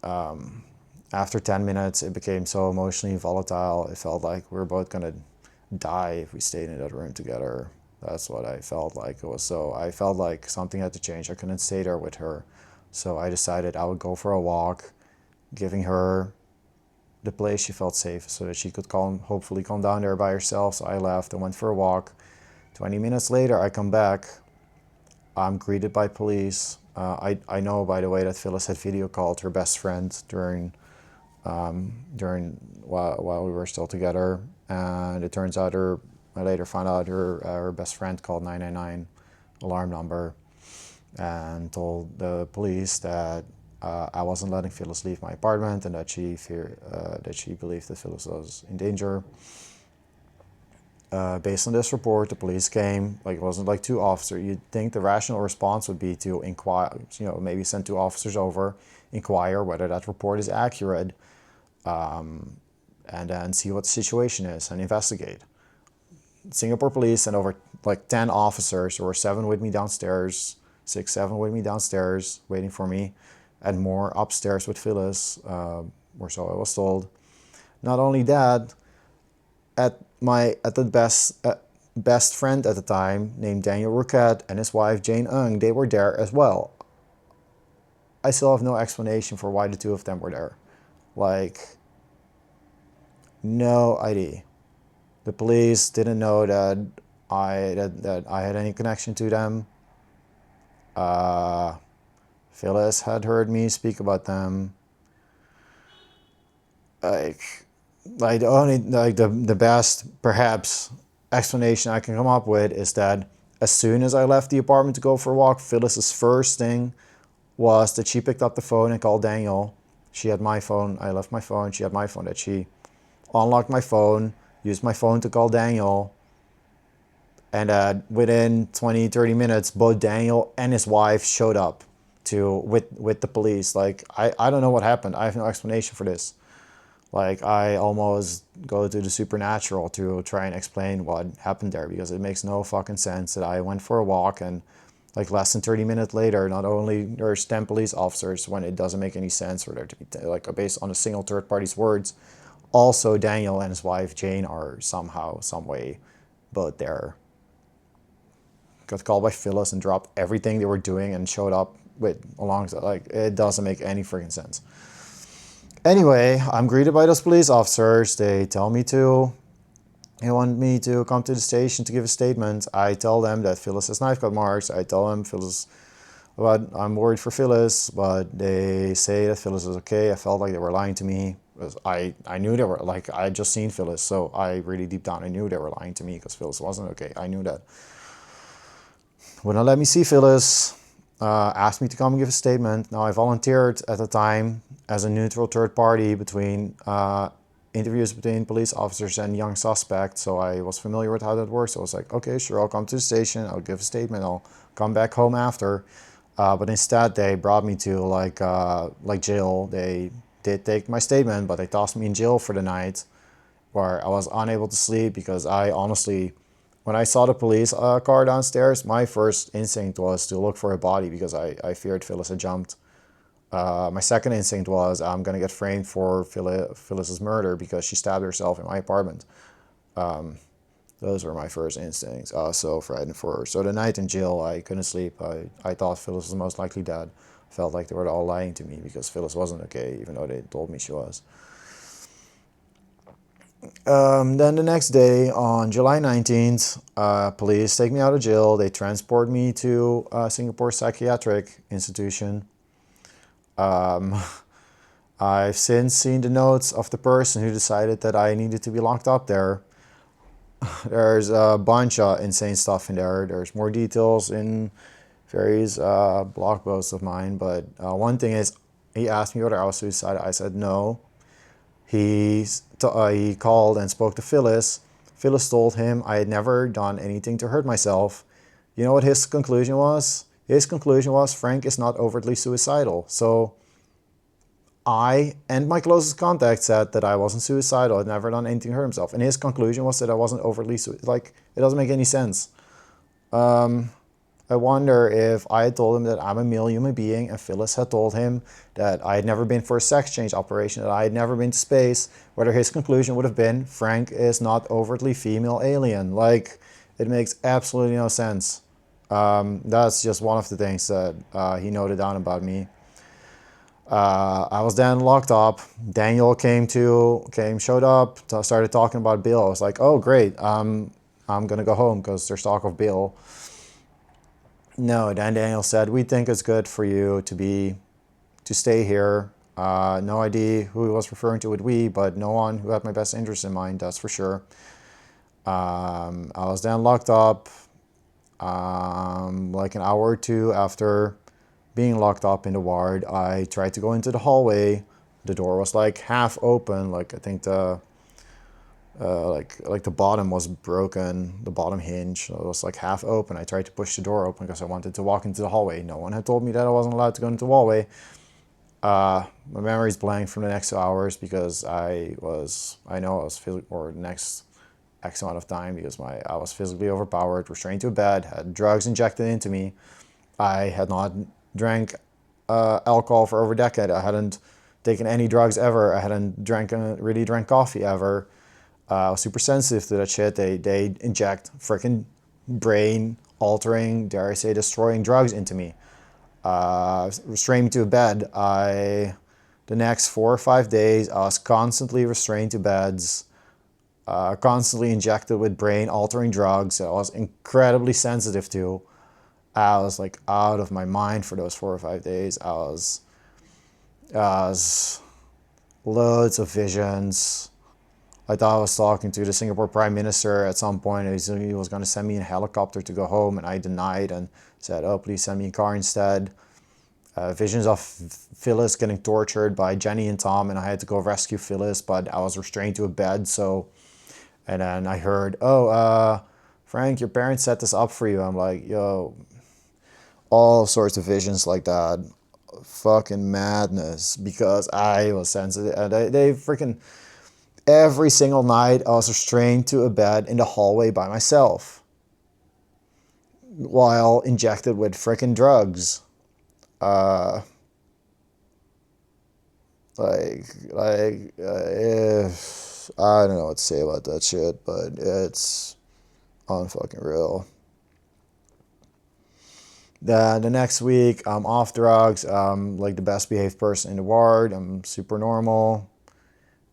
after 10 minutes, it became so emotionally volatile. It felt like we were both going to die if we stayed in that room together. That's what I felt like. It was so, I felt like something had to change. I couldn't stay there with her. So I decided I would go for a walk, giving her the place she felt safe so that she could hopefully calm down there by herself. So I left and went for a walk. 20 minutes later, I come back. I'm greeted by police. I know, by the way, that Phyllis had video called her best friend during while we were still together, and it turns out I later found out her best friend called 999 alarm number and told the police that I wasn't letting Phyllis leave my apartment and that she believed that Phyllis was in danger. Based on this report, the police came. Like, it wasn't like 2 officers. You'd think the rational response would be to inquire, maybe send 2 officers over, inquire whether that report is accurate, and then see what the situation is and investigate. Singapore police sent over like 10 officers. There were 7 with me downstairs, 6, 7 with me downstairs waiting for me, and more upstairs with Phyllis, or so I was told. Not only that, at the best friend at the time, named Daniel Roquette, and his wife Jane Ung, they were there as well. I still have no explanation for why the 2 of them were there. Like, no idea. The police didn't know that I had any connection to them. Phyllis had heard me speak about them. The best perhaps explanation I can come up with is that as soon as I left the apartment to go for a walk, Phyllis's first thing was that she picked up the phone and called Daniel. She had my phone. I left my phone. She had my phone. That she unlocked my phone, used my phone to call Daniel, and within 20-30 minutes, both Daniel and his wife showed up with the police. Like, I don't know what happened. I have no explanation for this. Like, I almost go to the supernatural to try and explain what happened there, because it makes no fucking sense that I went for a walk and like less than 30 minutes later, not only there's 10 police officers, when it doesn't make any sense for there to be like based on a single third party's words, also Daniel and his wife Jane are somehow, some way both there. Got called by Phyllis and dropped everything they were doing and showed up alongside. Like, it doesn't make any freaking sense. Anyway, I'm greeted by those police officers. They want me to come to the station to give a statement. I tell them that Phyllis has knife cut marks. I tell them I'm worried for Phyllis, but they say that Phyllis is okay. I felt like they were lying to me. I knew they were, like, I had just seen Phyllis, so I really deep down, I knew they were lying to me because Phyllis wasn't okay. I knew that. Would not let me see Phyllis. Asked me to come and give a statement. Now, I volunteered at the time as a neutral third party between interviews between police officers and young suspects, so I was familiar with how that works. So I was like, okay, sure, I'll come to the station, I'll give a statement, I'll come back home after. But instead, they brought me to like jail. They did take my statement, but they tossed me in jail for the night, where I was unable to sleep because I honestly, when I saw the police car downstairs, my first instinct was to look for a body because I feared Phyllis had jumped. My second instinct was I'm going to get framed for Phyllis's murder because she stabbed herself in my apartment. Those were my first instincts. I was so frightened for her. So the night in jail, I couldn't sleep. I thought Phyllis was most likely dead. I felt like they were all lying to me because Phyllis wasn't okay, even though they told me she was. Then the next day, on July 19th, police take me out of jail. They transport me to Singapore Psychiatric Institution. I've since seen the notes of the person who decided that I needed to be locked up there. There's a bunch of insane stuff in there. There's more details in various blog posts of mine, but one thing is, he asked me whether I was suicidal. I said no. He called and spoke to Phyllis. Phyllis told him I had never done anything to hurt myself. You know what his conclusion was? His conclusion was Frank is not overtly suicidal. So I and my closest contact said that I wasn't suicidal. I'd never done anything to hurt himself. And his conclusion was that I wasn't overtly suicidal. Like, it doesn't make any sense. I wonder if I had told him that I'm a male human being and Phyllis had told him that I had never been for a sex change operation, that I had never been to space, whether his conclusion would have been Frank is not overtly female alien. Like, it makes absolutely no sense. That's just one of the things that he noted down about me. I was then locked up. Daniel showed up, started talking about Bill. I was like, oh great, I'm gonna go home because there's talk of Bill. No, then Daniel said, we think it's good for you to stay here. No idea who he was referring to with we, but no one who had my best interest in mind, that's for sure. I was then locked up. Like an hour or two after being locked up in the ward, I tried to go into the hallway. The door was like half open. Like I think the like the bottom was broken, the bottom hinge. So it was like half open. I tried to push the door open because I wanted to walk into the hallway. No one had told me that I wasn't allowed to go into the hallway. My memory's blank from the next 2 hours because I know I was physically, or the next X amount of time, because I was physically overpowered, restrained to a bed, had drugs injected into me. I had not drank alcohol for over a decade. I hadn't taken any drugs ever. I hadn't really drank coffee ever. I was super sensitive to that shit. They inject freaking brain altering, dare I say, destroying drugs into me. Restrained me to a bed. The next 4 or 5 days, I was constantly restrained to beds, constantly injected with brain altering drugs that I was incredibly sensitive to. I was like out of my mind for those 4 or 5 days. I was loads of visions. I thought I was talking to the Singapore Prime Minister at some point. He was going to send me in a helicopter to go home, and I denied and said, oh, please send me a car instead. Visions of Phyllis getting tortured by Jenny and Tom, and I had to go rescue Phyllis, but I was restrained to a bed. And then I heard, oh, Frank, your parents set this up for you. I'm like, yo, all sorts of visions like that. Fucking madness, because I was sensitive. And they freaking... Every single night, I was restrained to a bed in the hallway by myself while injected with frickin' drugs. I don't know what to say about that shit, but it's unfucking real. Then the next week, I'm off drugs. I'm like the best behaved person in the ward. I'm super normal.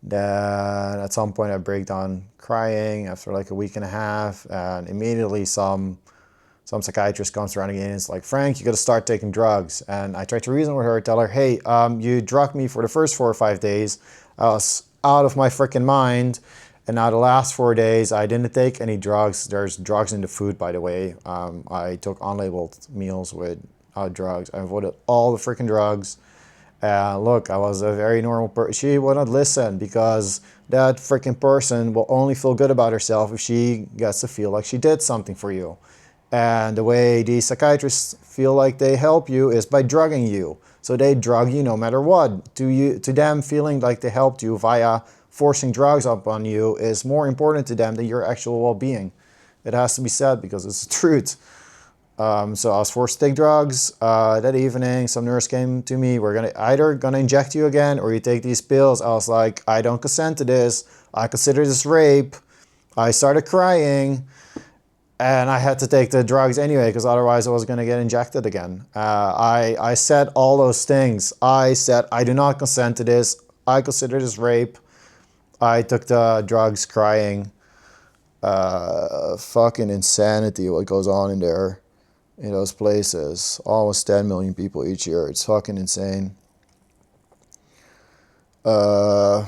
Then at some point I break down crying after like a week and a half, and immediately some psychiatrist comes around again and is like, Frank, you gotta start taking drugs. And I try to reason with her, tell her, hey, you drugged me for the first 4 or 5 days. I was out of my freaking mind. And now the last 4 days, I didn't take any drugs. There's drugs in the food, by the way. I took unlabeled meals with drugs. I avoided all the freaking drugs. Look, I was a very normal person. She wouldn't listen because that freaking person will only feel good about herself if she gets to feel like she did something for you. And the way these psychiatrists feel like they help you is by drugging you. So they drug you no matter what. To them, feeling like they helped you via forcing drugs upon you is more important to them than your actual well-being. It has to be said because it's the truth. So I was forced to take drugs that evening. Some nurse came to me, we're either gonna inject you again or you take these pills. I was like, I don't consent to this. I consider this rape. I started crying and I had to take the drugs anyway because otherwise I was gonna get injected again. I said all those things. I said, I do not consent to this. I consider this rape. I took the drugs crying. Fucking insanity what goes on in there. In those places, almost 10 million people each year. It's fucking insane. Uh,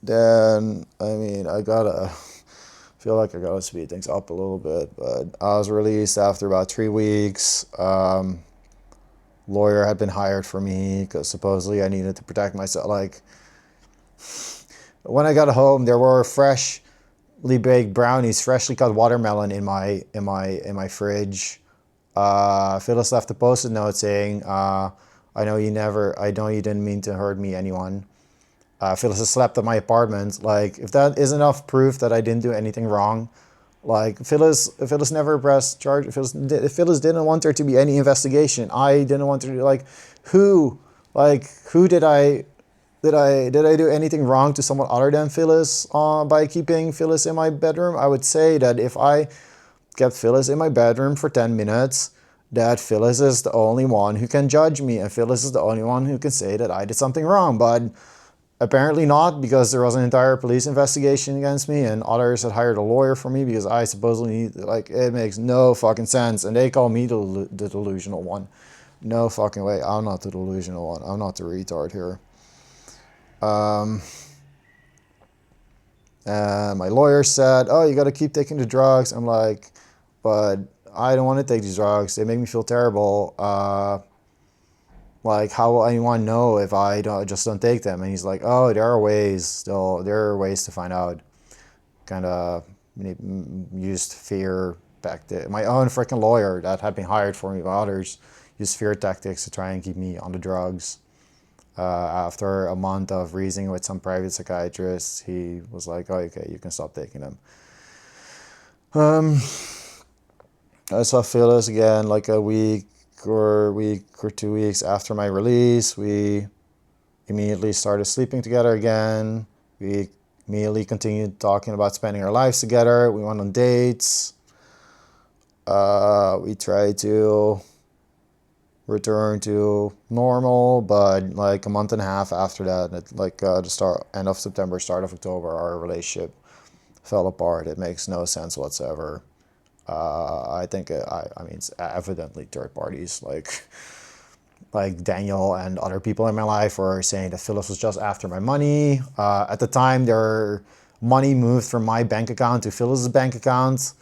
then, I mean, feel like I gotta speed things up a little bit, but I was released after about 3 weeks. Lawyer had been hired for me because supposedly I needed to protect myself. Like, when I got home, there were freshly baked brownies, freshly cut watermelon in my fridge. Phyllis left a post-it note saying, I know you didn't mean to hurt me, anyone. Phyllis has slept at my apartment. Like, if that is enough proof that I didn't do anything wrong, like, Phyllis never pressed charge. Phyllis didn't want there to be any investigation. I didn't want to, like, who, who did I do anything wrong to someone other than Phyllis by keeping Phyllis in my bedroom? I would say that if I kept Phyllis in my bedroom for 10 minutes, that Phyllis is the only one who can judge me, and Phyllis is the only one who can say that I did something wrong. But apparently not, because there was an entire police investigation against me, and others had hired a lawyer for me because I supposedly, like, it makes no fucking sense. And they call me the delusional one. No fucking way. I'm not the delusional one. I'm not the retard here. And my lawyer said, oh, you got to keep taking the drugs. I'm like, but I don't want to take these drugs. They make me feel terrible. Like, how will anyone know if I just don't take them? And he's like, oh, there are ways to find out. Kind of used fear back there. My own freaking lawyer that had been hired for me by others used fear tactics to try and keep me on the drugs. After a month of reasoning with some private psychiatrist, he was like, oh, okay, you can stop taking them. I saw Phyllis again like a week or 2 weeks after my release. We immediately started sleeping together again. We immediately continued talking about spending our lives together. We went on dates. We tried to return to normal, but like a month and a half after that, end of September, start of October, our relationship fell apart. It makes no sense whatsoever. I think it's evidently third parties like Daniel and other people in my life were saying that Phyllis was just after my money. At the time, their money moved from my bank account to Phyllis's bank account.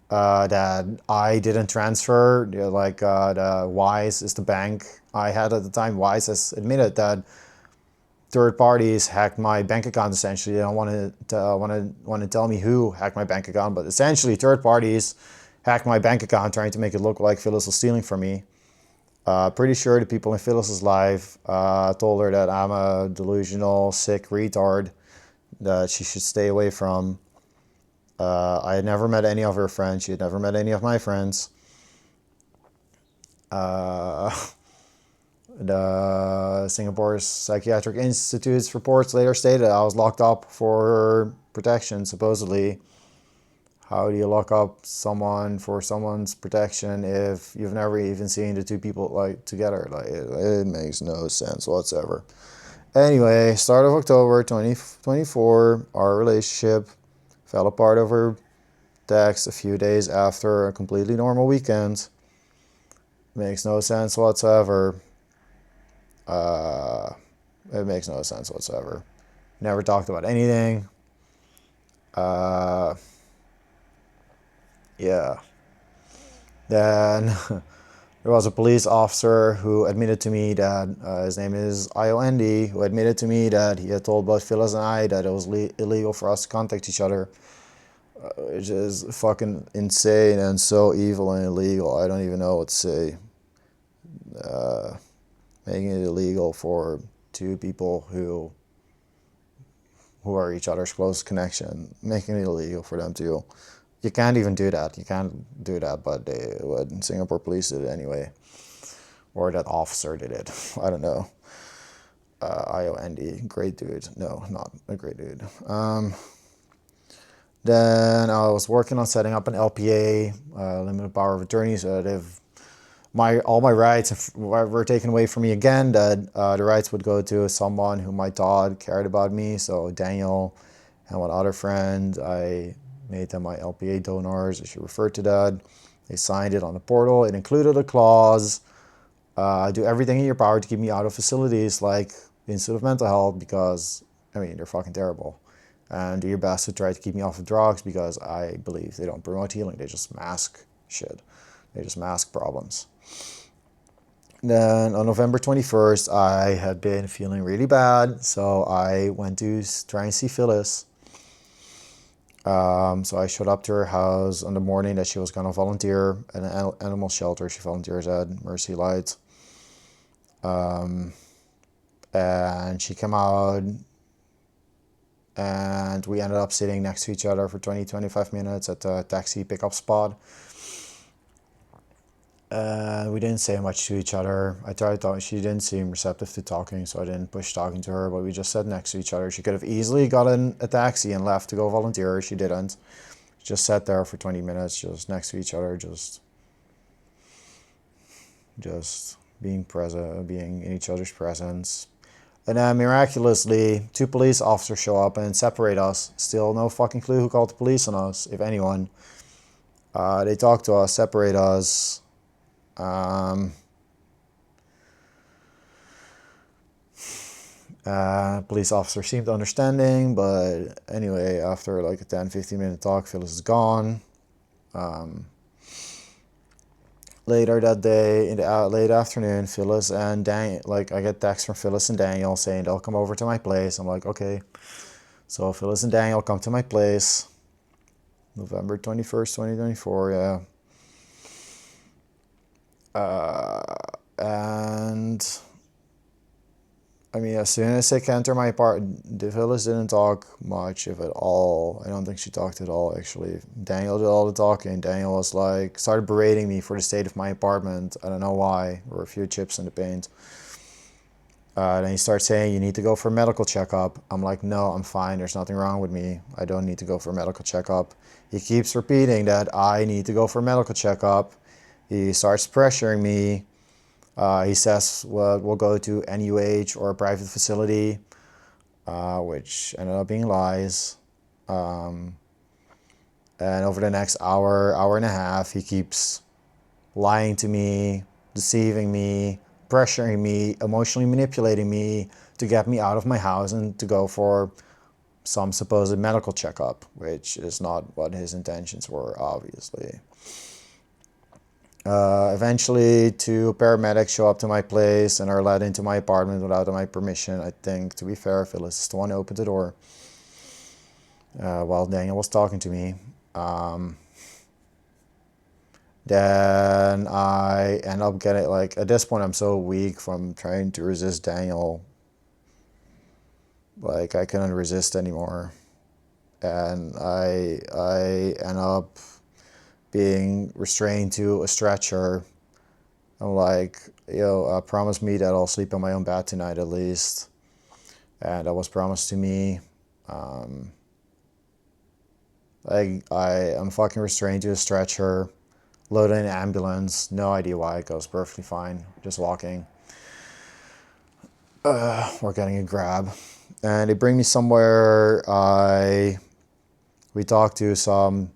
That I didn't transfer. The Wise is the bank I had at the time. Wise has admitted that third parties hacked my bank account. Essentially, they don't want to tell me who hacked my bank account, but essentially, third parties hacked my bank account, trying to make it look like Phyllis was stealing from me. Pretty sure the people in Phyllis's life told her that I'm a delusional, sick retard that she should stay away from. I had never met any of her friends. She had never met any of my friends. The Singapore Psychiatric Institute's reports later stated I was locked up for protection, supposedly. How do you lock up someone for someone's protection if you've never even seen the two people together? It makes no sense whatsoever. Anyway, start of October 2024, our relationship fell apart over text a few days after a completely normal weekend. Makes no sense whatsoever. It makes no sense whatsoever. Never talked about anything. Yeah. Then there was a police officer who admitted to me that his name is IOND, who admitted to me that he had told both Phyllis and I that it was illegal for us to contact each other, which is fucking insane and so evil and illegal. I don't even know what to say. Making it illegal for two people who are each other's close connection, making it illegal for them to. You can't even do that. You can't do that, but Singapore police did it anyway. Or that officer did it. I don't know. IOND, great dude. No, not a great dude. Then I was working on setting up an LPA, limited power of attorney, so that if all my rights were taken away from me again, that the rights would go to someone whom I thought cared about me. So Daniel and one other friend, I made them my LPA donors. I should refer to that. They signed it on the portal. It included a clause, do everything in your power to keep me out of facilities like the Institute of Mental Health because, I mean, they're fucking terrible. And do your best to try to keep me off of drugs because I believe they don't promote healing. They just mask shit. They just mask problems. Then on November 21st, I had been feeling really bad, so I went to try and see Phyllis. So I showed up to her house on the morning that she was going to volunteer at an animal shelter. She volunteers at Mercy Light. And she came out, and we ended up sitting next to each other for 20-25 minutes at the taxi pickup spot. We didn't say much to each other. I tried talking. She didn't seem receptive to talking, so I didn't push talking to her, but we just sat next to each other. She could have easily gotten a taxi and left to go volunteer. She didn't. She just sat there for 20 minutes, just next to each other, just being present, being in each other's presence. And then miraculously, 2 police officers show up and separate us. Still no fucking clue who called the police on us, if anyone. They talk to us, separate us. Police officer seemed understanding, but anyway, after like a 10-15 minute talk, Phyllis is gone. Later that day, in the late afternoon, Phyllis and Daniel, like I get texts from Phyllis and Daniel saying they'll come over to my place. I'm like, okay. So Phyllis and Daniel come to my place, November 21st, 2024, yeah. And I mean, as soon as I enter my apartment, Phyllis didn't talk much, if at all. I don't think she talked at all, actually. Daniel did all the talking. Daniel was like, started berating me for the state of my apartment. I don't know why. There were a few chips in the paint. Then he starts saying, you need to go for a medical checkup. I'm like, no, I'm fine. There's nothing wrong with me. I don't need to go for a medical checkup. He keeps repeating that I need to go for a medical checkup. He starts pressuring me. He says, well, we'll go to NUH or a private facility, which ended up being lies. And over the next hour and a half, he keeps lying to me, deceiving me, pressuring me, emotionally manipulating me to get me out of my house and to go for some supposed medical checkup, which is not what his intentions were, obviously. Eventually, 2 paramedics show up to my place and are let into my apartment without my permission. I think, to be fair, Phyllis is the one who opened the door while Daniel was talking to me. Then I end up getting, like, at this point, I'm so weak from trying to resist Daniel. Like, I couldn't resist anymore. And I end up being restrained to a stretcher. I'm like, yo, promise me that I'll sleep in my own bed tonight at least. And that was promised to me. I'm fucking restrained to a stretcher, loaded in an ambulance. No idea why. It goes perfectly fine. Just walking. Or getting a grab. And they bring me somewhere. We talked to some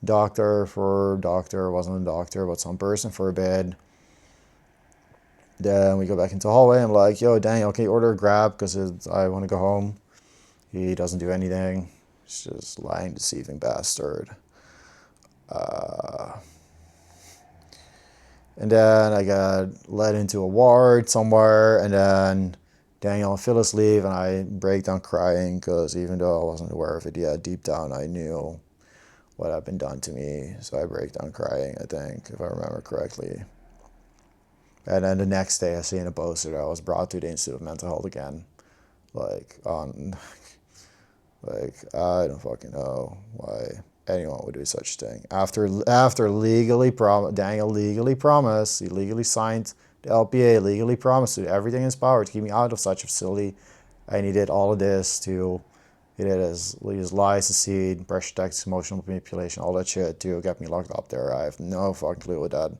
doctor, wasn't a doctor, but some person for a bed. Then we go back into the hallway. I'm like, yo, Daniel, can you order a grab? Because I want to go home. He doesn't do anything. He's just lying, deceiving bastard. And then I got led into a ward somewhere. And then Daniel and Phyllis leave. And I break down crying because even though I wasn't aware of it yet, deep down I knew what had been done to me. So I break down crying, I think, if I remember correctly. And then the next day I see in a poster that I was brought to the Institute of Mental Health again. I don't fucking know why anyone would do such a thing. After Daniel legally promised, he legally signed the LPA, legally promised to do everything in his power to keep me out of such a facility. And he did all of this he did his lies, deceit, pressure tactics, emotional manipulation, all that shit to get me locked up there. I have no fucking clue what that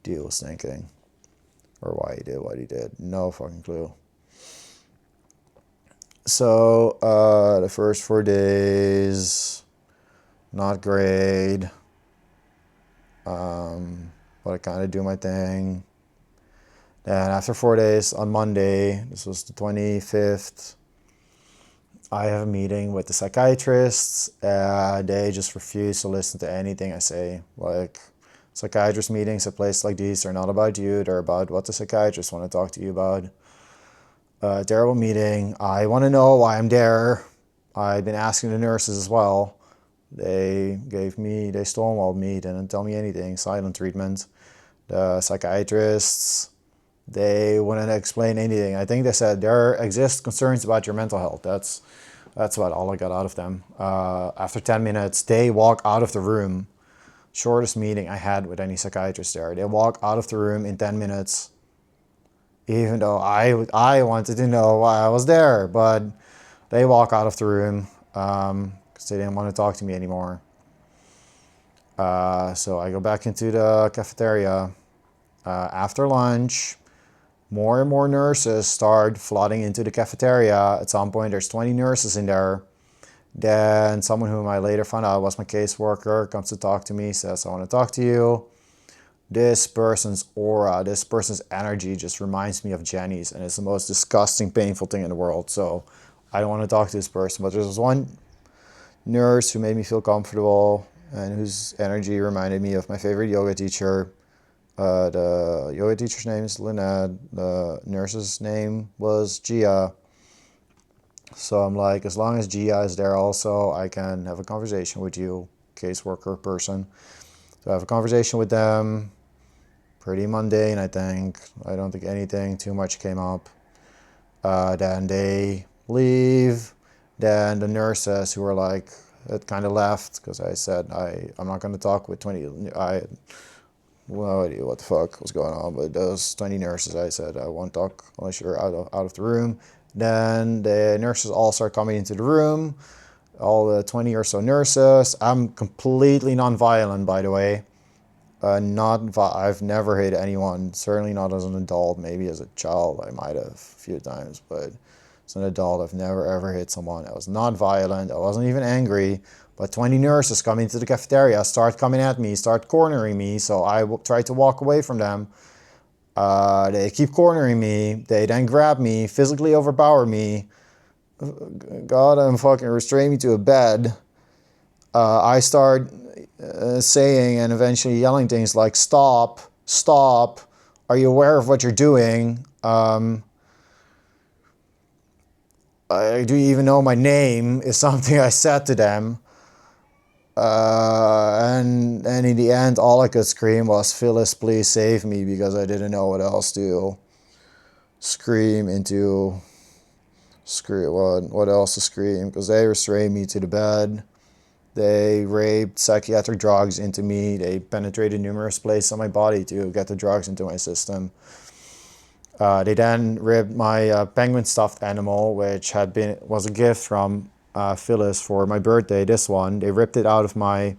deal was thinking. Or why he did what he did. No fucking clue. So, the first 4 days, not great. But I kind of do my thing. Then after 4 days, on Monday, this was the 25th, I have a meeting with the psychiatrists. They just refuse to listen to anything I say. Like, psychiatrist meetings at places like these are not about you, they're about what the psychiatrists want to talk to you about. Terrible meeting. I want to know why I'm there. I've been asking the nurses as well. They stonewalled me, didn't tell me anything, silent treatment. The psychiatrists, they wouldn't explain anything. I think they said there exist concerns about your mental health. That's about all I got out of them. After 10 minutes, they walk out of the room. Shortest meeting I had with any psychiatrist there. They walk out of the room in 10 minutes. Even though I wanted to know why I was there, but they walk out of the room because they didn't want to talk to me anymore. So I go back into the cafeteria. After lunch, more and more nurses start flooding into the cafeteria. At some point, there's 20 nurses in there. Then someone whom I later found out was my caseworker comes to talk to me, says, I want to talk to you. This person's aura, this person's energy just reminds me of Jenny's, and it's the most disgusting, painful thing in the world. So I don't want to talk to this person. But there's one nurse who made me feel comfortable and whose energy reminded me of my favorite yoga teacher. The yoga teacher's name is Lynette. The nurse's name was Gia. So I'm like, as long as Gia is there also, I can have a conversation with you, caseworker person. So I have a conversation with them. Pretty mundane, I think. I don't think anything too much came up. Then they leave. Then the nurses who were like, it kind of left because I said, I'm not going to talk with 20. I no idea what the fuck was going on, but those 20 nurses, I said, I won't talk unless you're out of the room. Then the nurses all start coming into the room, all the 20 or so nurses. I'm completely non-violent, by the way. I've never hit anyone, certainly not as an adult. Maybe as a child I might have a few times, but as an adult I've never ever hit someone. I was not violent, I wasn't even angry, but 20 nurses come into the cafeteria, start coming at me, start cornering me, so I try to walk away from them. They keep cornering me, they then grab me, physically overpower me, got them fucking restrain me to a bed. I start saying and eventually yelling things like, stop, are you aware of what you're doing? Do you even know my name is something I said to them. And in the end, all I could scream was, Phyllis, please save me, because I didn't know what else to scream into. What else to scream, because they restrained me to the bed. They raped psychiatric drugs into me. They penetrated numerous places on my body to get the drugs into my system. They then ripped my penguin stuffed animal, which was a gift from Phyllis for my birthday. This one, they ripped it out of my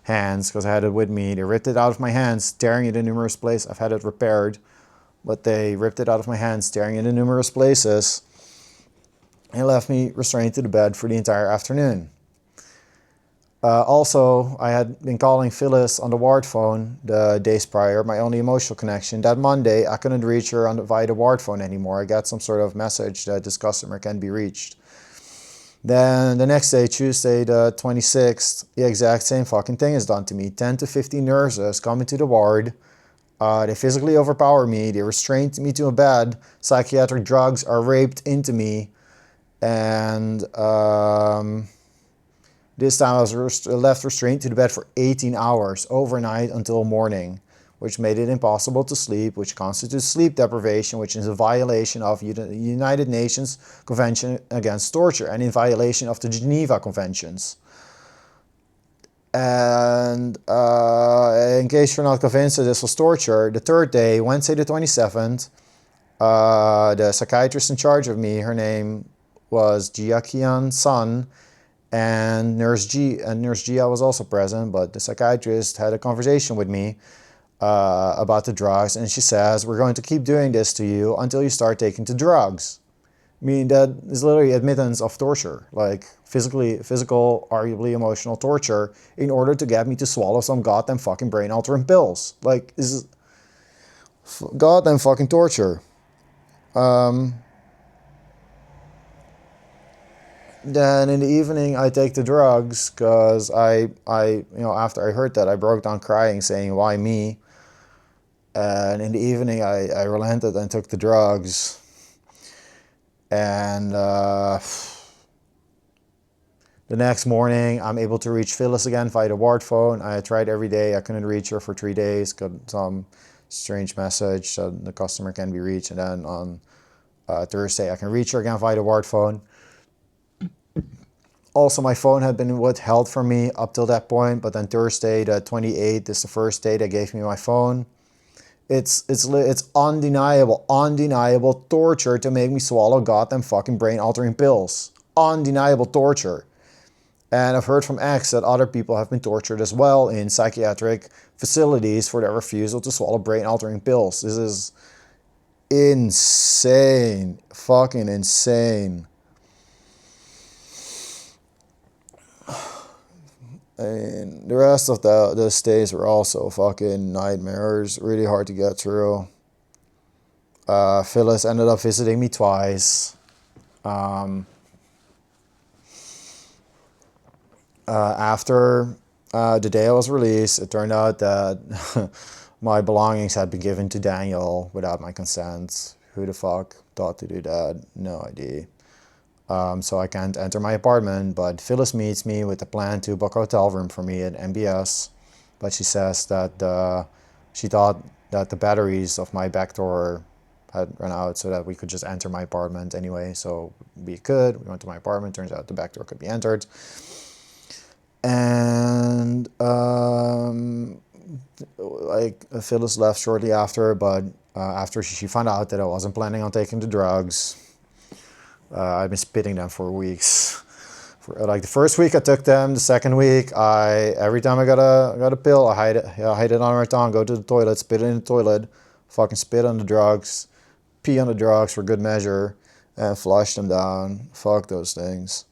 hands because I had it with me. They ripped it out of my hands, tearing it in numerous places. I've had it repaired, but they ripped it out of my hands, tearing it in numerous places, and left me restrained to the bed for the entire afternoon. Also, I had been calling Phyllis on the ward phone the days prior, my only emotional connection. That Monday, I couldn't reach her via the ward phone anymore. I got some sort of message that this customer can be reached. Then the next day, Tuesday the 26th, the exact same fucking thing is done to me. 10 to 15 nurses come into the ward. They physically overpower me. They restrain me to a bed. Psychiatric drugs are raped into me. And this time I was left restrained to the bed for 18 hours, overnight until morning, which made it impossible to sleep, which constitutes sleep deprivation, which is a violation of the United Nations Convention Against Torture and in violation of the Geneva Conventions. And in case you're not convinced that this was torture, the third day, Wednesday the 27th, the psychiatrist in charge of me, her name was Gia Kian Sun, and Nurse Gia was also present, but the psychiatrist had a conversation with me about the drugs, and she says, we're going to keep doing this to you until you start taking the drugs. I mean, that is literally admittance of torture, like physical, arguably emotional torture, in order to get me to swallow some goddamn fucking brain altering pills. Like, Goddamn fucking torture. Then in the evening I take the drugs because after I heard that I broke down crying saying why me. And in the evening I relented and took the drugs. And the next morning I'm able to reach Phyllis again via the ward phone. I tried every day. I couldn't reach her for 3 days. Got some strange message that the customer can be reached. And then on Thursday I can reach her again via the ward phone. Also, my phone had been withheld from me up till that point, but then Thursday, the 28th, is the first day they gave me my phone. It's undeniable torture to make me swallow goddamn fucking brain-altering pills. Undeniable torture. And I've heard from X that other people have been tortured as well in psychiatric facilities for their refusal to swallow brain-altering pills. This is insane. Fucking insane. And the rest of the stays were also fucking nightmares. Really hard to get through. Phyllis ended up visiting me twice. After the day I was released, it turned out that my belongings had been given to Daniel without my consent. Who the fuck thought to do that? No idea. So I can't enter my apartment, but Phyllis meets me with a plan to book a hotel room for me at MBS. But she says that she thought that the batteries of my back door had run out so that we could just enter my apartment anyway. So we went to my apartment, turns out the back door could be entered. And Phyllis left shortly after, but after she found out that I wasn't planning on taking the drugs, I've been spitting them for weeks. For the first week I took them. The second week, every time I got a pill, I hide it on my tongue, go to the toilet, spit it in the toilet, fucking spit on the drugs, pee on the drugs for good measure, and flush them down. Fuck those things.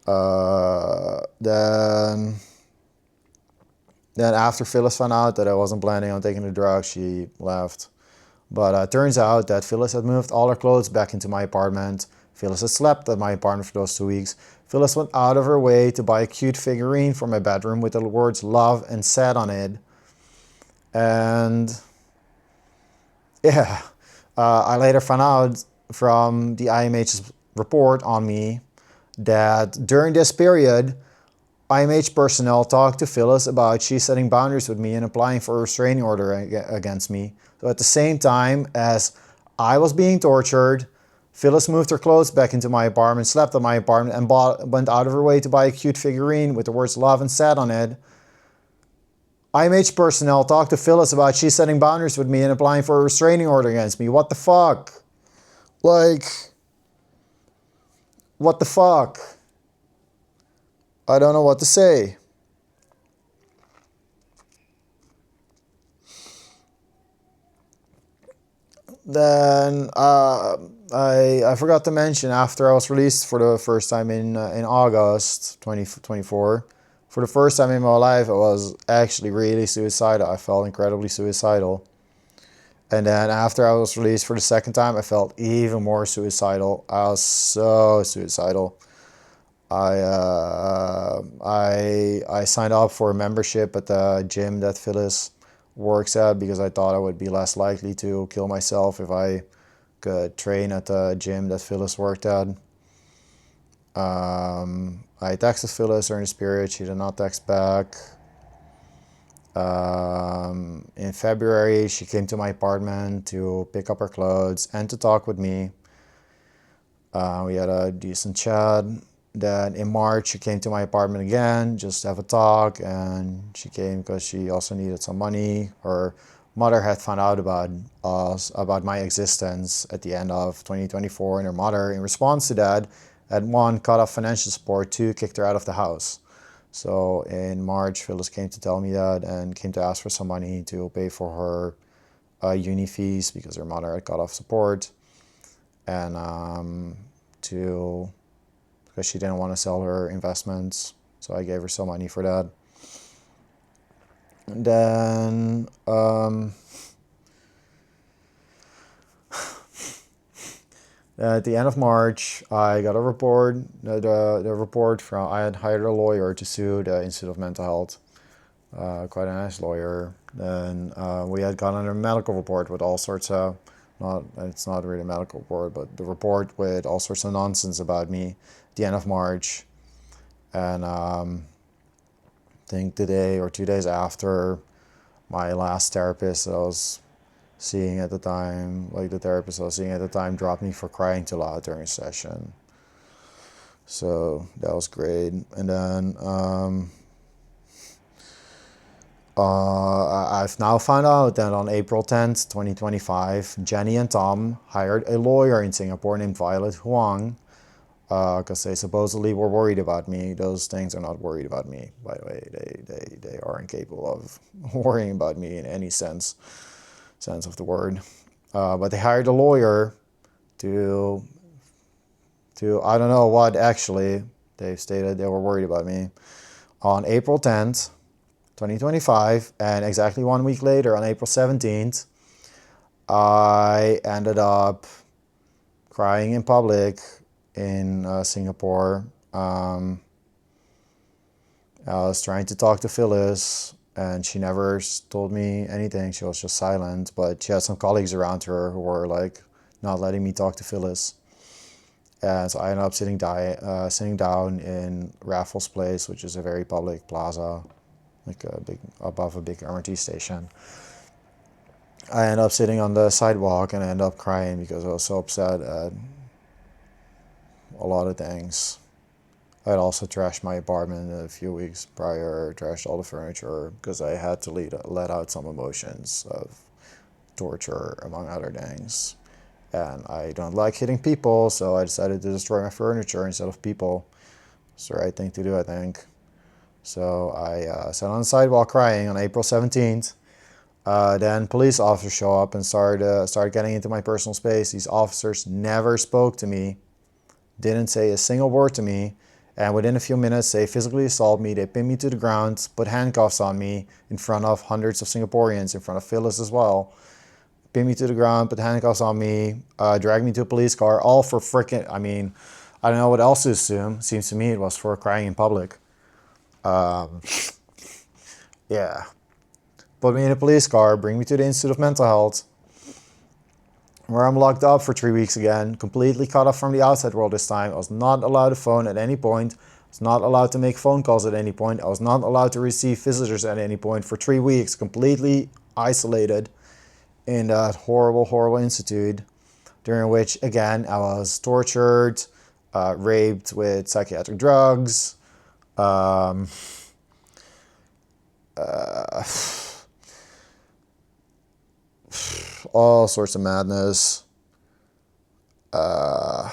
Then after Phyllis found out that I wasn't planning on taking the drugs, she left. But it turns out that Phyllis had moved all her clothes back into my apartment. Phyllis had slept at my apartment for those 2 weeks. Phyllis went out of her way to buy a cute figurine for my bedroom with the words love and sad on it. And yeah, I later found out from the IMH's report on me that during this period, IMH personnel talked to Phyllis about she setting boundaries with me and applying for a restraining order against me. So at the same time as I was being tortured, Phyllis moved her clothes back into my apartment, slept at my apartment, and went out of her way to buy a cute figurine with the words love and sad on it. IMH personnel talked to Phyllis about she setting boundaries with me and applying for a restraining order against me. What the fuck? What the fuck? I don't know what to say. Then I forgot to mention, after I was released for the first time in August 2024, for the first time in my life I was actually really suicidal. I felt incredibly suicidal. And then after I was released for the second time, I felt even more suicidal. I was so suicidal. I signed up for a membership at the gym that Phyllis works at because I thought I would be less likely to kill myself if I could train at the gym that Phyllis worked at. I texted Phyllis during this period. She did not text back. In February, she came to my apartment to pick up her clothes and to talk with me. We had a decent chat. Then in March, she came to my apartment again just to have a talk, and she came because she also needed some money. Her mother had found out about my existence at the end of 2024, and her mother, in response to that, had one, cut off financial support, two, kicked her out of the house. So in March, Phyllis came to tell me that and came to ask for some money to pay for her uni fees because her mother had cut off support, and because she didn't want to sell her investments. So I gave her some money for that. And then At the end of March, I got a report. The report from I had hired a lawyer to sue the Institute of Mental Health. Quite a nice lawyer. And we had gotten a medical report with all sorts of, not it's not really a medical report, but the report with all sorts of nonsense about me at the end of March. And I think the day or 2 days after, my last therapist I was seeing at the time, like the therapist I was seeing at the time, dropped me for crying too loud during a session. So that was great. And then I've now found out that on April 10th, 2025, Jenny and Tom hired a lawyer in Singapore named Violet Huang because they supposedly were worried about me. Those things are not worried about me, by the way. They are incapable of worrying about me in any sense of the word. But they hired a lawyer to I don't know what actually. They stated they were worried about me. On April 10th, 2025, and exactly 1 week later, on April 17th, I ended up crying in public in Singapore. I was trying to talk to Phyllis, and she never told me anything. She was just silent, but she had some colleagues around her who were like not letting me talk to Phyllis. And so I ended up sitting down in Raffles Place, which is a very public plaza, like above a big MRT station. I ended up sitting on the sidewalk and I ended up crying because I was so upset at a lot of things. I had also trashed my apartment a few weeks prior, trashed all the furniture because I had to let out some emotions of torture, among other things. And I don't like hitting people, so I decided to destroy my furniture instead of people. It's the right thing to do, I think. So I sat on the sidewalk crying on April 17th. Then police officers show up and started getting into my personal space. These officers never spoke to me, didn't say a single word to me, and within a few minutes they physically assaulted me. They pinned me to the ground, put handcuffs on me in front of hundreds of Singaporeans, in front of Phyllis as well. Pinned me to the ground, put handcuffs on me, dragged me to a police car, all for freaking, I mean, I don't know what else to assume. Seems to me it was for crying in public. Yeah. Put me in a police car, bring me to the Institute of Mental Health, where I'm locked up for 3 weeks again, completely cut off from the outside world this time. I was not allowed to phone at any point. I was not allowed to make phone calls at any point. I was not allowed to receive visitors at any point for 3 weeks, completely isolated in that horrible, horrible institute, during which, again, I was tortured, raped with psychiatric drugs, all sorts of madness. I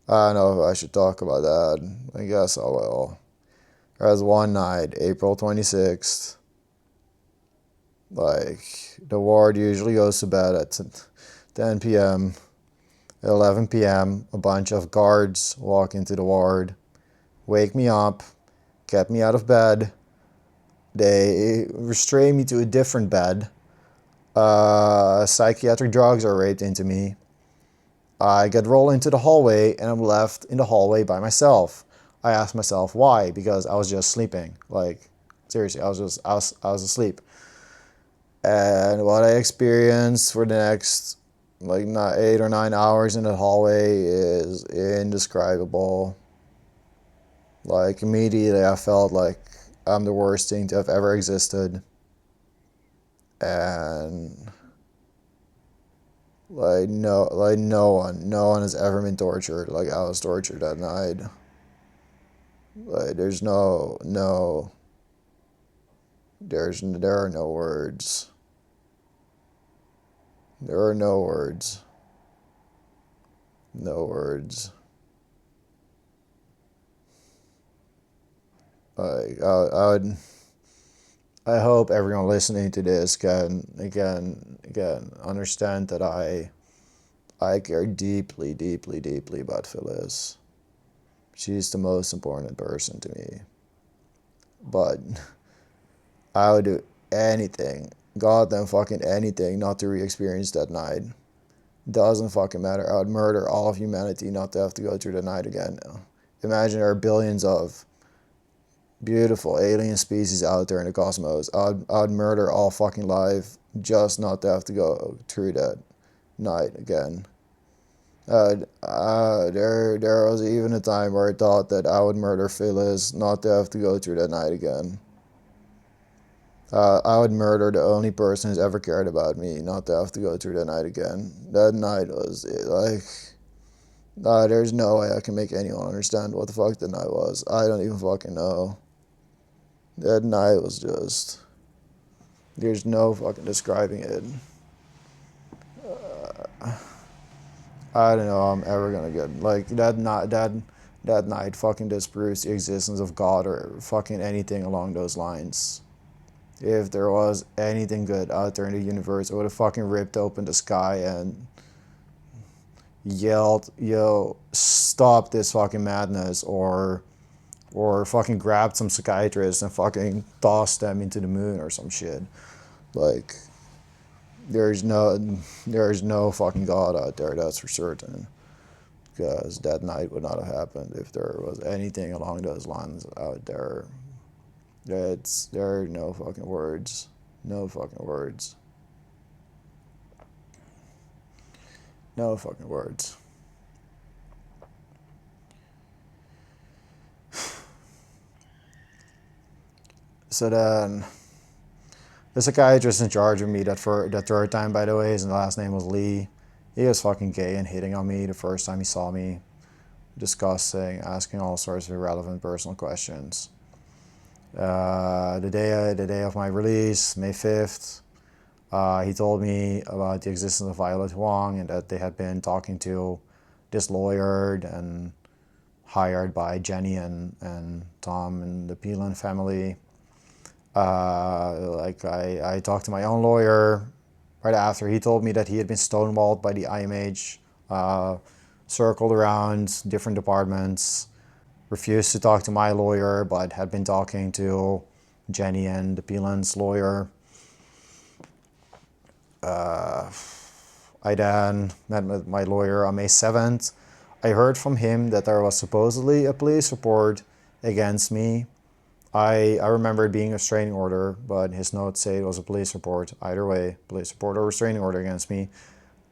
don't know if I should talk about that. I guess I will. There was one night, April 26th. Like, the ward usually goes to bed at 10 p.m. At 11 p.m., a bunch of guards walk into the ward, wake me up, get me out of bed. They restrain me to a different bed. Psychiatric drugs are raped into me. I get rolled into the hallway and I'm left in the hallway by myself. I asked myself why, because I was just sleeping. Like, seriously, I was asleep. And what I experienced for the next like 8 or 9 hours in the hallway is indescribable. Like, immediately I felt like I'm the worst thing to have ever existed. And no one has ever been tortured like I was tortured that night. Like, there are no words. There are no words. No words. Like, I hope everyone listening to this can understand that I care deeply, deeply, deeply about Phyllis. She's the most important person to me. But I would do anything, goddamn fucking anything, not to re-experience that night. Doesn't fucking matter. I would murder all of humanity not to have to go through the night again now. Imagine there are billions of beautiful alien species out there in the cosmos. I'd murder all fucking life just not to have to go through that night again. There was even a time where I thought that I would murder Phyllis not to have to go through that night again. I would murder the only person who's ever cared about me not to have to go through that night again. That night was like, there's no way I can make anyone understand what the fuck that night was. I don't even fucking know. That night was just, there's no fucking describing it. I don't know I'm ever gonna get, like, that night fucking disproves the existence of God or fucking anything along those lines. If there was anything good out there in the universe, I would have fucking ripped open the sky and yelled, yo, stop this fucking madness, or fucking grabbed some psychiatrists and fucking tossed them into the moon or some shit. Like, there's no fucking God out there, that's for certain. Because that night would not have happened if there was anything along those lines out there. There are no fucking words. No fucking words. No fucking words. So then, the psychiatrist in charge of me that third time, by the way, his last name was Lee. He was fucking gay and hitting on me the first time he saw me. Disgusting, asking all sorts of irrelevant personal questions. The day of my release, May 5th, he told me about the existence of Violet Huang and that they had been talking to this lawyer and hired by Jenny and Tom and the Peelan family. I talked to my own lawyer right after. He told me that he had been stonewalled by the IMH, circled around different departments, refused to talk to my lawyer, but had been talking to Jenny and the Peelan's lawyer. I then met with my lawyer on May 7th. I heard from him that there was supposedly a police report against me. I remember it being a restraining order, but his notes say it was a police report. Either way, police report or restraining order against me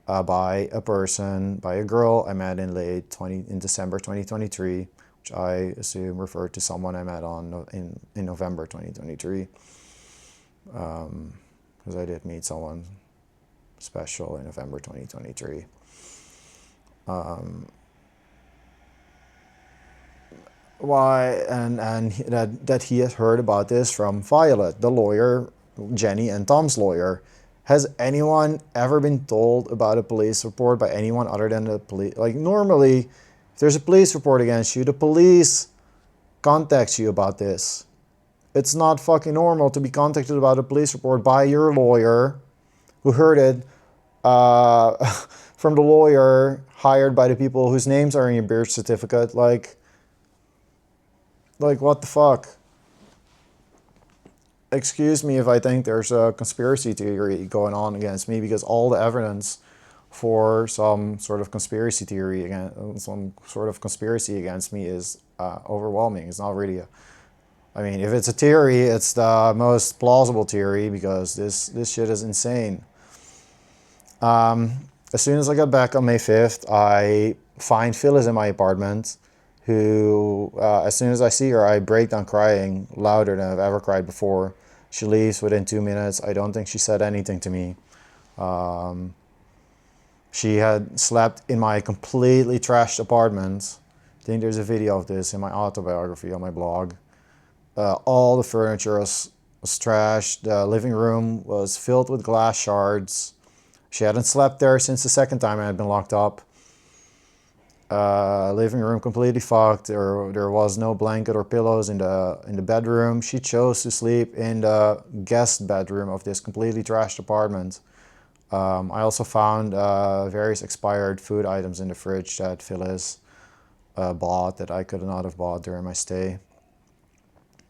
by a girl I met in December 2023, which I assume referred to someone I met in November 2023. Because I did meet someone special in November 2023. Why and that he had heard about this from Violet, the lawyer, Jenny and Tom's lawyer. Has anyone ever been told about a police report by anyone other than the police? Like, normally, if there's a police report against you, the police contacts you about this. It's not fucking normal to be contacted about a police report by your lawyer, who heard it from the lawyer hired by the people whose names are in your birth certificate. Like, what the fuck? Excuse me if I think there's a conspiracy theory going on against me, because all the evidence for some sort of conspiracy theory against me is overwhelming. It's not really I mean, if it's a theory, it's the most plausible theory, because this shit is insane. As soon as I got back on May 5th, I find Phyllis in my apartment, who, as soon as I see her, I break down crying louder than I've ever cried before. She leaves within 2 minutes. I don't think she said anything to me. She had slept in my completely trashed apartment. I think there's a video of this in my autobiography on my blog. All the furniture was trashed. The living room was filled with glass shards. She hadn't slept there since the second time I had been locked up. Living room completely fucked. There was no blanket or pillows in the bedroom. She chose to sleep in the guest bedroom of this completely trashed apartment. I also found various expired food items in the fridge that Phyllis bought that I could not have bought during my stay,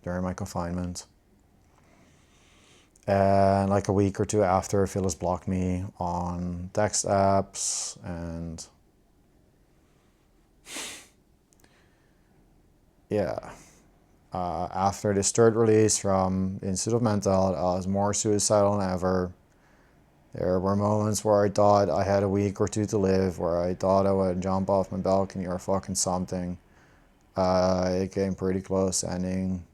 during my confinement. And like a week or two after, Phyllis blocked me on text apps. And yeah, after this third release from the Institute of Mental Health, I was more suicidal than ever. There were moments where I thought I had a week or two to live, where I thought I would jump off my balcony or fucking something. It came pretty close to ending.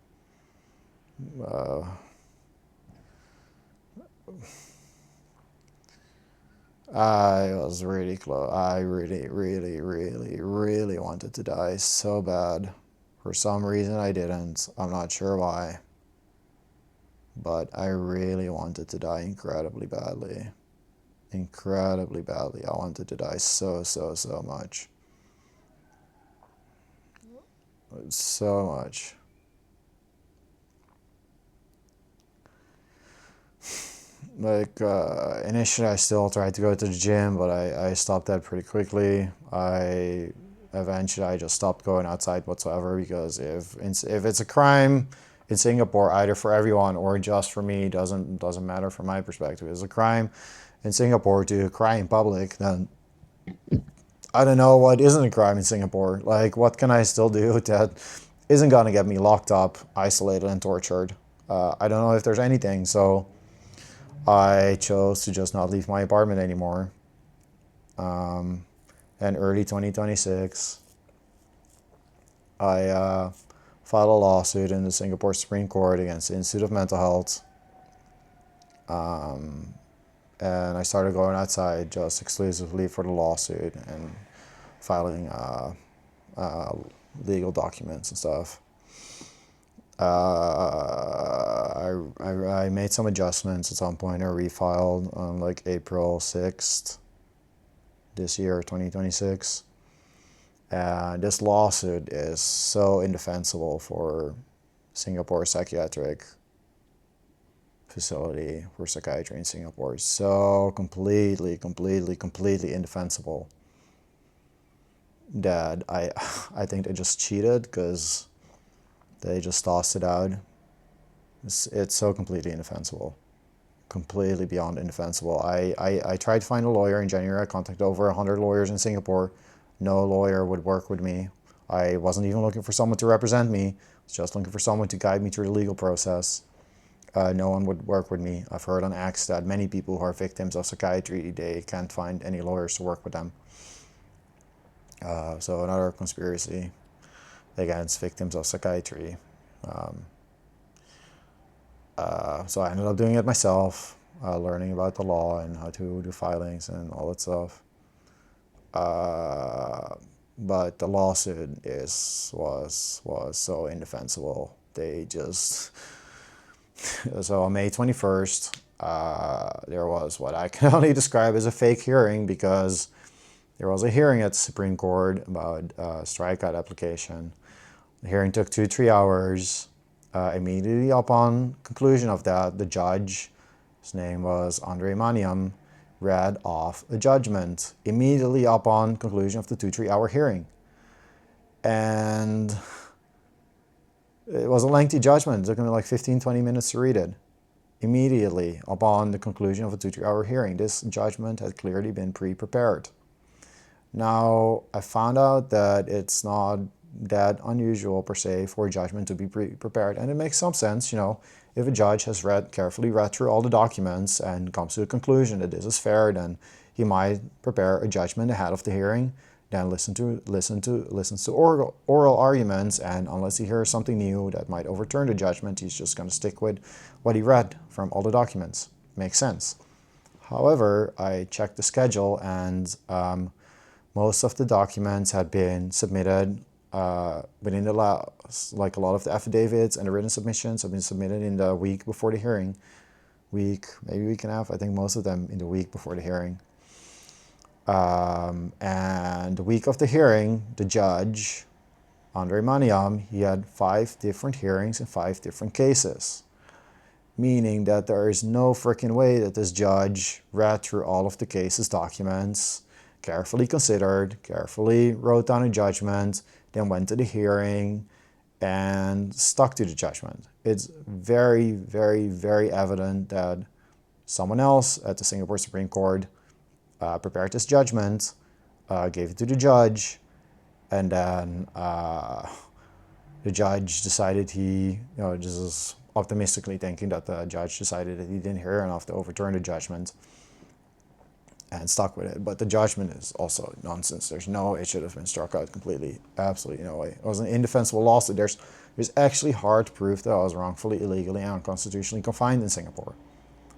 I was really close. I really, really, really, really wanted to die so bad. For some reason I didn't. I'm not sure why. But I really wanted to die incredibly badly. Incredibly badly. I wanted to die so much. So much. Like, initially I still tried to go to the gym, but I stopped that pretty quickly. Eventually I just stopped going outside whatsoever, because if it's a crime in Singapore, either for everyone or just for me, doesn't matter from my perspective. It's a crime in Singapore to cry in public, then I don't know what isn't a crime in Singapore. Like, what can I still do that isn't gonna get me locked up, isolated, and tortured? I don't know if there's anything, so I chose to just not leave my apartment anymore. And early 2026, I filed a lawsuit in the Singapore Supreme Court against the Institute of Mental Health. And I started going outside just exclusively for the lawsuit and filing legal documents and stuff. I made some adjustments at some point. I refiled on like April 6th this year, 2026. And this lawsuit is so indefensible for Singapore Psychiatric Facility for Psychiatry in Singapore. So completely indefensible that I think they just cheated, because they just tossed it out. It's so completely indefensible. Completely beyond indefensible. I tried to find a lawyer in January. I contacted over 100 lawyers in Singapore. No lawyer would work with me. I wasn't even looking for someone to represent me. I was just looking for someone to guide me through the legal process. No one would work with me. I've heard on X that many people who are victims of psychiatry, they can't find any lawyers to work with them. So another conspiracy against victims of psychiatry. So I ended up doing it myself, learning about the law and how to do filings and all that stuff. But the lawsuit was so indefensible. They just so on May 21st, there was what I can only describe as a fake hearing, because there was a hearing at the Supreme Court about a strikeout application. The hearing took 2-3 hours. Immediately upon conclusion of that, the judge, his name was Andre Maniam, read off a judgment immediately upon conclusion of the 2-3 hour hearing. And it was a lengthy judgment. It took me like 15-20 minutes to read it. Immediately upon the conclusion of a 2-3 hour hearing, this judgment had clearly been pre-prepared. Now, I found out that it's not that unusual per se for a judgment to be prepared, and it makes some sense, if a judge has carefully read through all the documents and comes to a conclusion that this is fair, then he might prepare a judgment ahead of the hearing, then listens to oral arguments, and unless he hears something new that might overturn the judgment, he's just going to stick with what he read from all the documents. Makes sense. However, I checked the schedule, and most of the documents had been submitted within the like a lot of the affidavits and the written submissions have been submitted in the week before the hearing. Maybe week and a half. I think most of them in the week before the hearing. And the week of the hearing, the judge, Andre Maniam, he had 5 different hearings in 5 different cases. Meaning that there is no freaking way that this judge read through all of the case's documents, carefully considered, carefully wrote down a judgment, then went to the hearing, and stuck to the judgment. It's very, very, very evident that someone else at the Singapore Supreme Court prepared this judgment, gave it to the judge, and then the judge decided this is optimistically thinking that the judge decided that he didn't hear enough to overturn the judgment and stuck with it. But the judgment is also nonsense. There's no, it should have been struck out completely. Absolutely no way. It was an indefensible lawsuit. There's actually hard proof that I was wrongfully, illegally, and unconstitutionally confined in Singapore.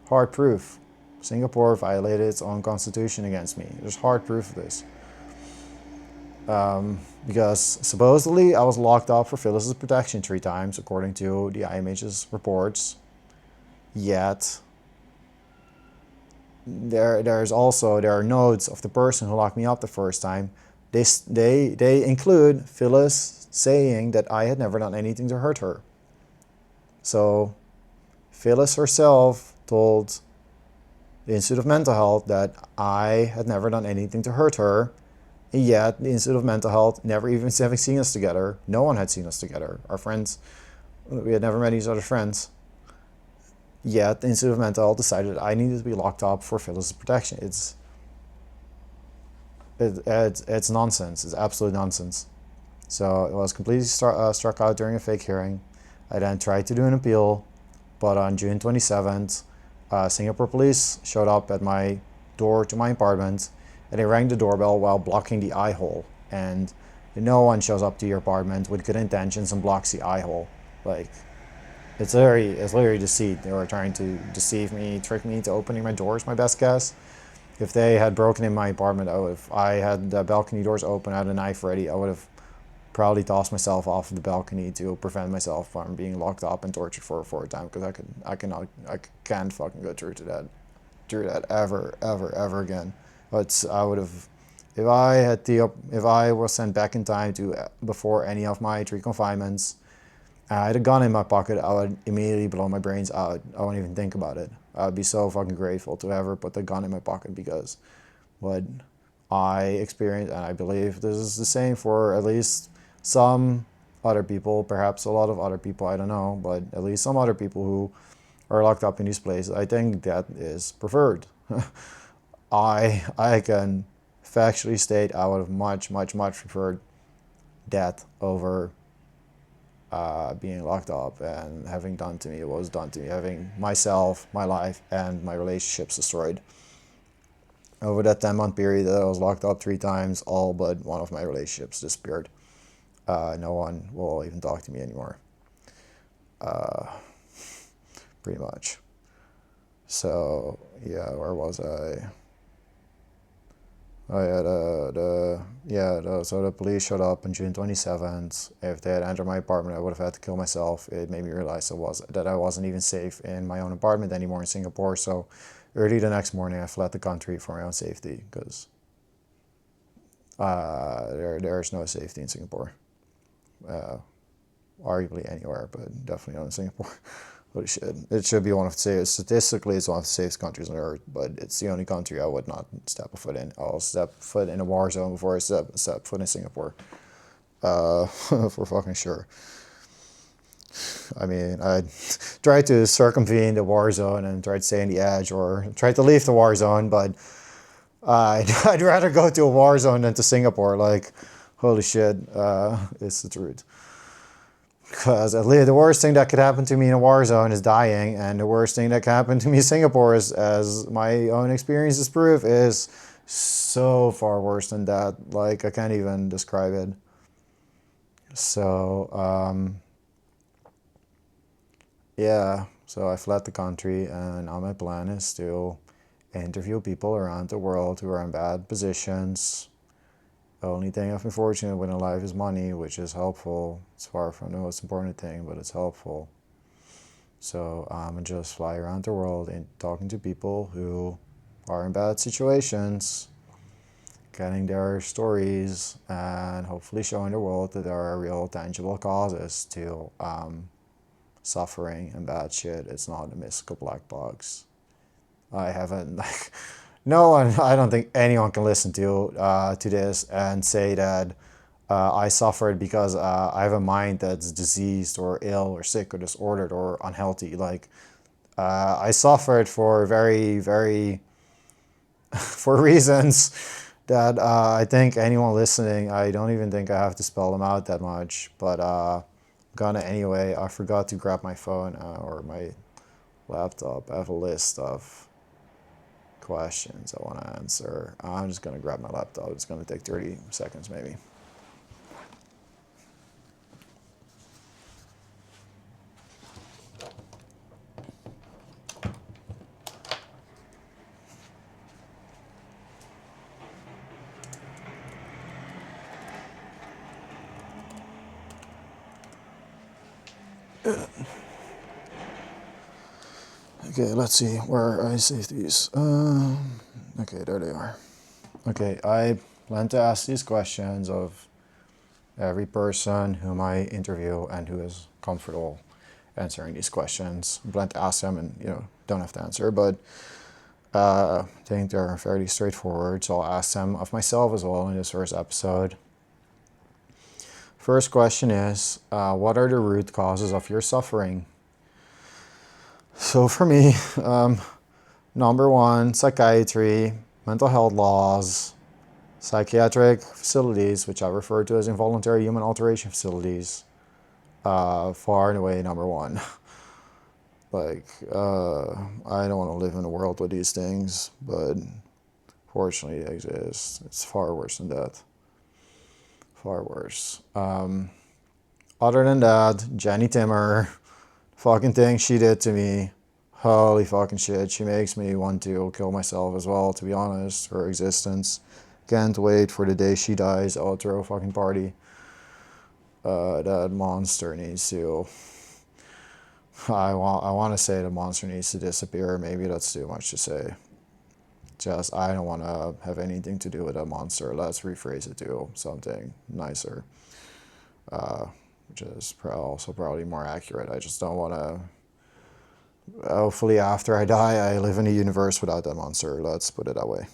Hard proof. Singapore violated its own constitution against me. There's hard proof of this. Because supposedly I was locked up for Phyllis's protection 3 times, according to the IMH's reports. Yet there are notes of the person who locked me up the first time. They include Phyllis saying that I had never done anything to hurt her. So Phyllis herself told the Institute of Mental Health that I had never done anything to hurt her, and yet the Institute of Mental Health never even having seen us together. No one had seen us together. Our friends, we had never met each other's friends. Yet the Institute of Mental Health decided I needed to be locked up for Phyllis's protection. It's nonsense. It's absolute nonsense. So it was completely struck out during a fake hearing. I then tried to do an appeal, but on June 27th, Singapore police showed up at my door to my apartment, and they rang the doorbell while blocking the eye hole. And no one shows up to your apartment with good intentions and blocks the eye hole. Like, it's literally deceit. They were trying to deceive me, trick me into opening my doors, my best guess. If they had broken in my apartment, I had the balcony doors open, I had a knife ready, I would have probably tossed myself off of the balcony to prevent myself from being locked up and tortured for a 4th time, because I can't fucking go through that ever again. But I would have, if I was sent back in time to before any of my 3 confinements, I had a gun in my pocket, I would immediately blow my brains out. I wouldn't even think about it. I would be so fucking grateful to ever put the gun in my pocket, because what I experienced, and I believe this is the same for at least some other people, perhaps a lot of other people, I don't know, but at least some other people who are locked up in these places, I think that is preferred. I can factually state I would have much preferred death over being locked up and having done to me what was done to me, having myself, my life, and my relationships destroyed. Over that 10-month period that I was locked up 3 times, all but one of my relationships disappeared. No one will even talk to me anymore. Pretty much. So, yeah, where was I? Oh yeah, so the police showed up on June 27th. If they had entered my apartment, I would have had to kill myself. It made me realize that I wasn't even safe in my own apartment anymore in Singapore. So early the next morning, I fled the country for my own safety, because there's no safety in Singapore. Arguably anywhere, but definitely not in Singapore. But it should be one of the safest. Statistically, it's one of the safest countries on earth, but it's the only country I would not step a foot in. I'll step foot in a war zone before I step foot in Singapore. For fucking sure. I mean, I tried to circumvent the war zone and tried to stay on the edge, or tried to leave the war zone, but I'd rather go to a war zone than to Singapore. Like, holy shit, it's the truth. Because at least the worst thing that could happen to me in a war zone is dying, and the worst thing that could happen to me in Singapore, is, as my own experiences prove, is so far worse than that. Like, I can't even describe it. So, yeah, so I fled the country, and now my plan is to interview people around the world who are in bad positions. The only thing I've been fortunate with in life is money, which is helpful. It's far from the most important thing, but it's helpful. So I'm just fly around the world and talking to people who are in bad situations, getting their stories, and hopefully showing the world that there are real tangible causes to suffering and bad shit. It's not a mystical black box. I haven't, no one, I don't think anyone can listen to this and say that I suffered because I have a mind that's diseased or ill or sick or disordered or unhealthy. Like, I suffered for very, very, for reasons that I think anyone listening, I don't even think I have to spell them out that much. But gonna anyway. I forgot to grab my phone or my laptop. I have a list of questions I want to answer. I'm just gonna grab my laptop. It's gonna take 30 seconds maybe. Okay, let's see where I save these. Okay, there they are. Okay, I plan to ask these questions of every person whom I interview and who is comfortable answering these questions. I plan to ask them and, don't have to answer, but I think they're fairly straightforward, so I'll ask them of myself as well in this first episode. First question is, what are the root causes of your suffering? So for me, number one, psychiatry, mental health laws, psychiatric facilities, which I refer to as involuntary human alteration facilities, far and away number one. Like, I don't want to live in a world with these things, but fortunately they exist. It's far worse than that. Far worse. Other than that, Jenny Timmer, fucking thing she did to me, holy fucking shit, she makes me want to kill myself as well, to be honest. Her existence, can't wait for the day she dies. I'll throw a fucking party. That monster needs to, I want to say the monster needs to disappear. Maybe that's too much to say. Just, I don't want to have anything to do with that monster. Let's rephrase it to something nicer, which is also probably more accurate. I just don't want to, hopefully after I die, I live in a universe without that monster. Let's put it that way.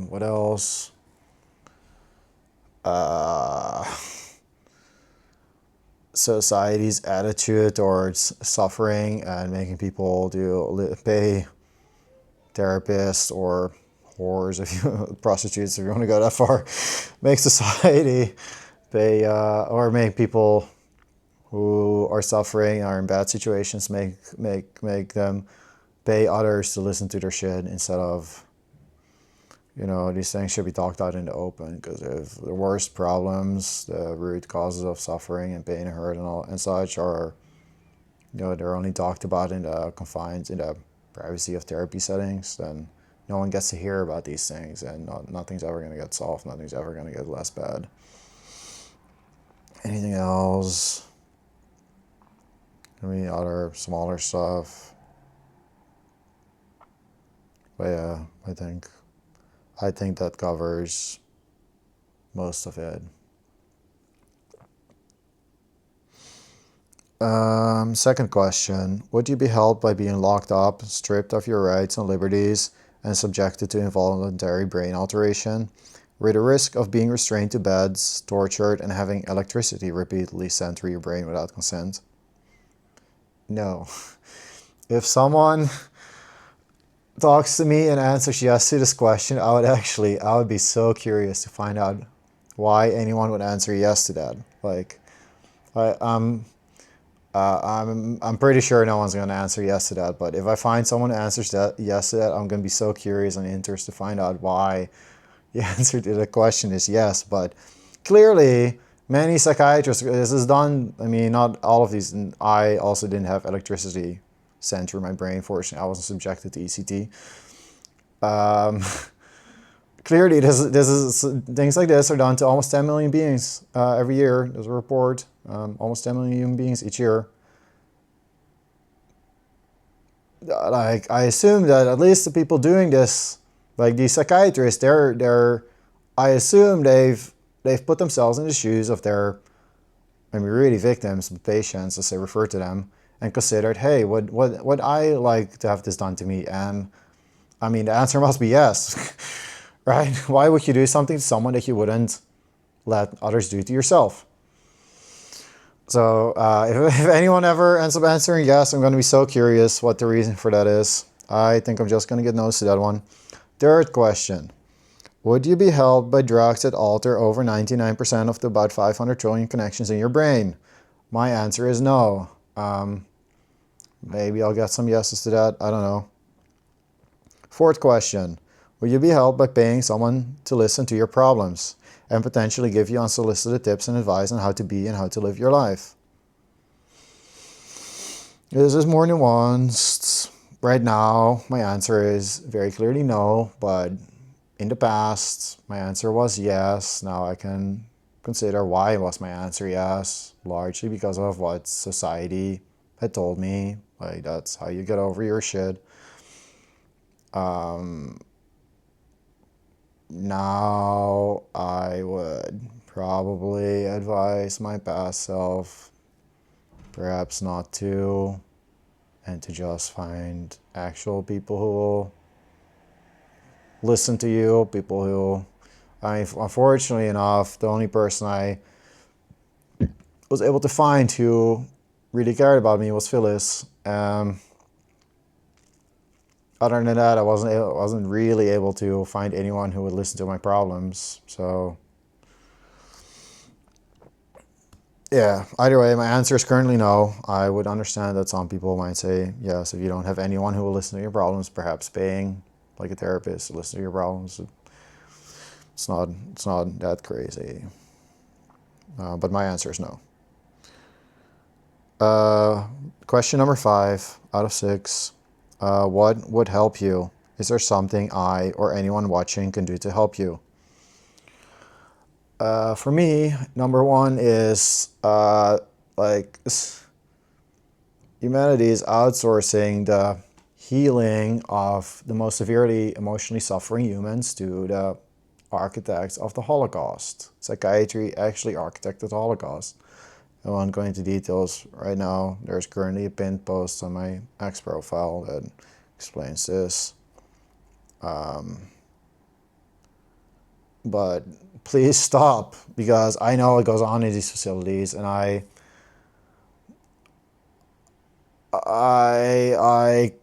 What else? Society's attitude towards suffering and making people pay therapists or whores, if you prostitutes, if you want to go that far, make society pay or make people who are suffering, are in bad situations, make them pay others to listen to their shit instead of, these things should be talked out in the open, because if the worst problems, the root causes of suffering and pain and hurt and such are, they're only talked about in the privacy of therapy settings, then no one gets to hear about these things, and nothing's ever going to get solved. Nothing's ever going to get less bad. Anything else? Any other smaller stuff? But yeah, I think that covers most of it. Second question, would you be helped by being locked up, stripped of your rights and liberties, and subjected to involuntary brain alteration, with the risk of being restrained to beds, tortured, and having electricity repeatedly sent through your brain without consent? No. If someone talks to me and answers yes to this question, I would be so curious to find out why anyone would answer yes to that. Like, I'm pretty sure no one's going to answer yes to that, but if I find someone who answers yes to that, I'm going to be so curious and interested to find out why the answer to the question is yes. But clearly, many psychiatrists, this is done, not all of these, and I also didn't have electricity sent through my brain. Fortunately, I wasn't subjected to ECT. Clearly, this is things like this are done to almost 10 million beings every year. There's a report, almost 10 million human beings each year. Like, I assume that at least the people doing this, like these psychiatrists, I assume they've put themselves in the shoes of their, really victims, patients, as they refer to them, and considered, hey, would I like to have this done to me? And the answer must be yes. right? Why would you do something to someone that you wouldn't let others do to yourself? So if anyone ever ends up answering yes, I'm going to be so curious what the reason for that is. I think I'm just going to get nose to that one. Third question. Would you be helped by drugs that alter over 99% of the about 500 trillion connections in your brain? My answer is no. Maybe I'll get some yeses to that. I don't know. Fourth question. Will you be helped by paying someone to listen to your problems and potentially give you unsolicited tips and advice on how to be and how to live your life? This is more nuanced. Right now, my answer is very clearly no, but in the past, my answer was yes. Now I can consider why was my answer yes, largely because of what society had told me. Like, that's how you get over your shit. Now I would probably advise my past self perhaps not to, and to just find actual people who will listen to you, people who, I mean, unfortunately enough, the only person I was able to find who really cared about me was Phyllis. Other than that, I wasn't really able to find anyone who would listen to my problems. So yeah, either way, my answer is currently no. I would understand that some people might say yes if you don't have anyone who will listen to your problems. Perhaps paying like a therapist to listen to your problems. It's not that crazy. But my answer is no. Question number 5 out of 6. What would help you? Is there something I or anyone watching can do to help you? For me, number 1 is like humanity is outsourcing the healing of the most severely emotionally suffering humans to the architects of the Holocaust. Psychiatry actually architected the Holocaust. I won't go into details right now. There's currently a pinned post on my X profile that explains this. But please stop, because I know it goes on in these facilities, and I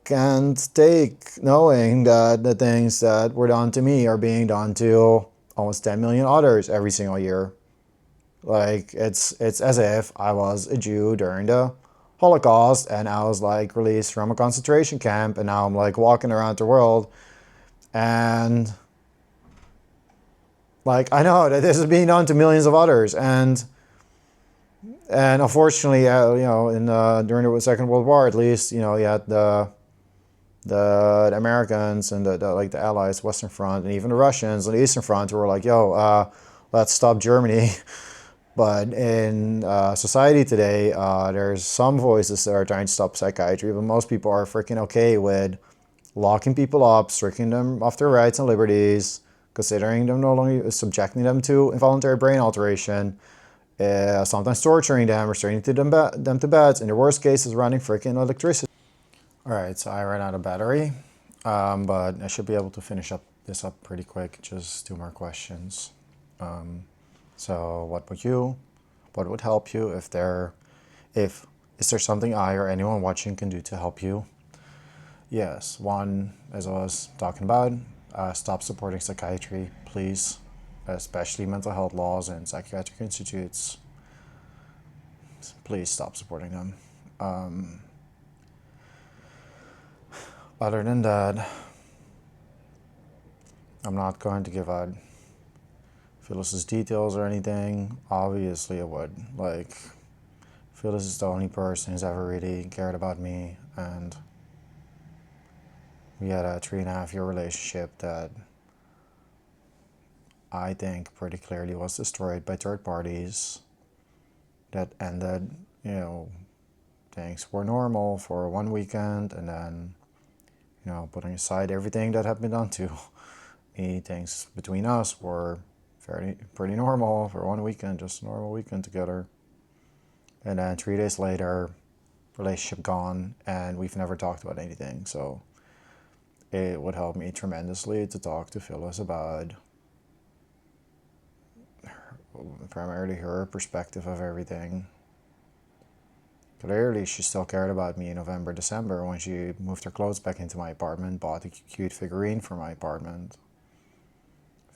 can't take knowing that the things that were done to me are being done to almost 10 million others every single year. Like, it's as if I was a Jew during the Holocaust and I was like released from a concentration camp, and now I'm like walking around the world, and like I know that this is being done to millions of others, and unfortunately, in during the Second World War, at least, you had the Americans and the like the Allies, Western Front, and even the Russians on the Eastern Front who were like, yo, let's stop Germany. But in society today, there's some voices that are trying to stop psychiatry, but most people are freaking okay with locking people up, stripping them of their rights and liberties, considering them no longer, subjecting them to involuntary brain alteration, sometimes torturing them, restraining them to beds, in the worst cases, running freaking electricity. All right, so I ran out of battery, but I should be able to finish this up pretty quick. Just 2 more questions. So what would help you is there something I or anyone watching can do to help you? Yes, one, as I was talking about, stop supporting psychiatry, please, especially mental health laws and psychiatric institutes. Please stop supporting them. Other than that, I'm not going to give out Phyllis's details or anything. Obviously, I would. Like, Phyllis is the only person who's ever really cared about me, and we had a 3.5-year relationship that I think pretty clearly was destroyed by third parties. That ended, things were normal for 1 weekend, and then, putting aside everything that had been done to me, things between us were pretty normal for 1 weekend, just a normal weekend together. And then 3 days later, relationship gone, and we've never talked about anything. So it would help me tremendously to talk to Phyllis about primarily her perspective of everything. Clearly, she still cared about me in November, December when she moved her clothes back into my apartment, bought a cute figurine for my apartment,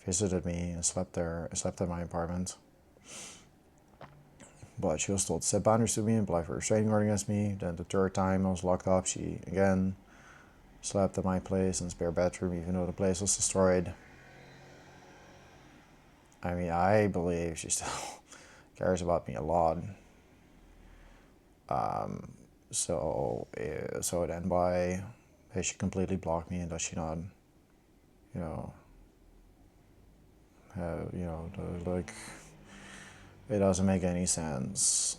visited me, and slept at my apartment. But she was told to set boundaries to me and apply for a restraining order against me. Then the third time I was locked up, she again slept at my place in the spare bedroom, even though the place was destroyed. I mean, I believe she still cares about me a lot. So then why has she completely blocked me, and does she not, you know, like, it doesn't make any sense.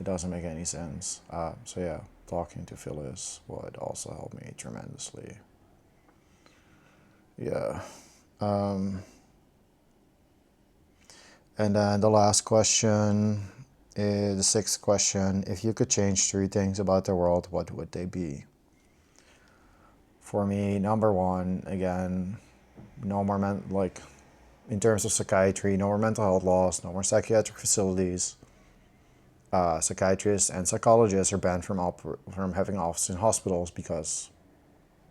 It doesn't make any sense. So yeah, talking to Phyllis would also help me tremendously. Yeah. And then the last question is the sixth question. If you could change three things about the world, what would they be? For me, number one, again, no more in terms of psychiatry, no more mental health laws, no more psychiatric facilities. Psychiatrists and psychologists are banned from having offices in hospitals because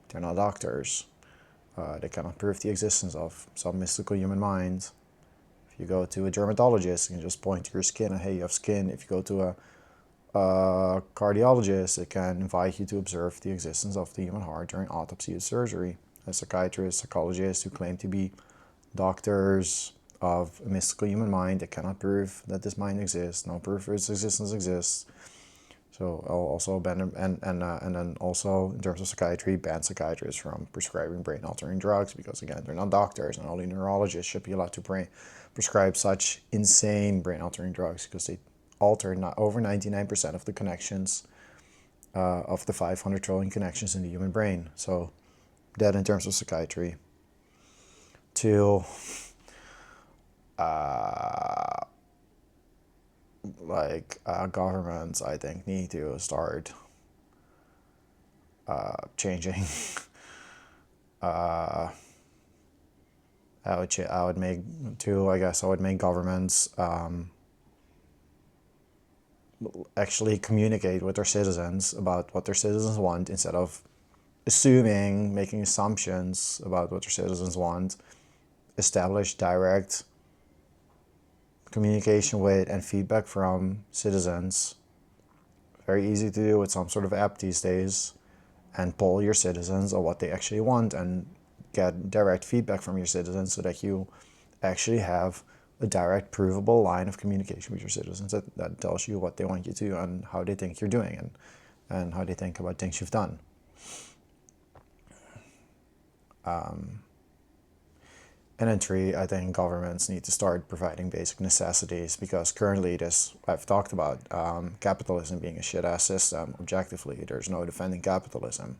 they're not doctors. They cannot prove the existence of some mystical human mind. If you go to a dermatologist, you can just point to your skin and, hey, you have skin. If you go to a cardiologist, it can invite you to observe the existence of the human heart during autopsy or surgery. A psychiatrist, psychologists who claim to be doctors of a mystical human mind that cannot prove that this mind exists, no proof of its existence exists. So I'll also ban and then also in terms of psychiatry, ban psychiatrists from prescribing brain altering drugs because again they're not doctors, and only neurologists should be allowed to prescribe such insane brain altering drugs because they alter not over 99% of the connections of the 500 trillion connections in the human brain. So that in terms of psychiatry. Two, governments, I think, need to start changing. I would make two. I guess I would make governments actually communicate with their citizens about what their citizens want instead of making assumptions about what their citizens want. Establish direct communication with and feedback from citizens. Very easy to do with some sort of app these days, and poll your citizens on what they actually want and get direct feedback from your citizens so that you actually have a direct provable line of communication with your citizens that tells you what they want you to do and how they think you're doing and how they think about things you've done. And then three, I think governments need to start providing basic necessities because currently I've talked about capitalism being a shit-ass system. Objectively, there's no defending capitalism.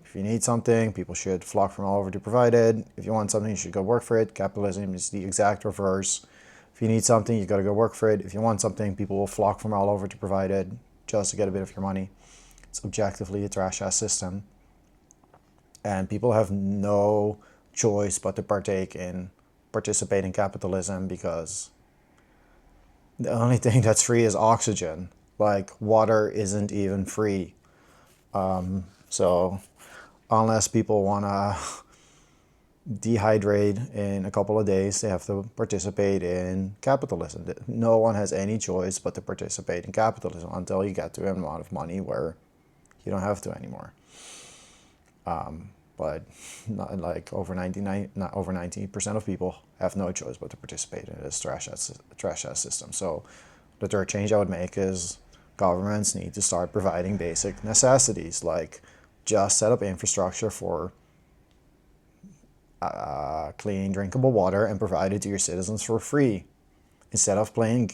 If you need something, people should flock from all over to provide it. If you want something, you should go work for it. Capitalism is the exact reverse. If you need something, you got to go work for it. If you want something, people will flock from all over to provide it just to get a bit of your money. It's objectively a trash-ass system. And people have no choice but to participate in capitalism because the only thing that's free is oxygen. Like, water isn't even free. So unless people want to dehydrate in a couple of days, they have to participate in capitalism. No one has any choice but to participate in capitalism until you get to an amount of money where you don't have to anymore. But not like over 90% of people have no choice but to participate in this trash ass system. So the third change I would make is governments need to start providing basic necessities, like just set up infrastructure for clean, drinkable water and provide it to your citizens for free, instead of playing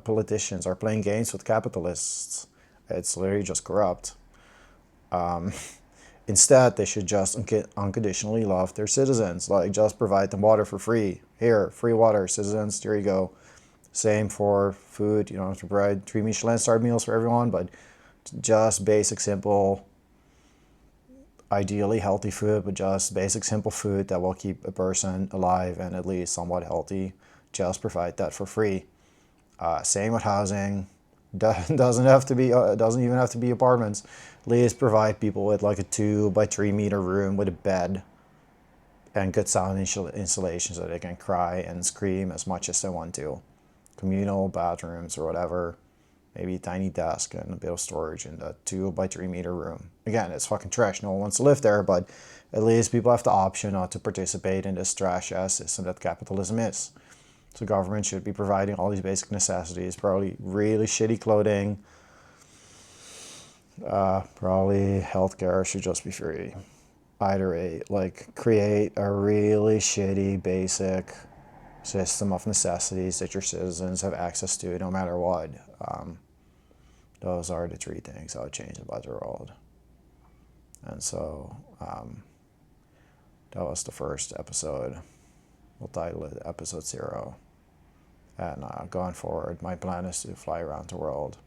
politicians or playing games with capitalists. It's literally just corrupt. Instead, they should just unconditionally love their citizens, like just provide them water for free. Here, free water, citizens, there you go. Same for food, to provide 3 Michelin-starred meals for everyone, but just basic, simple ideally healthy food, but just basic simple food that will keep a person alive and at least somewhat healthy. Just provide that for free. Same with housing. Doesn't have to be. Doesn't even have to be apartments. At least provide people with like a 2 by 3 meter room with a bed and good sound insulation so they can cry and scream as much as they want to. Communal bathrooms or whatever. Maybe a tiny desk and a bit of storage in the 2 by 3 meter room. Again, it's fucking trash. No one wants to live there, but at least people have the option not to participate in this trash ass system that capitalism is. So government should be providing all these basic necessities, probably really shitty clothing, probably healthcare should just be free. Either way, like create a really shitty basic system of necessities that your citizens have access to no matter what. Those are the 3 things I would change about the world. And so that was the first episode. We'll title it Episode 0. And going forward, my plan is to fly around the world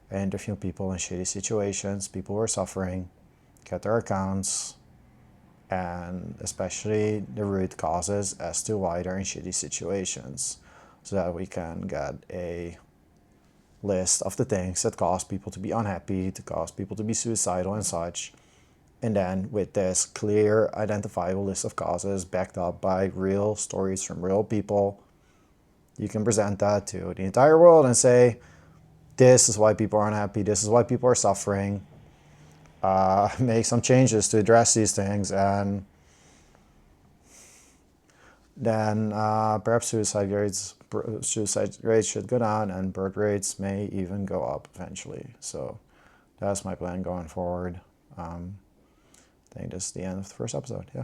and interview people in shitty situations, people who are suffering, get their accounts, and especially the root causes as to why they're in shitty situations, so that we can get a list of the things that cause people to be unhappy, to cause people to be suicidal and such. And then with this clear, identifiable list of causes backed up by real stories from real people, you can present that to the entire world and say, this is why people are unhappy, this is why people are suffering. Make some changes to address these things, and then perhaps suicide rates should go down and birth rates may even go up eventually. So that's my plan going forward. I think this is the end of the first episode. Yeah.